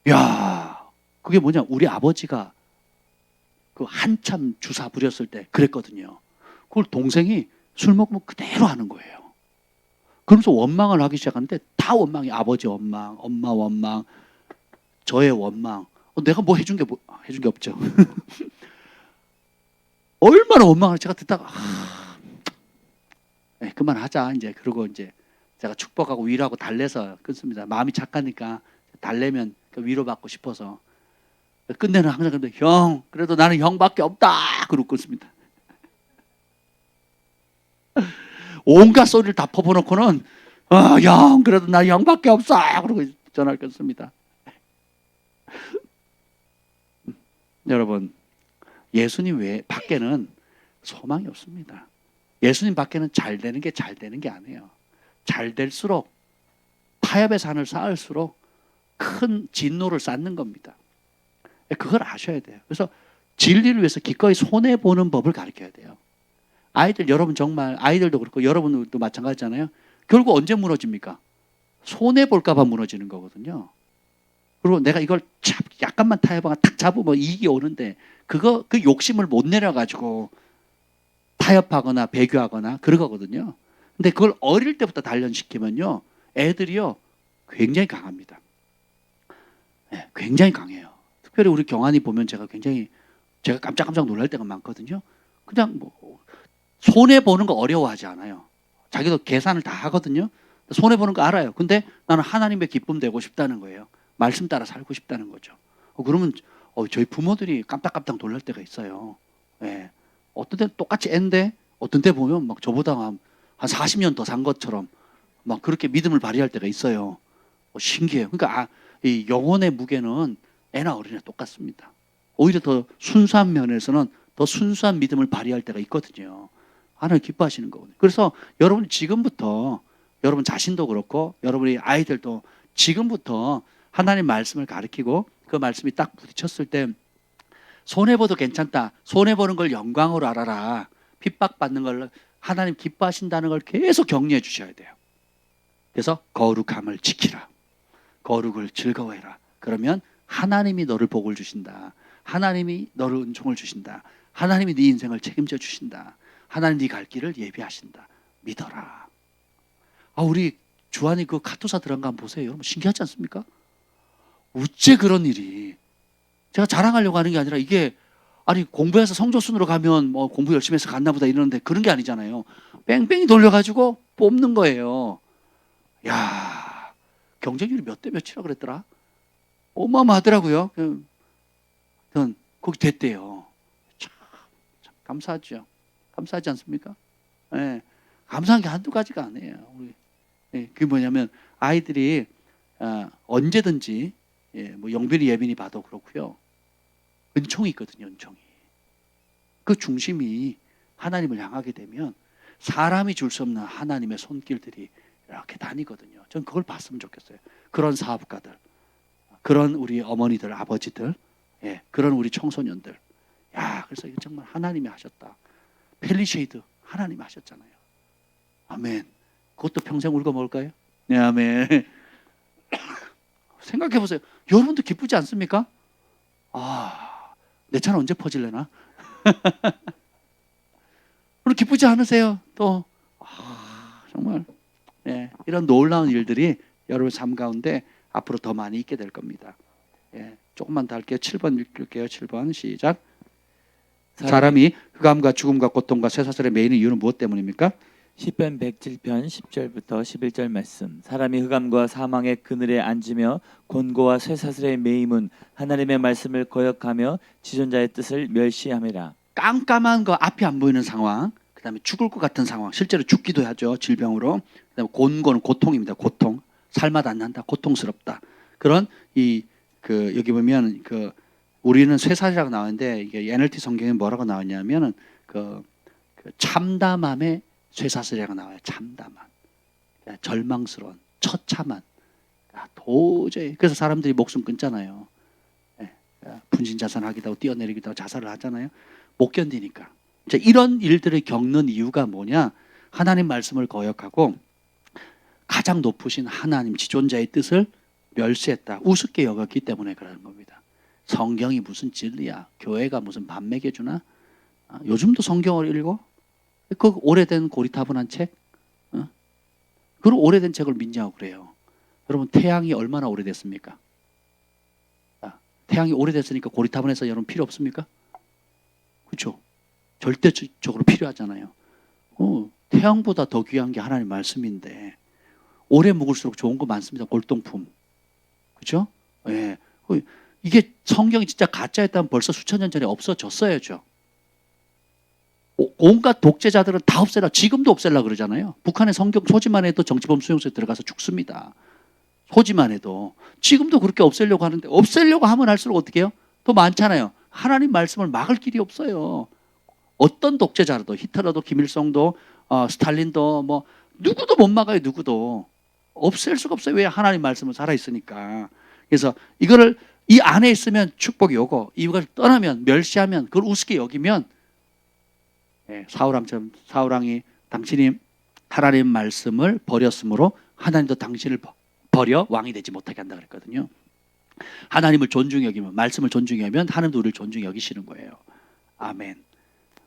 야, 그게 뭐냐? 우리 아버지가 그 한참 주사 부렸을 때 그랬거든요. 그걸 동생이 술 먹으면 그대로 하는 거예요. 그러면서 원망을 하기 시작하는데 다 원망이, 아버지 원망, 엄마 원망, 저의 원망. 내가 뭐 해준 게 없죠. 얼마나 원망을 제가 듣다가 그만하자 이제. 그러고 이제 제가 축복하고 위로하고 달래서 끊습니다. 마음이 착하니까 달래면 위로받고 싶어서. 끝내는 항상 그런데 형, 그래도 나는 형밖에 없다 그러고 끊습니다. 온갖 소리를 다 퍼부어놓고는 형, 그래도 나 형밖에 없어 그러고 전화를 끊습니다. 여러분, 예수님 외에 밖에는 소망이 없습니다. 예수님 밖에는 잘 되는 게 아니에요. 잘 될수록, 타협의 산을 쌓을수록 큰 진노를 쌓는 겁니다. 그걸 아셔야 돼요. 그래서 진리를 위해서 기꺼이 손해보는 법을 가르쳐야 돼요. 여러분 정말 아이들도 그렇고 여러분도 마찬가지잖아요. 결국 언제 무너집니까? 손해볼까 봐 무너지는 거거든요. 그리고 내가 이걸 약간만 타협하고 탁 잡으면 이익이 오는데 그 욕심을 못 내려가지고 타협하거나 배교하거나 그러거든요. 근데 그걸 어릴 때부터 단련시키면요, 애들이요 굉장히 강합니다. 굉장히 강해요. 특별히 우리 경환이 보면 제가 깜짝깜짝 놀랄 때가 많거든요. 그냥 손해 보는 거 어려워하지 않아요. 자기도 계산을 다 하거든요. 손해 보는 거 알아요. 근데 나는 하나님의 기쁨 되고 싶다는 거예요. 말씀 따라 살고 싶다는 거죠. 그러면 저희 부모들이 깜짝깜짝 놀랄 때가 있어요. 어떤 때 똑같이 애인데 어떤 때 보면 막 저보다 한 40년 더 산 것처럼 막 그렇게 믿음을 발휘할 때가 있어요. 신기해요. 그러니까 이 영혼의 무게는 애나 어린애 똑같습니다. 오히려 더 순수한 면에서는 더 순수한 믿음을 발휘할 때가 있거든요. 하나님 기뻐하시는 거거든요. 그래서 여러분 지금부터, 여러분 자신도 그렇고 여러분의 아이들도 지금부터 하나님 말씀을 가르치고 그 말씀이 딱 부딪혔을 때 손해보도 괜찮다, 손해보는 걸 영광으로 알아라, 핍박받는 걸 하나님 기뻐하신다는 걸 계속 격려해 주셔야 돼요. 그래서 거룩함을 지키라, 거룩을 즐거워해라. 그러면 하나님이 너를 복을 주신다, 하나님이 너를 은총을 주신다, 하나님이 네 인생을 책임져 주신다, 하나님 네 갈 길을 예비하신다, 믿어라. 우리 주한이 그 카투사 들어간 거 한번 보세요. 여러분 신기하지 않습니까? 어째 그런 일이, 제가 자랑하려고 하는 게 아니라 이게, 공부해서 성적순으로 가면 공부 열심히 해서 갔나 보다 이러는데 그런 게 아니잖아요. 뺑뺑이 돌려가지고 뽑는 거예요. 야, 경쟁률이 몇 대 몇이라 그랬더라? 어마어마하더라고요. 거기 됐대요. 참 감사하죠. 감사하지 않습니까? 감사한 게 한두 가지가 아니에요. 그게 뭐냐면 아이들이 언제든지 영빈이 예빈이 봐도 그렇고요. 은총이 있거든요. 은총이. 그 중심이 하나님을 향하게 되면 사람이 줄 수 없는 하나님의 손길들이 이렇게 다니거든요. 전 그걸 봤으면 좋겠어요. 그런 사업가들, 그런 우리 어머니들, 아버지들, 그런 우리 청소년들, 야, 그래서 이거 정말 하나님이 하셨다. 펠리쉐이드 하나님이 하셨잖아요. 아멘. 그것도 평생 울고 먹을까요? 네, 아멘. 생각해 보세요. 여러분도 기쁘지 않습니까? 내 차는 언제 퍼질래나? 오늘 기쁘지 않으세요? 또 정말 이런 놀라운 일들이 여러분 삶 가운데 앞으로 더 많이 있게 될 겁니다. 조금만 더 할게요. 7번 읽을게요. 7번 시작. 사람이 흑암과 죽음과 고통과 쇠사슬에 매이는 이유는 무엇 때문입니까? 시편 107편 10절부터 11절 말씀. 사람이 흑암과 사망의 그늘에 앉으며 곤고와 쇠사슬의 매임은 하나님의 말씀을 거역하며 지존자의 뜻을 멸시함이라. 깜깜한 거 앞이 안 보이는 상황, 그다음에 죽을 것 같은 상황, 실제로 죽기도 하죠. 질병으로. 그다음에 곤고는 고통입니다. 고통. 살맛 안 난다. 고통스럽다. 그런 여기 보면 우리는 쇠사슬이라고 나오는데 이게 NLT 성경에 뭐라고 나왔냐면은 그 참담함의 쇠사슬이라고 나와요. 참담함. 절망스러운, 처참한. 도저히. 그래서 사람들이 목숨 끊잖아요. 분신자선하기도 하고 뛰어내리기도 하고 자살을 하잖아요. 못 견디니까. 이런 일들을 겪는 이유가 뭐냐? 하나님 말씀을 거역하고 가장 높으신 하나님 지존자의 뜻을 멸시했다. 우습게 여겼기 때문에 그러는 겁니다. 성경이 무슨 진리야? 교회가 무슨 밥 먹여주나? 요즘도 성경을 읽어? 그 오래된 고리타분한 책? 그런 오래된 책을 믿냐고 그래요. 여러분 태양이 얼마나 오래됐습니까? 태양이 오래됐으니까 고리타분해서 여러분 필요 없습니까? 그렇죠? 절대적으로 필요하잖아요. 태양보다 더 귀한 게 하나님 말씀인데 오래 묵을수록 좋은 거 많습니다. 골동품. 그렇죠? 예. 이게 성경이 진짜 가짜였다면 벌써 수천 년 전에 없어졌어야죠. 온갖 독재자들은 다 없애라. 지금도 없애라 그러잖아요. 북한의 성경 소지만 해도 정치범 수용소에 들어가서 죽습니다. 소지만 해도. 지금도 그렇게 없애려고 하는데 없애려고 하면 할수록 어떻게 해요? 더 많잖아요. 하나님 말씀을 막을 길이 없어요. 어떤 독재자라도 히틀러도 김일성도 스탈린도 뭐 누구도 못 막아요. 누구도. 없앨 수가 없어요. 왜? 하나님 말씀은 살아있으니까. 그래서 이거를 이 안에 있으면 축복이 오고 이걸 떠나면 멸시하면 그걸 우습게 여기면 사울왕처럼 사울왕이 당신이 하나님 말씀을 버렸으므로 하나님도 당신을 버려 왕이 되지 못하게 한다 그랬거든요. 하나님을 존중히 여기면 말씀을 존중히 여기면 하나님도 우리를 존중히 여기시는 거예요. 아멘.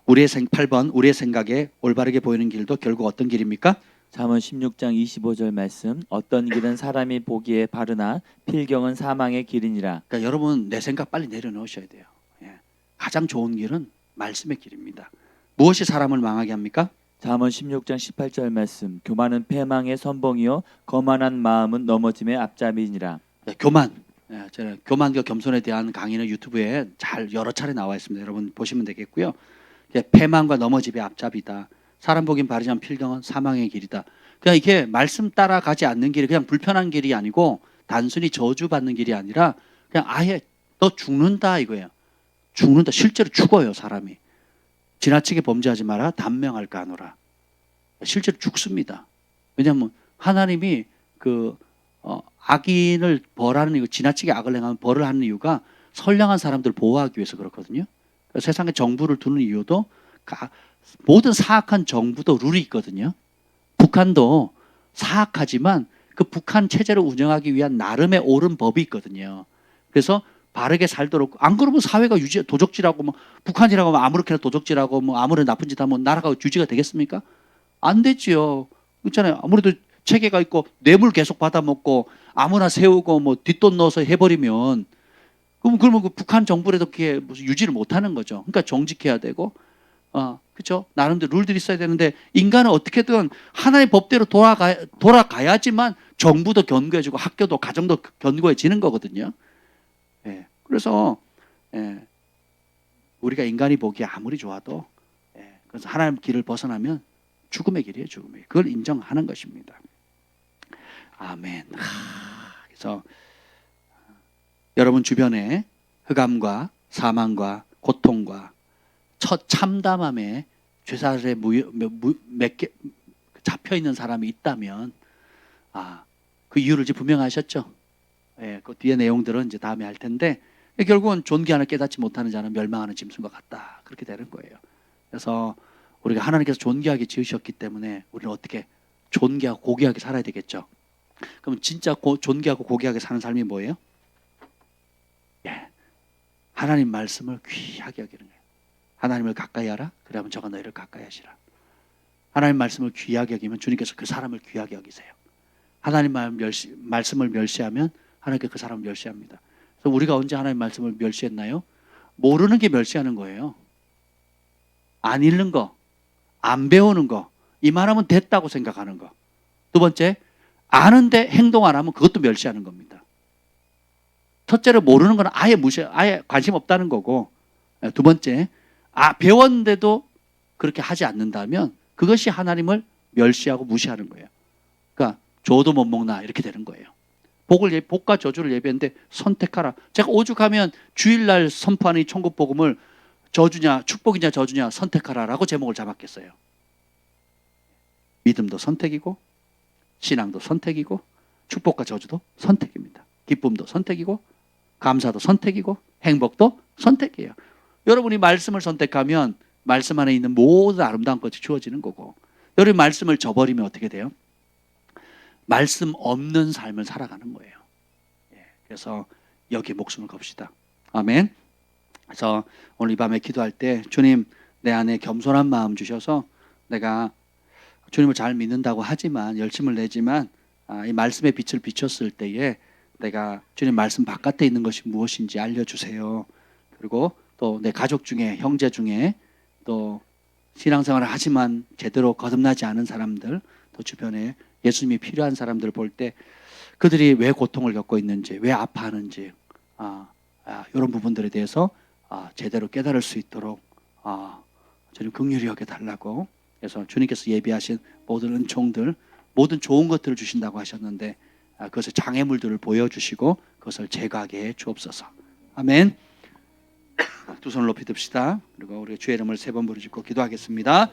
8번 우리의 생각에 올바르게 보이는 길도 결국 어떤 길입니까? 잠언 16장 25절 말씀. 어떤 길은 사람이 보기에 바르나 필경은 사망의 길이니라. 그러니까 여러분 내 생각 빨리 내려놓으셔야 돼요. 가장 좋은 길은 말씀의 길입니다. 무엇이 사람을 망하게 합니까? 잠언 16장 18절 말씀. 교만은 패망의 선봉이요 거만한 마음은 넘어짐의 앞잡이니라. 교만. 저는 교만과 겸손에 대한 강의는 유튜브에 잘 여러 차례 나와 있습니다. 여러분 보시면 되겠고요. 패망과 넘어짐의 앞잡이다. 사람 보긴 바르지만 필경은 사망의 길이다. 그냥 이게 말씀 따라가지 않는 길이 그냥 불편한 길이 아니고 단순히 저주받는 길이 아니라 그냥 아예 너 죽는다 이거예요. 죽는다. 실제로 죽어요 사람이. 지나치게 범죄하지 마라. 단명할까 하노라. 실제로 죽습니다. 왜냐하면 하나님이 악인을 벌하는 이유, 지나치게 악을 행하면 벌을 하는 이유가 선량한 사람들을 보호하기 위해서 그렇거든요. 세상에 정부를 두는 이유도 모든 사악한 정부도 룰이 있거든요. 북한도 사악하지만 그 북한 체제를 운영하기 위한 나름의 옳은 법이 있거든요. 그래서 바르게 살도록 안 그러면 사회가 도적질하고 뭐 북한이라고 하면 아무렇게나 도적질하고 뭐 아무런 나쁜 짓 하면 나라가 유지가 되겠습니까? 안 되지요. 그렇잖아요. 아무래도 체계가 있고 뇌물 계속 받아먹고 아무나 세우고 뭐 뒷돈 넣어서 해버리면 그러면 그 북한 정부라도 그게 무슨 유지를 못하는 거죠. 그러니까 정직해야 되고, 그렇죠? 나름대로 룰들이 있어야 되는데 인간은 어떻게든 하나의 법대로 돌아가야지만 정부도 견고해지고 학교도 가정도 견고해지는 거거든요. 그래서 우리가 인간이 보기에 아무리 좋아도 그래서 하나님 길을 벗어나면 죽음의 길이에요, 죽음의 길. 그걸 인정하는 것입니다. 아멘. 그래서 여러분 주변에 흑암과 사망과 고통과 참담함에 죄사슬에 잡혀 있는 사람이 있다면 그 이유를 이제 분명하셨죠. 그 뒤에 내용들은 이제 다음에 할 텐데 결국은 존귀 하나 깨닫지 못하는 자는 멸망하는 짐승과 같다. 그렇게 되는 거예요. 그래서 우리가 하나님께서 존귀하게 지으셨기 때문에 우리는 어떻게 존귀하고 고귀하게 살아야 되겠죠. 그럼 진짜 존귀하고 고귀하게 사는 삶이 뭐예요? 예, 하나님 말씀을 귀하게 여기는 거예요. 하나님을 가까이 하라. 그러면 저가 너희를 가까이 하시라. 하나님 말씀을 귀하게 여기면 주님께서 그 사람을 귀하게 여기세요. 하나님 말씀을 멸시하면 하나님께 그 사람을 멸시합니다. 그래서 우리가 언제 하나님 말씀을 멸시했나요? 모르는 게 멸시하는 거예요. 안 읽는 거, 안 배우는 거, 이만하면 됐다고 생각하는 거. 두 번째, 아는데 행동 안 하면 그것도 멸시하는 겁니다. 첫째로 모르는 건 아예 아예 관심 없다는 거고, 두 번째, 배웠는데도 그렇게 하지 않는다면 그것이 하나님을 멸시하고 무시하는 거예요. 그러니까 줘도 못 먹나 이렇게 되는 거예요. 복과 저주를 예배했는데 선택하라. 제가 오죽하면 주일날 선포하는 이 천국 복음을 저주냐 축복이냐 저주냐 선택하라라고 제목을 잡았겠어요. 믿음도 선택이고 신앙도 선택이고 축복과 저주도 선택입니다. 기쁨도 선택이고 감사도 선택이고 행복도 선택이에요. 여러분이 말씀을 선택하면 말씀 안에 있는 모든 아름다운 것이 주어지는 거고, 여러분이 말씀을 저버리면 어떻게 돼요? 말씀 없는 삶을 살아가는 거예요. 그래서 여기에 목숨을 겁시다. 아멘. 그래서 오늘 이 밤에 기도할 때 주님 내 안에 겸손한 마음 주셔서 내가 주님을 잘 믿는다고 하지만 열심을 내지만 이 말씀의 빛을 비췄을 때에 내가 주님 말씀 바깥에 있는 것이 무엇인지 알려주세요. 그리고 또 내 가족 중에 형제 중에 또 신앙생활을 하지만 제대로 거듭나지 않은 사람들, 또 주변에 예수님이 필요한 사람들 볼 때 그들이 왜 고통을 겪고 있는지, 왜 아파하는지 이런 부분들에 대해서 제대로 깨달을 수 있도록 주님 긍휼히 여겨달라고. 그래서 주님께서 예비하신 모든 은총들, 모든 좋은 것들을 주신다고 하셨는데 그것의 장애물들을 보여주시고 그것을 제거하게 해 주옵소서. 아멘. 두 손을 높이 듭시다. 그리고 우리 주의 이름을 3번 부르짖고 기도하겠습니다.